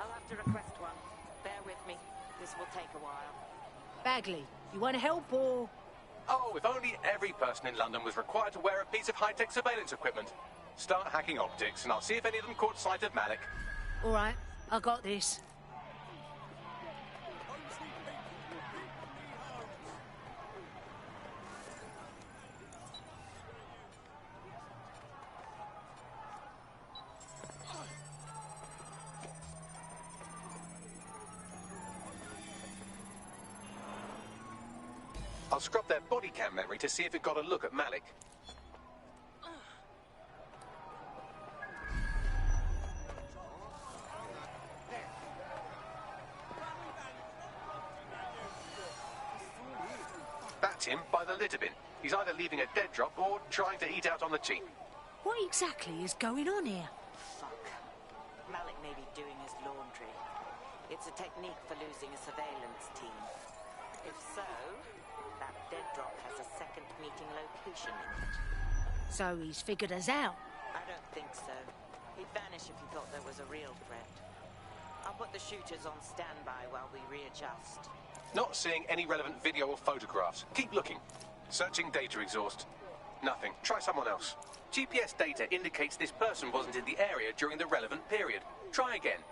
I'll have to request one. Bear with me. This will take a while. Bagley, you want to help or...? Oh, if only every person in London was required to wear a piece of high-tech surveillance equipment. Start hacking optics, and I'll see if any of them caught sight of Malik. All right, I got this. I'll scrub their body cam memory to see if it got a look at Malik. That's him by the litter bin. He's either leaving a dead drop or trying to eat out on the cheap. What exactly is going on here? Fuck. Malik may be doing his laundry. It's a technique for losing a surveillance team. If so, that dead drop has a second meeting location in it. So he's figured us out. I don't think so. He'd vanish if he thought there was a real threat. I'll put the shooters on standby while we readjust. Not seeing any relevant video or photographs. Keep looking. Searching data exhaust. Nothing. Try someone else. GPS data indicates this person wasn't in the area during the relevant period. Try again.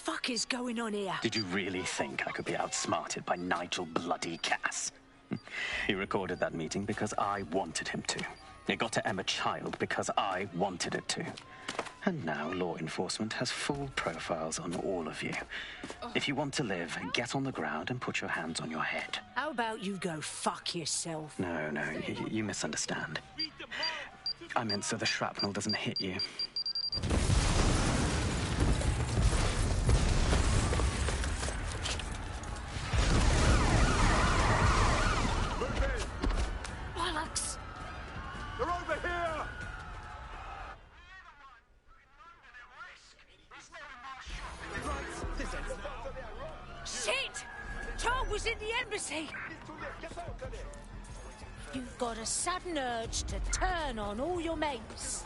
What is going on here? Did you really think I could be outsmarted by Nigel bloody Cass? He recorded that meeting because I wanted him to. It got to Emma Child because I wanted it to. And now law enforcement has full profiles on all of you. If you want to live, get on the ground and put your hands on your head. How about you go fuck yourself? No, you misunderstand. I meant so the shrapnel doesn't hit you. Bollocks! They're over here! Shit! Tom was in the embassy! You've got a sudden urge to turn on all your mates.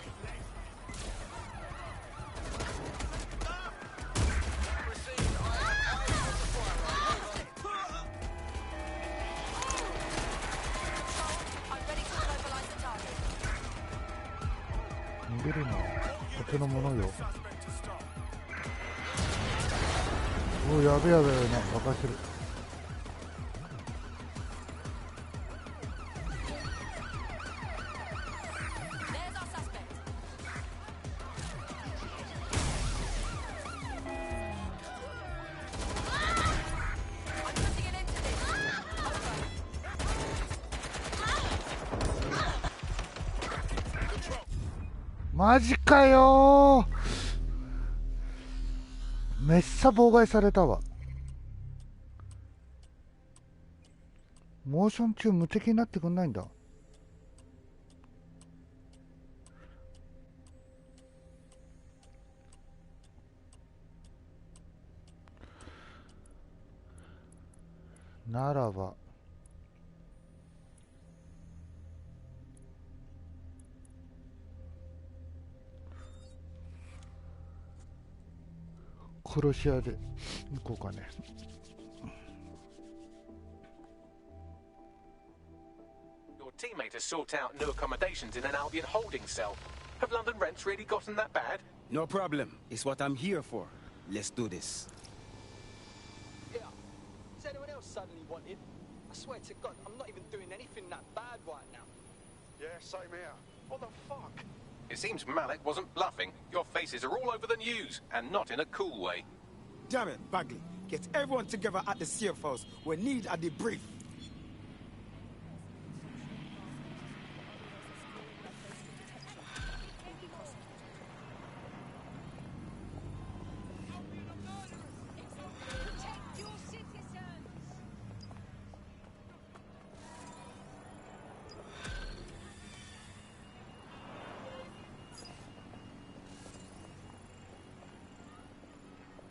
Oh, やべやべやべな、爆破してる。マジかよー。めっちゃ妨害されたわ。モーション中無敵になってくんないんだ。ならば殺し屋で行こうかね。Your teammate has sought out new accommodations in an Albion holding cell. Have London rents really gotten that bad? No problem. It's what I'm here for. Let's do this. Yeah. Is anyone else suddenly wanted? I swear to God, I'm not even doing anything that bad right now. Yeah, same here. What the fuck? It seems Malik wasn't bluffing. Your faces are all over the news, and not in a cool way. Damn it, Bagley. Get everyone together at the safe house. We need a debrief.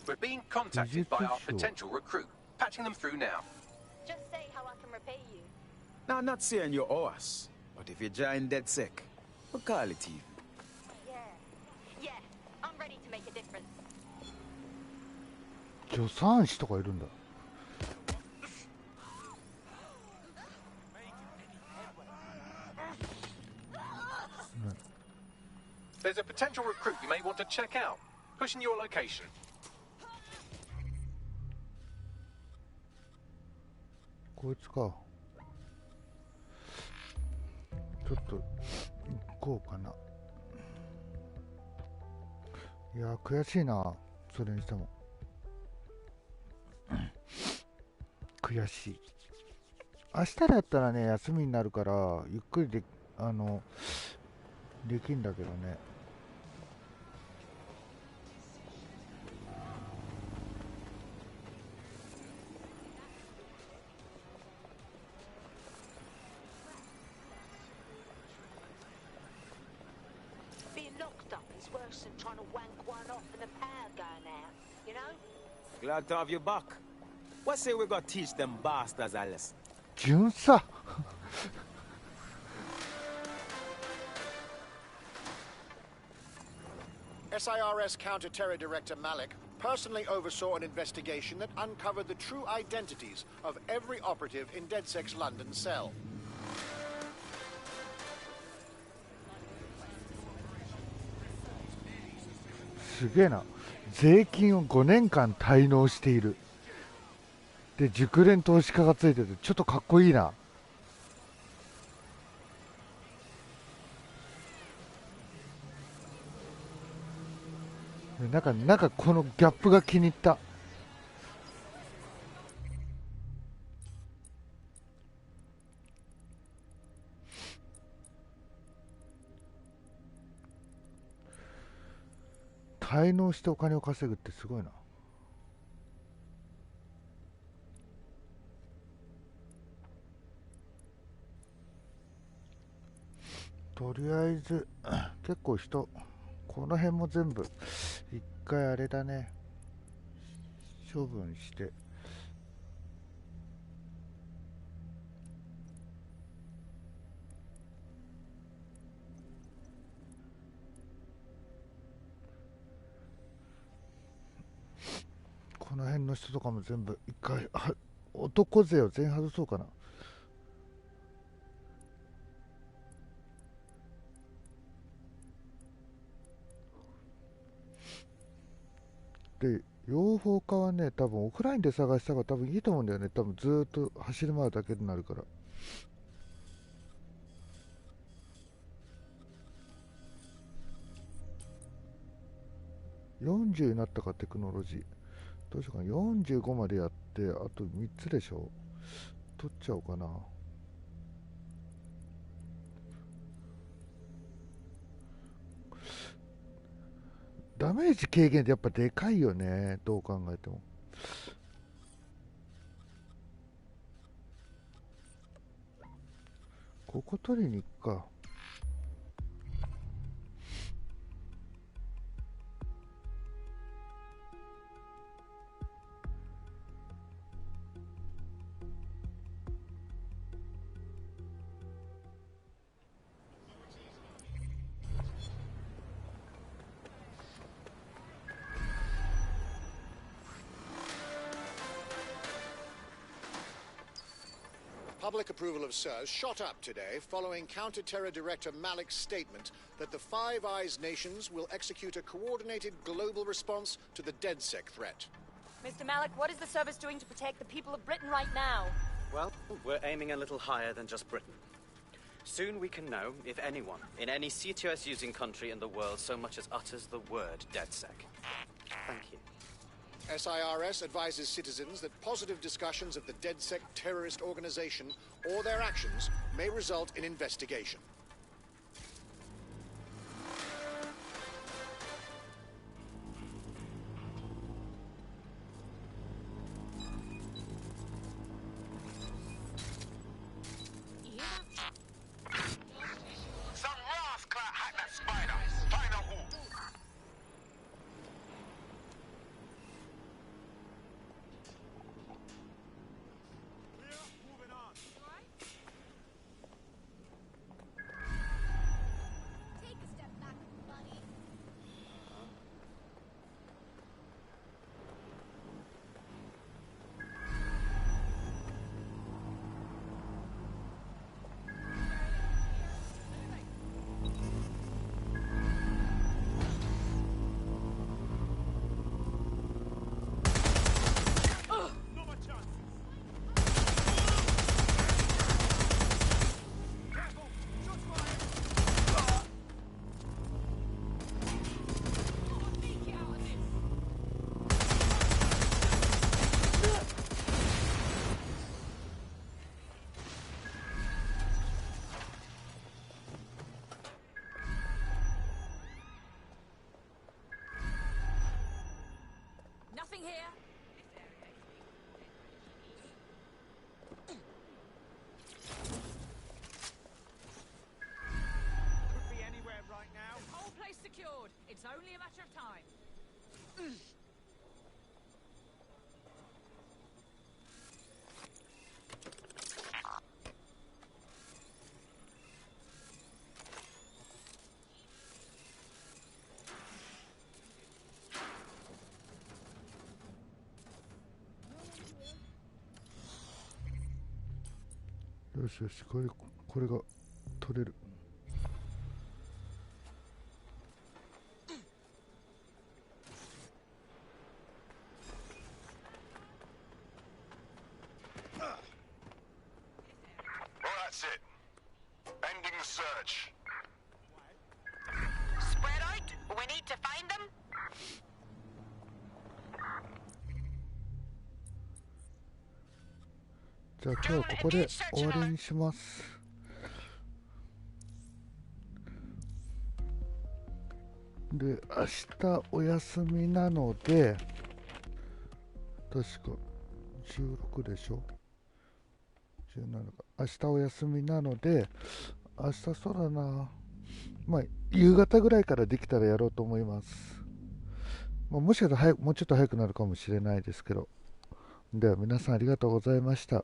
We're being contacted by our potential recruit. Patching them through now. Just say how I can repay you. Now, I'm not saying you owe us, but if you join DedSec, we'll call it even. Yeah, I'm ready to make a difference. 助産師とかいるんだ。There's a potential recruit you may want to check out. Pushing your location. こいつか。ちょっと行こうかな。いや悔しいな、それにしても。悔しい。明日だったらね休みになるからゆっくりでできんだけどね。Glad to have you back. What say we got teach them bastards a lesson? 巡査SIRS Counter-Terror Director Malik personally oversaw an investigation that uncovered the true identities of every operative in DedSec's London cell. すげえな。税金を5年間滞納している。で熟練投資家がついててちょっとかっこいいな。なんかこのギャップが気に入った。滞納してお金を稼ぐってすごいな。とりあえず結構人この辺も全部一回あれだね処分して。この辺の人とかも全部一回男勢を全員外そうかな。で養蜂家はね多分オフラインで探した方が多分いいと思うんだよね。多分ずーっと走り回るだけになるから。40になったかテクノロジーどうしようかな。45までやってあと3つでしょ。取っちゃおうかな。ダメージ軽減ってやっぱでかいよね、どう考えても。ここ取りに行くか。Public approval of SIRS shot up today following Counter-Terror Director Malik's statement that the Five Eyes nations will execute a coordinated global response to the DedSec threat. Mr. Malik, what is the service doing to protect the people of Britain right now? Well, we're aiming a little higher than just Britain. Soon we can know if anyone in any CTOS-using country in the world so much as utters the word DedSec. Thank you. SIRS advises citizens that positive discussions of the DedSec terrorist organization or their actions may result in investigation. Some rascal hacked that spider. Find out who. here. Could be anywhere right now. Whole place secured. It's only a matter of time.よしよし、これが取れる。Well, that's it. Ending the search. Spread out. We need to find them. じゃあ今日はここで終わりにします。で、明日お休みなので、確か16でしょ、17か。明日お休みなので、明日そうだな、まあ夕方ぐらいからできたらやろうと思います。まあ、もしかしたらもうちょっと早くなるかもしれないですけど。では皆さんありがとうございました。